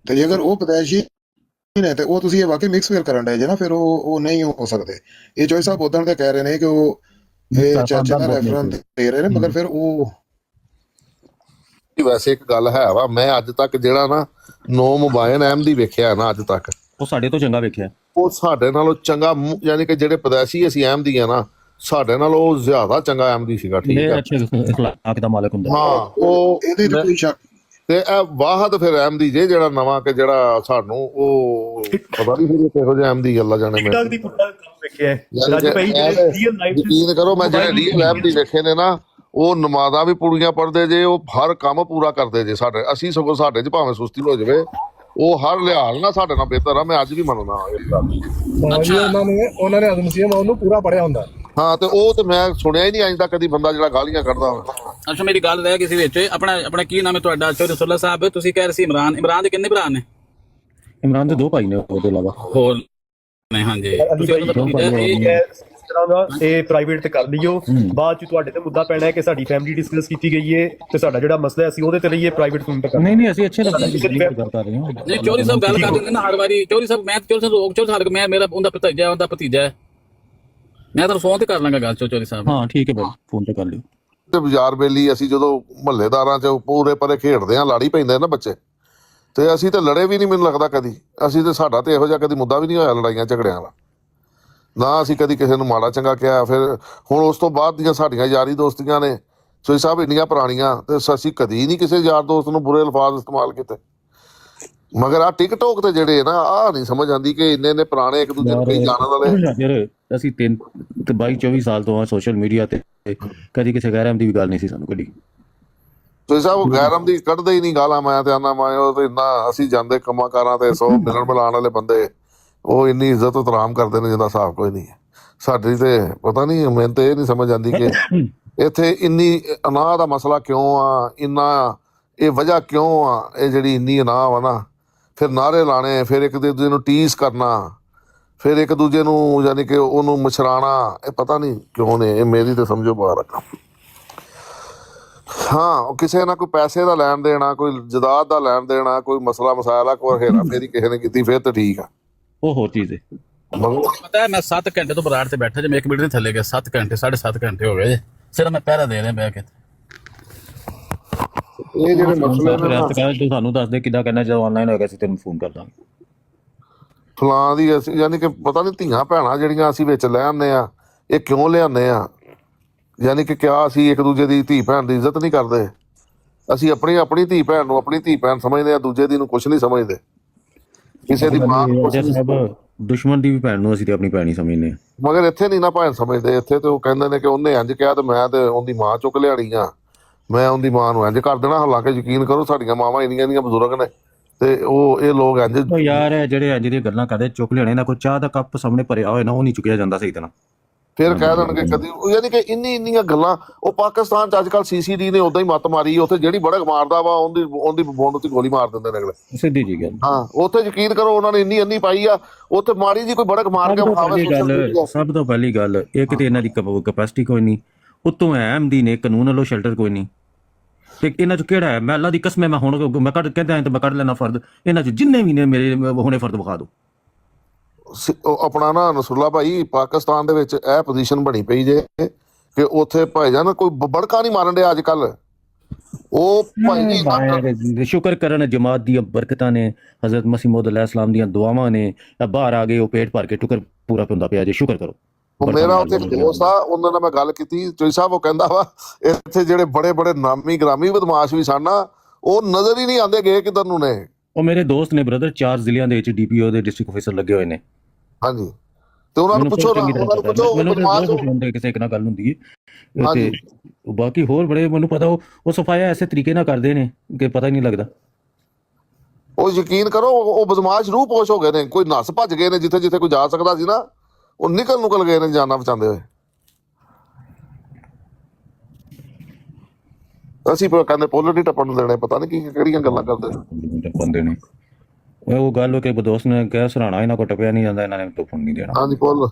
ਤੇ ਜੇਕਰ ਉਹ ਪਤਾਇਸ਼ੀ ਨੇ ਤੇ ਉਹ ਤੁਸੀਂ ਇਹ ਵਾਕਈ ਮਿਕਸ ਫੇਰ ਕਰਨ ਡਏ ਜੇ ਨਾ, ਫਿਰ ਉਹ ਨਹੀਂ ਹੋ ਸਕਦੇ। ਇਹ ਚੋਈ ਸਾਹਿਬ ਉਦੋਂ ਤੇ ਕਹਿ ਰਹੇ ਨੇ ਕਿ ਉਹ ਇਹ ਚਾਚਾ ਦਾ ਰੈਫਰੈਂਸ ਦੇ ਰਹੇ ਨੇ, ਮਗਰ ਫਿਰ ਉਹ ਵੈਸੇ ਇੱਕ ਗੱਲ ਹੈ ਵਾ, ਮੈਂ ਅੱਜ ਤੱਕ ਜਿਹੜਾ ਨਾ 9 ਮੋਬਾਈਲ ਅਹਿਮਦੀ ਵੇਖਿਆ ਨਾ ਅੱਜ ਤੱਕ, ਉਹ ਸਾਡੇ ਤੋਂ ਚੰਗਾ ਵੇਖਿਆ। ਉਹ ਸਾਡੇ ਨਾਲੋਂ ਚੰਗਾ, ਯਾਨੀ ਕਿ ਜਿਹੜੇ ਪਤਾਇਸ਼ੀ ਅਸੀਂ ਅਹਿਮਦੀ ਆ ਨਾ, ਸਾਡੇ ਨਾਲ ਉਹ ਜ਼ਿਆਦਾ ਚੰਗਾ ਅਹਿਮਦੀ ਸੀਗਾ। ਠੀਕ ਹੈ, ਅਖਲਾਕ ਦਾ ਮਾਲਕ ਹੁੰਦਾ। ਹਾਂ, ਉਹ ਇਹਦੇ ਤੇ ਕੋਈ ਸ਼ੱਕ। ਤੇ ਇਹ ਵਾਹਦ ਫਿਰ ਅਹਿਮਦੀ ਜੇ ਜਿਹੜਾ ਨਵਾਂ ਕਿ ਜਿਹੜਾ ਸਾਨੂੰ ਉਹ ਪਤਾ ਨਹੀਂ ਫਿਰ ਕਿਹੋ ਜਿਹਾ ਅਹਿਮਦੀ ਗੱਲਾਂ ਜਾਣੇ। ਮੈਂ ਵੇਖਿਆ ਯਕੀਨ ਕਰੋ, ਮੈਂ ਜਿਹੜੇ ਰੀਅਲ ਅਹਿਮਦੀ ਵੇਖੇ ਨੇ ਨਾ, ਉਹ ਨਮਾਜ਼ਾਂ ਵੀ ਪੂਰੀਆਂ ਪੜ੍ਹਦੇ ਜੇ, ਉਹ ਹਰ ਕੰਮ ਪੂਰਾ ਕਰਦੇ ਜੇ ਸਾਡੇ। ਅਸੀਂ ਸਗੋਂ ਸਾਡੇ 'ਚ ਭਾਵੇਂ ਸੁਸਤੀ ਹੋ ਜਾਵੇ, ਉਹ ਹਰ ਲਿਹਾਜ਼ ਨਾਲ ਸਾਡੇ ਨਾਲ ਬਿਹਤਰ ਆ। ਮੈਂ ਅੱਜ ਵੀ ਮੰਨਦਾ ਇਸ ਗੱਲ ਨੂੰ। ਉਹਨਾਂ ਨੇ ਆਦਮ ਮਸੀਹ ਉਹਨੂੰ ਪੂਰਾ ਪੜਿਆ ਹੁੰਦਾ। ਹਾਂ, ਤੇ ਉਹ ਤੇ ਮੈਂ ਸੁਣਿਆ ਹੀ ਨਹੀਂ ਅੱਜ ਤੱਕ ਕਦੀ ਬੰਦਾ ਜਿਹੜਾ ਗਾਲੀਆਂ ਕੱਢਦਾ ਹੋਵੇ। ਅੱਛਾ ਮੇਰੀ ਗੱਲ ਰਹਿ ਕਿਸੇ ਵਿੱਚ, ਆਪਣਾ ਕੀ ਨਾਮ ਹੈ ਤੁਹਾਡਾ? ਚੌਧਰੀ ਰਸੂਲullah ਸਾਹਿਬ, ਤੁਸੀਂ ਕਹਿ ਰਹੇ ਸੀ ਇਮਰਾਨ ਦੇ ਕਿੰਨੇ ਭਰਾ ਨੇ? ਇਮਰਾਨ ਦੇ 2 ਭਾਈ ਨੇ, ਉਹਦੇ ਇਲਾਵਾ ਹੋਰ ਨੇ। ਹਾਂਜੀ, ਤੁਸੀਂ ਉਹਦਾ ਭਤੀਜਾ। ਇਸ ਤਰ੍ਹਾਂ ਦਾ ਇਹ ਪ੍ਰਾਈਵੇਟ ਤੇ ਕਰ ਲਿਓ, ਬਾਅਦ ਚ ਤੁਹਾਡੇ ਤੇ ਮੁੱਦਾ ਪੈਣਾ ਹੈ ਕਿ ਸਾਡੀ ਫੈਮਿਲੀ ਡਿਸਕਸ ਕੀਤੀ ਗਈ ਹੈ ਤੇ ਸਾਡਾ ਜਿਹੜਾ ਮਸਲਾ ਹੈ ਅਸੀਂ ਉਹਦੇ ਤੇ ਲਈਏ ਪ੍ਰਾਈਵੇਟ ਫੋਨ ਤੇ ਕਰ। ਨਹੀਂ ਅਸੀਂ ਅੱਛੇ ਗੱਲ ਕਰ ਰਹੇ ਹਾਂ। ਨਹੀਂ ਚੌਧਰੀ ਸਾਹਿਬ ਗੱਲ ਕਰ ਦਿੰਦੇ ਨਾ ਹਰ ਵਾਰੀ। ਚੌਧਰੀ ਸਾਹਿਬ ਮੈਂ ਚੌਧਰੀ ਸਾਹਿਬ ਮੈਂ ਮੇਰਾ ਉਹਦਾ ਭਤੀਜਾ ਹੈ, ਮੈਂ ਤੁਹਾਨੂੰ ਫੋਨ ਤੇ ਕਰ ਲਾਂਗਾ ਗੱਲ ਚੌਧਰੀ ਸਾਹਿਬ। ਹਾਂ ਠੀਕ ਹੈ ਭਾਈ, ਫੋਨ ਤੇ ਕਰ ਲਿਓ। ਤੇ ਬਾਜ਼ਾਰ ਬੇਲੀ ਅਸੀਂ ਜਦੋਂ ਮਹੱਲੇਦਾਰਾਂ 'ਚ ਪੂਰੇ ਪਰੇ ਖੇਡਦੇ ਆ, ਲਾੜੀ ਪੈਂਦੇ ਨਾ ਬੱਚੇ, ਤੇ ਅਸੀਂ ਤੇ ਲੜੇ ਵੀ ਨਹੀਂ, ਮੈਨੂੰ ਲੱਗਦਾ ਕਦੀ। ਅਸੀਂ ਤੇ ਸਾਡਾ ਤੇ ਇਹੋ ਜਿਹਾ ਕਦੀ ਮੁੱਦਾ ਵੀ ਨਹੀਂ ਹੋਇਆ ਲੜਾਈਆਂ ਝਗੜਿਆਂ ਦਾ, ਨਾ ਅਸੀਂ ਕਦੀ ਕਿਸੇ ਨੂੰ ਮਾੜਾ ਚੰਗਾ ਕਿਹਾ। ਫਿਰ ਹੁਣ ਉਸ ਤੋਂ ਬਾਅਦ ਦੀਆਂ ਸਾਡੀਆਂ ਯਾਰੀ ਦੋਸਤੀਆਂ ਨੇ ਸੋਈ ਸਾਹਿਬ ਇੰਨੀਆਂ ਪੁਰਾਣੀਆਂ, ਤੇ ਅਸੀਂ ਕਦੀ ਨਹੀਂ ਕਿਸੇ ਯਾਰ ਦੋਸਤ ਨੂੰ ਬੁਰੇ ਅਲਫਾਜ਼ ਇਸਤੇਮਾਲ ਕੀਤੇ। ਮਗਰ ਆ ਟਿਕਟੋਕ ਤੇ ਜਿਹੜੇ ਨਾ, ਆਹ ਨਹੀਂ ਸਮਝ ਆਉਂਦੀ ਕਿ ਇੰਨੇ ਪੁਰਾਣੇ ਇੱਕ ਦੂਜੇ ਨੂੰ ਕਈ ਜਾਣਨ ਵਾਲੇ। ਯਾਰ ਅਸੀਂ 22-24 ਸਾਲ ਤੋਂ ਆ ਸੋਸ਼ਲ ਮੀਡੀਆ ਤੇ, ਕਦੀ ਕਿਸੇ ਗੈਰਮ ਦੀ ਵੀ ਗੱਲ ਨਹੀਂ ਸੀ ਸਾਨੂੰ ਕਦੀ। ਸੋਈ ਸਾਹਿਬ ਉਹ ਗੈਰਮ ਦੀ ਕੱਢਦੇ ਹੀ ਨਹੀਂ ਗਾਲਾਂ। ਮੈਂ ਤੇ ਆਨਾ ਉਹ ਤੇ ਇੰਨਾ ਅਸੀਂ ਜਾਂਦੇ ਕੰਮਾਂ ਕਾਰਾਂ ਤੇ 100 ਮਿਲਣ ਮਿਲਾਉਣ ਵਾਲੇ ਬੰਦੇ, ਉਹ ਇੰਨੀ ਇੱਜ਼ਤ ਉਤਰਾਮ ਕਰਦੇ ਨੇ ਜਿਹਦਾ ਹਿਸਾਬ ਕੋਈ ਨਹੀਂ ਹੈ ਸਾਡੀ। ਤੇ ਪਤਾ ਨਹੀਂ, ਮੈਨੂੰ ਤੇ ਇਹ ਨਹੀਂ ਸਮਝ ਆਉਂਦੀ ਕਿ ਇੱਥੇ ਇੰਨੀ ਅਨਾਹ ਦਾ ਮਸਲਾ ਕਿਉਂ ਆ, ਇੰਨਾ ਇਹ ਵਜ੍ਹਾ ਕਿਉਂ ਆ, ਇਹ ਜਿਹੜੀ ਇੰਨੀ ਅਨਾਹ ਵਾ ਨਾ। ਫਿਰ ਨਾਅਰੇ ਲਾਣੇ, ਫਿਰ ਇੱਕ ਦੂਜੇ ਨੂੰ ਟੀਸ ਕਰਨਾ, ਫਿਰ ਇੱਕ ਦੂਜੇ ਨੂੰ ਯਾਨੀ ਕਿ ਉਹਨੂੰ ਮਛਰਾਣਾ, ਇਹ ਪਤਾ ਨਹੀਂ ਕਿਉਂ ਨੇ। ਇਹ ਮੇਰੀ ਤੇ ਸਮਝੋ ਬਾਹਰ ਆ। ਹਾਂ, ਕਿਸੇ ਨਾਲ ਕੋਈ ਪੈਸੇ ਦਾ ਲੈਣ ਦੇਣਾ, ਕੋਈ ਜਾਇਦਾਦ ਦਾ ਲੈਣ ਦੇਣਾ, ਕੋਈ ਮਸਲਾ ਮਸਾਇਲਾ, ਕੋਈ ਹੇਰਾ ਫੇਰੀ ਕਿਸੇ ਨੇ ਕੀਤੀ, ਫਿਰ ਤਾਂ ਠੀਕ ਆ, ਉਹ ਹੋਰ ਚੀਜ਼ ਹੈ। ਪਤਾ ਹੈ ਮੈਂ 7 ਘੰਟੇ ਤੋਂ ਬਰਾੜ ਤੇ ਬੈਠਾ ਜੇ, ਮੈਂ 1 ਮਿੰਟ ਨਹੀਂ ਥੱਲੇ ਗਿਆ। 7 ਘੰਟੇ 7.5 ਘੰਟੇ ਹੋ ਗਏ ਸਿਰਫ ਮੈਂ ਪਹਿਰਾ ਦੇ ਰਿਹਾ ਬਹਿ ਕੇ। ਇਹ ਜਿਹੜੇ ਮਸਲੇ ਨੇ ਰੈਸਟ ਕਰ, ਤੂੰ ਸਾਨੂੰ ਦੱਸ ਦੇ ਕਿੱਦਾਂ ਕਰਨਾ। ਜਦੋਂ ਆਨਲਾਈਨ ਹੋਏਗਾ ਅਸੀਂ ਤੈਨੂੰ ਫੋਨ ਕਰ ਦਾਂਗੇ। ਫਲਾਂ ਦੀ ਅਸੀਂ ਯਾਨੀ ਕਿ ਪਤਾ ਨਹੀਂ ਧੀਆਂ ਭੈਣਾਂ ਜਿਹੜੀਆਂ ਅਸੀਂ ਵਿੱਚ ਲੈ ਆਉਂਦੇ ਆ, ਇਹ ਕਿਉਂ ਲਿਆਉਂਦੇ ਆ? ਯਾਨੀ ਕਿ ਕਿਆ ਅਸੀਂ ਇੱਕ ਦੂਜੇ ਦੀ ਧੀ ਭੈਣ ਦੀ ਇੱਜ਼ਤ ਨਹੀਂ ਕਰਦੇ? ਅਸੀਂ ਆਪਣੀ ਧੀ ਭੈਣ ਨੂੰ ਆਪਣੀ ਧੀ ਭੈਣ ਸਮਝਦੇ ਆ, ਦੂਜੇ ਦੀ ਨੂੰ ਕੁਛ ਨਹੀਂ ਸਮਝਦੇ। ਕਿਸੇ ਦੀ ਮਾਂ ਦੁਸ਼ਮਣ ਦੀ ਵੀ ਭੈਣ ਨੂੰ ਅਸੀਂ ਤੇ ਆਪਣੀ ਭੈਣ ਹੀ ਸਮਝਦੇ ਆ। ਮਗਰ ਇੱਥੇ ਨਹੀਂ ਨਾ ਭੈਣ ਸਮਝਦੇ। ਇੱਥੇ ਤੇ ਉਹ ਕਹਿੰਦੇ ਨੇ ਕਿ ਉਹਨੇ ਇੰਝ ਕਿਹਾ ਤੇ ਮੈਂ ਤੇ ਉਹਦੀ ਮਾਂ ਚੁੱਕ ਲਿਆਣੀ ਆ, ਮੈਂ ਉਹਦੀ ਮਾਂ ਨੂੰ ਇੰਝ ਕਰ ਦੇਣਾ। ਹਾਲਾਂਕਿ ਯਕੀਨ ਕਰੋ ਸਾਡੀਆਂ ਮਾਵਾਂ ਇੰਨੀਆਂ ਬਜ਼ੁਰਗ ਨੇ, ਤੇ ਉਹ ਇਹ ਲੋਕ ਇੰਝ ਯਾਰ ਜਿਹੜੇ ਇੰਝ ਦੀਆਂ ਗੱਲਾਂ ਕਰਦੇ ਚੁੱਕ ਲਿਆਣੇ ਨਾ, ਕੋਈ ਚਾਹ ਦਾ ਕੱਪ ਸਾਹਮਣੇ ਭਰਿਆ ਹੋਏ ਨਾ, ਉਹ ਨਹੀਂ ਚੁੱਕਿਆ ਜਾਂਦਾ ਸਹੀ ਤਰ੍ਹਾਂ। ਫਿਰ ਕਹਿ ਦੇਣਗੇ ਕਦੀ, ਯਾਨੀ ਕਿ ਇੰਨੀਆਂ ਗੱਲਾਂ। ਉਹ ਪਾਕਿਸਤਾਨ 'ਚ ਅੱਜ ਕੱਲ੍ਹ CCD ਨੇ ਉਦਾਂ ਹੀ ਮੱਤ ਮਾਰੀ, ਉੱਥੇ ਜਿਹੜੀ ਬੜਕ ਮਾਰਦਾ ਵਾ ਉਹਦੀ ਬੋਂਡ ਉੱਤੇ ਗੋਲੀ ਮਾਰ ਦਿੰਦੇ ਨੇ ਅਗਲੇ। ਸਿੱਧੀ ਜੀ ਗੱਲ। ਹਾਂ, ਉੱਥੇ ਯਕੀਨ ਕਰੋ ਉਹਨਾਂ ਨੇ ਇੰਨੀ ਪਾਈ ਆ, ਉੱਥੇ ਮਾੜੀ ਜੀ ਕੋਈ ਬੜਕ ਮਾਰ ਕੇ ਵਿਖਾਵੇ। ਸਭ ਤੋਂ ਪਹਿਲੀ ਗੱਲ, ਇੱਕ ਤੇ ਇਹਨਾਂ ਦੀ ਕੈਪੈਸਿਟੀ ਕੋਈ ਨਹੀਂ, ਉੱਤੋਂ MD ਨੇ ਕਾਨੂੰਨ ਵੱਲੋਂ ਸ਼ੈਲਟਰ ਕੋਈ ਨਹੀਂ। ਤੇ ਇਹਨਾਂ 'ਚ ਕਿਹੜਾ ਹੈ? ਮੈਂ ਅੱਲਾ ਦੀ ਕਸਮ, ਮੈਂ ਹੁਣ ਮੈਂ ਕਹਿੰਦਾ ਤੇ ਮੈਂ ਕੱਢ ਲੈਣਾ ਫਰਦ। ਇਹਨਾਂ 'ਚ ਜਿੰਨੇ ਵੀ ਨੇ ਮੇਰੇ ਹੁਣੇ ਫਰਦ ਵਿਖਾ ਦਿਓ। ਆਪਣਾ ਨਾ ਨਸਰੁੱਲਾ ਭਾਈ, ਪਾਕਿਸਤਾਨ ਦੇ ਵਿੱਚ ਇਹ ਪੋਜੀਸ਼ਨ ਬਣੀ ਪਈ ਜੇ ਕਿ ਉੱਥੇ ਭਾਈ ਜਾਨ ਕੋਈ ਬੜਕਾ ਨਹੀਂ ਮਾਰਨ ਡਿਆ ਅੱਜ ਕੱਲ। ਉਹ ਭਾਈ ਸ਼ੁਕਰ ਕਰਨ ਜਮਾਤ ਦੀਆਂ ਬਰਕਤਾਂ ਨੇ, ਹਜ਼ਰਤ ਮਸੀਹ ਮੌਊਦ अलैहिस्सलाम ਦੀਆਂ ਦੁਆਵਾਂ ਨੇ, ਬਾਹਰ ਆ ਗਏ, ਉਹ ਪੇਟ ਭਰ ਕੇ ਟੁਕਰ ਪੂਰਾ ਹੁੰਦਾ ਪਿਆ ਜੇ। ਸ਼ੁਕਰ ਕਰੋ। ਮੇਰਾ ਉੱਥੇ ਦੋਸਤ ਆ, ਉਹਨਾਂ ਨਾਲ ਮੈਂ ਗੱਲ ਕੀਤੀ, ਚੋਈ ਸਾਹਿਬ ਉਹ ਕਹਿੰਦਾ ਵਾ ਇੱਥੇ ਜਿਹੜੇ ਬੜੇ ਨਾਮੀ ਗ੍ਰਾਮੀ ਬਦਮਾਸ਼ ਵੀ ਸਨ, ਉਹ ਨਜ਼ਰ ਹੀ ਨਹੀਂ ਆਉਂਦੇ ਗਏ ਕਿੱਧਰ ਨੂੰ ਨੇ। ਉਹ ਮੇਰੇ ਦੋਸਤ ਨੇ ਬ੍ਰਦਰ, 4 ਜ਼ਿਲ੍ਹਿਆਂ ਦੇ ਵਿੱਚ DPO ਦੇ ਡਿਸਟ੍ਰਿਕਟ ਆਫੀਸਰ ਲੱਗੇ ਹੋਏ ਨੇ। ਹਾਂਜੀ, ਤੇ ਉਹਨਾਂ ਨੂੰ ਪੁੱਛੋ ਕਿਸੇ ਇੱਕ ਨਾਲ ਗੱਲ ਹੁੰਦੀ ਹੈ। ਤੇ ਬਾਕੀ ਹੋਰ ਬੜੇ ਮੈਨੂੰ ਪਤਾ, ਉਹ ਸਫਾਇਆ ਐਸੇ ਤਰੀਕੇ ਨਾਲ ਕਰਦੇ ਨੇ ਕਿ ਪਤਾ ਹੀ ਨਹੀਂ ਲੱਗਦਾ। ਉਹ ਯਕੀਨ ਕਰੋ, ਉਹ ਬਦਮਾਸ਼ ਰੂਹ ਪੋਸ਼ ਹੋ ਗਏ ਨੇ। ਕੋਈ ਨੱਸ ਭੱਜ ਗਏ ਨੇ, ਜਿੱਥੇ ਕੋਈ ਜਾ ਸਕਦਾ ਸੀ ਨਾ, ਉਹ ਨਿਕਲ ਗਏ ਨੇ ਜਾਨਾਂ ਬਚਾਉਂਦੇ ਹੋਏ। ਅਸੀਂ ਕਹਿੰਦੇ ਪੁੱਲ ਨਹੀਂ ਟੱਪਣ ਨੂੰ ਦੇਣੇ, ਪਤਾ ਨਹੀਂ ਕਿਹੜੀਆਂ ਗੱਲਾਂ ਕਰਦੇ ਬੰਦੇ ਨੇ। ਉਹ ਗੱਲ ਕਿ ਦੋਸਤ ਨੇ ਕਿਹਾ ਸਰਾਣਾ ਇਹਨਾਂ ਕੋ ਟੱਪਿਆ ਨਹੀਂ ਜਾਂਦਾ, ਇਹਨਾਂ ਨੇ ਟੱਪਣ ਨਹੀਂ ਦੇਣਾ। ਹਾਂਜੀ ਪੁੱਲ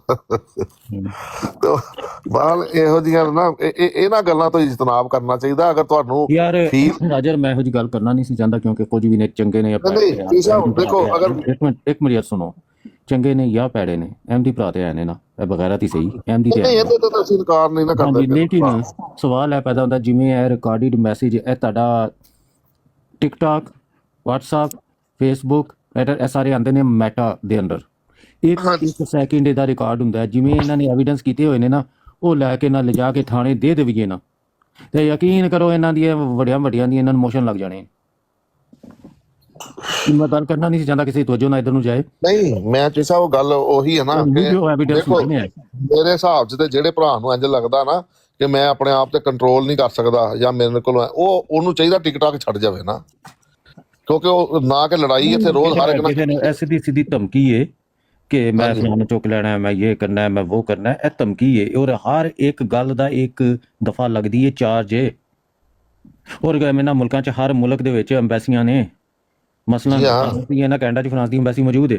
ਬਾਲ ਇਹੋ ਜਿਹੀਆਂ ਨਾ, ਇਹਨਾਂ ਗੱਲਾਂ ਤੋਂ ਇਜਤਨਾਬ ਕਰਨਾ ਚਾਹੀਦਾ। ਅਗਰ ਤੁਹਾਨੂੰ ਯਾਰ ਰਾਜਰ, ਮੈਂ ਇਹੋ ਜਿਹੀ ਗੱਲ ਕਰਨਾ ਨਹੀਂ ਸੀ ਚਾਹੁੰਦਾ, ਕਿਉਂਕਿ ਕੁਝ ਵੀ ਨੇ ਚੰਗੇ ਨੇ। ਦੇਖੋ ਅਗਰ ਇੱਕ ਮਿੰਟ ਸੁਣੋ, ਚੰਗੇ ਨੇ ਜਾਂ ਪੈੜੇ ਨੇ, MD ਭਰਾ ਤੇ ਆਏ ਨੇ ਨਾ, ਇਹ ਬਗੈਰਾਤ ਹੀ ਸਹੀ। MD ਤੇ ਅਸੀਂ ਇਨਕਾਰ ਨਹੀਂ ਨਾ ਕਰਦੇ। ਲੇਕਿਨ ਸਵਾਲ ਹੈ ਪੈਦਾ ਹੁੰਦਾ, ਜਿਵੇਂ ਇਹ ਰਿਕਾਰਡਡ ਮੈਸੇਜ, ਇਹ ਤੁਹਾਡਾ TikTok, WhatsApp, Facebook, ਇਹ ਸਾਰੇ ਆਉਂਦੇ ਨੇ ਮੈਟਾ ਦੇ ਅੰਦਰ। 1 ਸੈਕਿੰਡ ਦਾ ਰਿਕਾਰਡ ਹੁੰਦਾ। ਜਿਵੇਂ ਇਹਨਾਂ ਨੇ ਐਵੀਡੈਂਸ ਕੀਤੇ ਹੋਏ ਨੇ ਨਾ, ਉਹ ਲੈ ਕੇ ਨਾ ਲਿਜਾ ਕੇ ਥਾਣੇ ਦੇ ਦੇਈਏ ਨਾ, ਤੇ ਯਕੀਨ ਕਰੋ ਇਹਨਾਂ ਦੀਆਂ ਵੱਡੀਆਂ ਦੀਆਂ ਇਹਨਾਂ ਨੂੰ ਮੋਸ਼ਨ ਲੱਗ ਜਾਣੇ। ਮੈਂ ਗੱਲ ਕਰਨਾ ਨਹੀਂ ਚਾਹੁੰਦਾ ਕਿਸੇ ਤਵੱਜੋ ਨਾ ਇਧਰ ਨੂੰ ਜਾਏ। ਨਹੀਂ, ਮੈਂ ਚੀਸਾ ਉਹ ਗੱਲ ਉਹੀ ਹੈ ਨਾ, ਮੇਰੇ ਹਿਸਾਬ 'ਚ ਤੇ ਜਿਹੜੇ ਭਰਾ ਨੂੰ ਇੰਝ ਲੱਗਦਾ ਨਾ ਕਿ ਮੈਂ ਆਪਣੇ ਆਪ ਤੇ ਕੰਟਰੋਲ ਨਹੀਂ ਕਰ ਸਕਦਾ ਜਾਂ ਮੇਰੇ ਕੋਲ ਉਹਨੂੰ ਚਾਹੀਦਾ ਟਿਕਟਾਕ ਛੱਡ ਜਾਵੇ ਨਾ, ਕਿਉਂਕਿ ਉਹ ਨਾ ਕਿ ਲੜਾਈ ਇੱਥੇ ਰੋਜ਼ ਹਰ ਇੱਕ ਨਾਲ ਐਸੀ ਸਿੱਧੀ ਧਮਕੀ ਹੈ ਕਿ ਮੈਂ ਫਲਾਣਾ ਚੁੱਕ ਲੈਣਾ ਹੈ, ਮੈਂ ਇਹ ਕਰਨਾ ਹੈ, ਮੈਂ ਉਹ ਕਰਨਾ ਹੈ, ਇਹ ਧਮਕੀ ਹੈ। ਔਰ ਹਰ ਇੱਕ ਗੱਲ ਦਾ ਇੱਕ ਦਫਾ ਲੱਗਦੀ ਹੈ ਚਾਰਜ ਹੈ। ਔਰ ਇਹਨਾਂ ਮੁਲਕਾਂ 'ਚ ਹਰ ਮੁਲਕ ਦੇ ਵਿੱਚ ਅੰਬੈਸੀਆਂ ਨੇ, ਮਸਲਾਂ ਇਹਨਾਂ ਕੈਨੇਡਾ 'ਚ ਫਰਾਂਸ ਦੀ ਅੰਬੈਸੀ ਮੌਜੂਦ ਹੈ।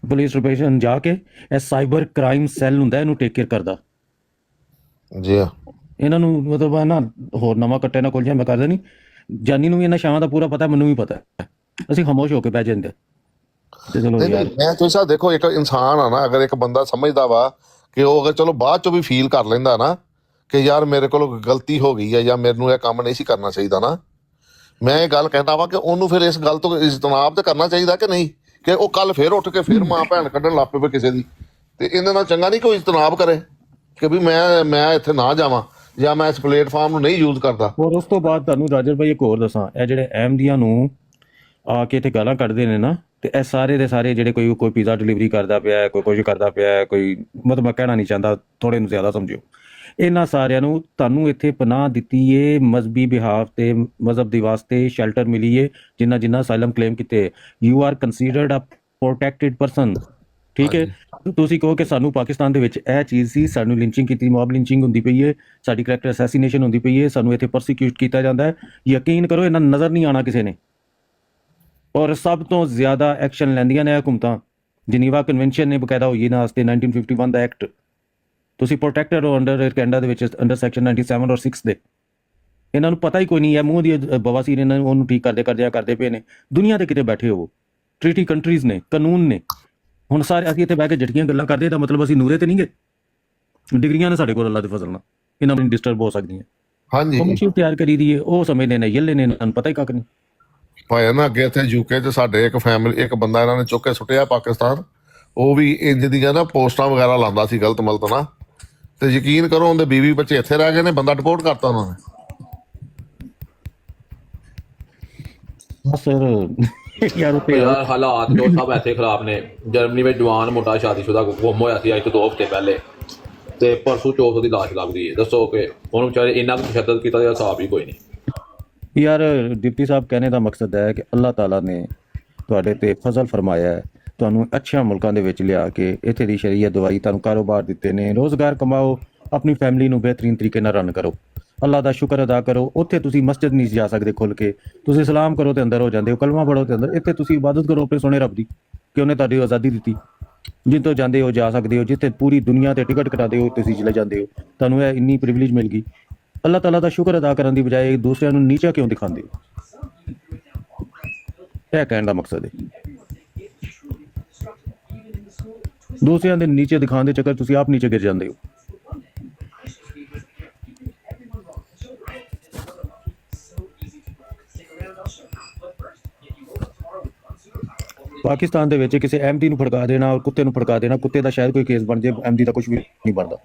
ਪੁਲਿਸ ਰਿਪਰੇਸ਼ਨ ਜਾ ਕੇ ਇਹ ਸਾਈਬਰ ਕ੍ਰਾਈਮ ਸੈੱਲ ਹੁੰਦਾ, ਇਹਨੂੰ ਟੇਕ ਕੇਅਰ ਕਰਦਾ ਜੀ। ਇਹਨਾਂ ਨੂੰ ਮਤਲਬ ਨਾ ਹੋਰ ਨਵਾਂ ਕੱਟੇ ਨਾ ਕੋਲ ਮੈਂ ਕਰਦਾ ਨਹੀਂ, ਜਾਨੀ ਨੂੰ ਵੀ ਇਹਨਾਂ ਸ਼ਾਵਾਂ ਦਾ ਪੂਰਾ ਪਤਾ, ਮੈਨੂੰ ਵੀ ਪਤਾ, ਅਸੀਂ ਖਾਮੋਸ਼ ਹੋ ਕੇ ਬਹਿ ਜਾਂਦੇ। ਮੈਂ ਤੁਸੀਂ ਸਾਹਿਬ ਦੇਖੋ, ਇੱਕ ਇਨਸਾਨ ਆ ਨਾ, ਅਗਰ ਇੱਕ ਬੰਦਾ ਸਮਝਦਾ ਵਾ ਕਿ ਉਹ ਅਗਰ ਚਲੋ ਬਾਅਦ ਚੋਂ ਵੀ ਫੀਲ ਕਰ ਲੈਂਦਾ ਨਾ ਕਿ ਯਾਰ ਮੇਰੇ ਕੋਲ ਗਲਤੀ ਹੋ ਗਈ ਹੈ ਜਾਂ ਮੈਨੂੰ ਇਹ ਕੰਮ ਨਹੀਂ ਸੀ ਕਰਨਾ ਚਾਹੀਦਾ ਨਾ, ਮੈਂ ਇਹ ਗੱਲ ਕਹਿੰਦਾ ਵਾ ਕਿ ਉਹਨੂੰ ਫਿਰ ਇਸ ਗੱਲ ਤੋਂ ਇਜਤਨਾਬ ਤੇ ਕਰਨਾ ਚਾਹੀਦਾ ਕਿ ਨਹੀਂ, ਕਿ ਉਹ ਕੱਲ ਫੇਰ ਉੱਠ ਕੇ ਫੇਰ ਮਾਂ ਭੈਣ ਕੱਢਣ ਲੱਗ ਪਵੇ ਕਿਸੇ ਦੀ, ਤੇ ਇਹਦੇ ਨਾਲ ਚੰਗਾ ਨਹੀਂ ਕੋਈ ਇਜਤਨਾਬ ਕਰੇ ਕਿ ਵੀ ਮੈਂ ਇੱਥੇ ਨਾ ਜਾਵਾਂ ਜਾਂ ਮੈਂ ਇਸ ਪਲੇਟਫਾਰਮ ਨੂੰ ਨਹੀਂ ਯੂਜ਼ ਕਰਦਾ। ਔਰ ਉਸ ਤੋਂ ਬਾਅਦ ਤੁਹਾਨੂੰ ਰਾਜਰ ਭਾਈ ਇੱਕ ਹੋਰ ਦੱਸਾਂ, ਇਹ ਜਿਹੜੇ ਅਹਿਮਦੀਆਂ ਨੂੰ ਆ ਕੇ ਇੱਥੇ ਗਾਲਾਂ ਕੱਢਦੇ ਨੇ ਨਾ, ਤੇ ਇਹ ਸਾਰੇ ਦੇ ਸਾਰੇ ਜਿਹੜੇ ਕੋਈ ਪੀਜ਼ਾ ਡਿਲੀਵਰੀ ਕਰਦਾ ਪਿਆ, ਕੋਈ ਕੁਝ ਕਰਦਾ ਪਿਆ, ਕੋਈ ਮਤਲਬ ਮੈਂ ਕਹਿਣਾ ਨਹੀਂ ਚਾਹੁੰਦਾ, ਥੋੜੇ ਨੂੰ ਜ਼ਿਆਦਾ ਸਮਝਿਓ, ਇਹਨਾਂ ਸਾਰਿਆਂ ਨੂੰ ਤੁਹਾਨੂੰ ਇੱਥੇ ਪਨਾਹ ਦਿੱਤੀ ਏ ਮਜ਼ਹਬੀ ਬਿਹਾਫ ਤੇ ਮਜ਼ਹਬ ਦੇ ਵਾਸਤੇ ਸ਼ੈਲਟਰ ਮਿਲੀ ਏ, ਜਿਨ੍ਹਾਂ ਅਸਾਈਲਮ ਕਲੇਮ ਕੀਤੇ, you are considered a protected person. ਠੀਕ ਹੈ, ਤੁਸੀਂ ਕਹੋ ਕਿ ਸਾਨੂੰ ਪਾਕਿਸਤਾਨ ਦੇ ਵਿੱਚ ਇਹ ਚੀਜ਼ ਸੀ, ਸਾਨੂੰ ਲਿੰਚਿੰਗ ਕੀਤੀ, ਮੌਬ ਲਿੰਚਿੰਗ ਹੁੰਦੀ ਪਈ ਹੈ, ਸਾਡੀ ਕਰੈਕਟਰ ਅਸੈਸੀਨੇਸ਼ਨ ਹੁੰਦੀ ਪਈ ਹੈ, ਸਾਨੂੰ ਇੱਥੇ ਪਰਸੀਕਿਊਟ ਕੀਤਾ ਜਾਂਦਾ ਹੈ, ਯਕੀਨ ਕਰੋ ਇਹਨਾਂ ਨਜ਼ਰ ਨਹੀਂ ਆਉਣਾ ਕਿਸੇ ਨੇ। ਔਰ ਸਭ ਤੋਂ ਜ਼ਿਆਦਾ ਐਕਸ਼ਨ ਲੈਂਦੀਆਂ ਨੇ ਹਕੂਮਤਾਂ। ਜਨੀਵਾ ਕਨਵੈਨਸ਼ਨ ਨੇ ਬਕਾਇਦਾ ਹੋਈ ਨਾ ਵਾਸਤੇ 1951 ਦਾ ਐਕਟ, ਤੁਸੀਂ ਪ੍ਰੋਟੈਕਟਡ ਹੋ ਅੰਡਰ ਕੈਨੇਡਾ ਦੇ ਵਿੱਚ ਅੰਡਰ ਸੈਕਸ਼ਨ 97 ਔਰ 6 ਦੇ। ਇਹਨਾਂ ਨੂੰ ਪਤਾ ਹੀ ਕੋਈ ਨਹੀਂ ਹੈ, ਮੂੰਹ ਦੀ ਬਵਾਸੀਰ ਇਹਨਾਂ ਨੂੰ ਉਹਨੂੰ ਠੀਕ ਕਰਦੇ ਪਏ ਨੇ। ਦੁਨੀਆ ਦੇ ਕਿਤੇ ਬੈਠੇ ਹੋ, ਟ੍ਰੀਟੀ ਕੰਟਰੀਜ਼ ਨੇ, ਕਾਨੂੰਨ ਨੇ। ਹੁਣ ਸਾਰੇ ਅਸੀਂ ਇੱਥੇ ਬਹਿ ਕੇ ਜਟਕੀਆਂ ਗੱਲਾਂ ਕਰਦੇ ਤਾਂ ਮਤਲਬ ਅਸੀਂ ਨੂਰੇ ਤੇ ਨਹੀਂ ਗਏ, ਡਿਗਰੀਆਂ ਨੇ ਸਾਡੇ ਕੋਲ ਅੱਲਾ ਦੇ ਫਜ਼ਲ ਨਾਲ, ਇਹਨਾਂ ਨੂੰ ਡਿਸਟਰਬ ਹੋ ਸਕਦੀਆਂ। ਹਾਂਜੀ, ਕਮਿਸ਼ਨ ਤਿਆਰ ਕਰੀ ਦੀ ਹੈ, ਉਹ ਸਮਝਦੇ ਨੇ ਯੱਲੇ ਨੇ, ਇਹਨਾਂ ਨੂੰ ਪਤਾ ਹੀ ਕੱਖ ਨਹੀਂ। ਭਾਈ ਨਾ ਅੱਗੇ ਇੱਥੇ ਯੂਕੇ 'ਚ ਸਾਡੇ ਇੱਕ ਫੈਮਿਲੀ, ਇੱਕ ਬੰਦਾ ਇਹਨਾਂ ਨੇ ਚੁੱਕ ਕੇ ਸੁੱਟਿਆ ਪਾਕਿਸਤਾਨ, ਉਹ ਵੀ ਇੰਜ ਦੀਆਂ ਨਾ ਪੋਸਟਾਂ ਵਗੈਰਾ ਲਾਉਂਦਾ ਸੀ ਗਲਤ ਮਲਤ ਨਾ, ਤੇ ਯਕੀਨ ਕਰੋ ਉਹਦੇ ਬੀਵੀ ਬੱਚੇ ਇੱਥੇ ਰਹਿ ਗਏ ਨੇ, ਬੰਦਾ ਡਿਪੋਰਟ ਕਰਤਾ ਉਹਨਾਂ ਨੇ। ਯਾਰ ਹਾਲਾਤ ਜੋ ਸਭ ਐਸੇ ਖਰਾਬ ਨੇ। ਜਰਮਨੀ ਵਿੱਚ ਜਵਾਨ ਮੁੰਡਾ ਸ਼ਾਦੀशुदा ਗੁੰਮ ਹੋਇਆ ਸੀ ਅੱਜ ਤੋਂ 2 ਹਫ਼ਤੇ ਪਹਿਲੇ, ਤੇ ਪਰਸੋਂ ਚੌਥ ਉਹਦੀ ਲਾਸ਼ ਲੱਭਦੀ ਹੈ। ਦੱਸੋ ਕਿ ਉਹਨੂੰ ਵਿਚਾਰੇ ਇੰਨਾ ਕੁ ਤਸ਼ੱਦਦ ਕੀਤਾ ਜਿਹੜਾ ਹਿਸਾਬ ਹੀ ਕੋਈ ਨਹੀਂ। ਯਾਰ ਡਿਪਟੀ ਸਾਹਿਬ ਕਹਿਣੇ ਦਾ ਮਕਸਦ ਹੈ ਕਿ ਅੱਲਾਹ ਤਾਲਾ ਨੇ ਤੁਹਾਡੇ ਤੇ ਫਜ਼ਲ ਫਰਮਾਇਆ ਹੈ, ਤੁਹਾਨੂੰ ਅੱਛਿਆਂ ਮੁਲਕਾਂ ਦੇ ਵਿੱਚ ਲਿਆ ਕੇ ਇੱਥੇ ਦੀ ਸ਼ਰੀਅਤ ਦਵਾਈ, ਤੁਹਾਨੂੰ ਕਾਰੋਬਾਰ ਦਿੱਤੇ ਨੇ, ਰੋਜ਼ਗਾਰ ਕਮਾਓ, ਆਪਣੀ ਫੈਮਿਲੀ ਨੂੰ ਬਿਹਤਰੀਨ ਤਰੀਕੇ ਨਾਲ ਰਨ ਕਰੋ, ਅੱਲਾਹ ਦਾ ਸ਼ੁਕਰ ਅਦਾ ਕਰੋ। ਉੱਥੇ ਤੁਸੀਂ ਮਸਜਿਦ ਨਹੀਂ ਜਾ ਸਕਦੇ ਖੁੱਲ੍ਹ ਕੇ, ਤੁਸੀਂ ਸਲਾਮ ਕਰੋ ਤੇ ਅੰਦਰ ਹੋ ਜਾਂਦੇ ਹੋ, ਕਲਮਾ ਪੜ੍ਹੋ ਤੇ ਅੰਦਰ। ਇੱਥੇ ਤੁਸੀਂ ਇਬਾਦਤ ਕਰੋ ਆਪਣੇ ਸੋਹਣੇ ਰੱਬ ਦੀ, ਕਿ ਉਹਨੇ ਤੁਹਾਡੀ ਆਜ਼ਾਦੀ ਦਿੱਤੀ, ਜਿੱਥੋਂ ਜਾਂਦੇ ਹੋ ਜਾ ਸਕਦੇ ਹੋ, ਜਿੱਥੇ ਪੂਰੀ ਦੁਨੀਆ ਤੇ ਟਿਕਟ ਕਟਾਦੇ ਹੋ ਤੁਸੀਂ ਚਲੇ ਜਾਂਦੇ ਹੋ, ਤੁਹਾਨੂੰ ਇਹ ਇੰਨੀ ਪ੍ਰਿਵਿਲੇਜ ਮਿਲ ਗਈ। ਅੱਲਾਹ ਤਾਲਾ ਦਾ ਸ਼ੁਕਰ ਅਦਾ ਕਰਨ ਦੀ ਬਜਾਏ ਦੂਸਰਿਆਂ ਨੂੰ ਨੀਚਾ ਕਿਉਂ ਦਿਖਾਉਂਦੇ ਹੋ? ਇਹ ਕਹਿਣ ਦਾ ਮਕਸਦ ਹੈ। ਦੂਸਰਿਆਂ ਦੇ ਨੀਚੇ ਦਿਖਾਉਣ ਦੇ ਚੱਕਰ ਤੁਸੀਂ ਆਪ ਨੀਚੇ ਗਿਰ ਜਾਂਦੇ ਹੋ। ਪਾਕਿਸਤਾਨ ਦੇ ਵਿੱਚ ਕਿਸੇ ਅਹਿਮਦੀ ਨੂੰ ਫੜਕਾ ਦੇਣਾ ਔਰ ਕੁੱਤੇ ਨੂੰ ਫੜਕਾ ਦੇਣਾ, ਕੁੱਤੇ ਦਾ ਸ਼ਾਇਦ ਕੋਈ ਕੇਸ ਬਣ ਜਾਏ, ਅਹਿਮਦੀ ਦਾ ਕੁਝ ਵੀ ਨਹੀਂ ਬਣਦਾ।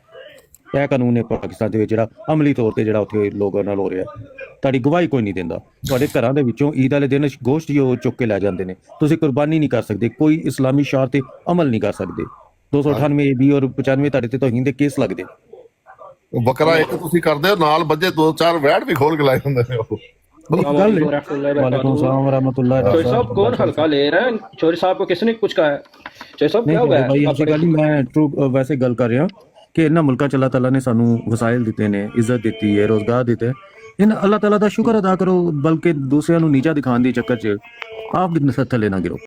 ਇਹ ਕਾਨੂੰਨ ਹੈ ਪਾਕਿਸਤਾਨ ਦੇ ਵਿੱਚ ਜਿਹੜਾ ਅਮਲੀ ਤੌਰ ਤੇ ਜਿਹੜਾ ਉੱਥੇ ਲੋਕਾਂ ਨਾਲ ਹੋ ਰਿਹਾ। ਤੁਹਾਡੀ ਗਵਾਹੀ ਕੋਈ ਨਹੀਂ ਦਿੰਦਾ। ਤੁਹਾਡੇ ਘਰਾਂ ਦੇ ਵਿੱਚੋਂ ਈਦ ਵਾਲੇ ਦਿਨ ਗੋਸ਼ਤ ਹੀ ਉਹ ਚੁੱਕ ਕੇ ਲੈ ਜਾਂਦੇ ਨੇ, ਤੁਸੀਂ ਕੁਰਬਾਨੀ ਨਹੀਂ ਕਰ ਸਕਦੇ, ਕੋਈ ਇਸਲਾਮੀ ਸ਼ਾਰ ਤੇ ਅਮਲ ਨਹੀਂ ਕਰ ਸਕਦੇ। 298 AB ਔਰ 95 ਤੁਹਾਡੇ ਤੇ ਤੋਹੀਨ ਦੇ ਕੇਸ ਲੱਗਦੇ। ਬੱਕਰਾ ਇੱਕ ਤੁਸੀਂ ਕਰਦੇ ਹੋ, ਨਾਲ ਬੱਜੇ 2-4 ਵੈਟ ਵੀ ਖੋਲ ਕੇ ਲਾਏ ਹੁੰਦੇ ਨੇ ਉਹ। वालेकुम सलाम व रहमतुल्लाह। चौधरी साहब कौन हल्का ले रहा है? चौधरी साहब को किसने कुछ कहा है? चौधरी साहब क्या हुआ है? भाई ऐसी गल मैं ट्रू वैसे गल कर रहा कि इन्हां मुल्कां च अल्लाह ताला ने सानू वसाइल दिते ने, इज्जत दिती है, रोजगार दिते, इन अल्लाह ताला दा शुक्र अदा करो, बल्कि दूसरिਆਂ ਨੂੰ ਨੀਚਾ ਦਿਖਾਉਣ ਦੇ ਚੱਕਰ 'ਚ ਆਪ ਵੀ ਥੱਲੇ ਨਾ ਗਿਰੋ।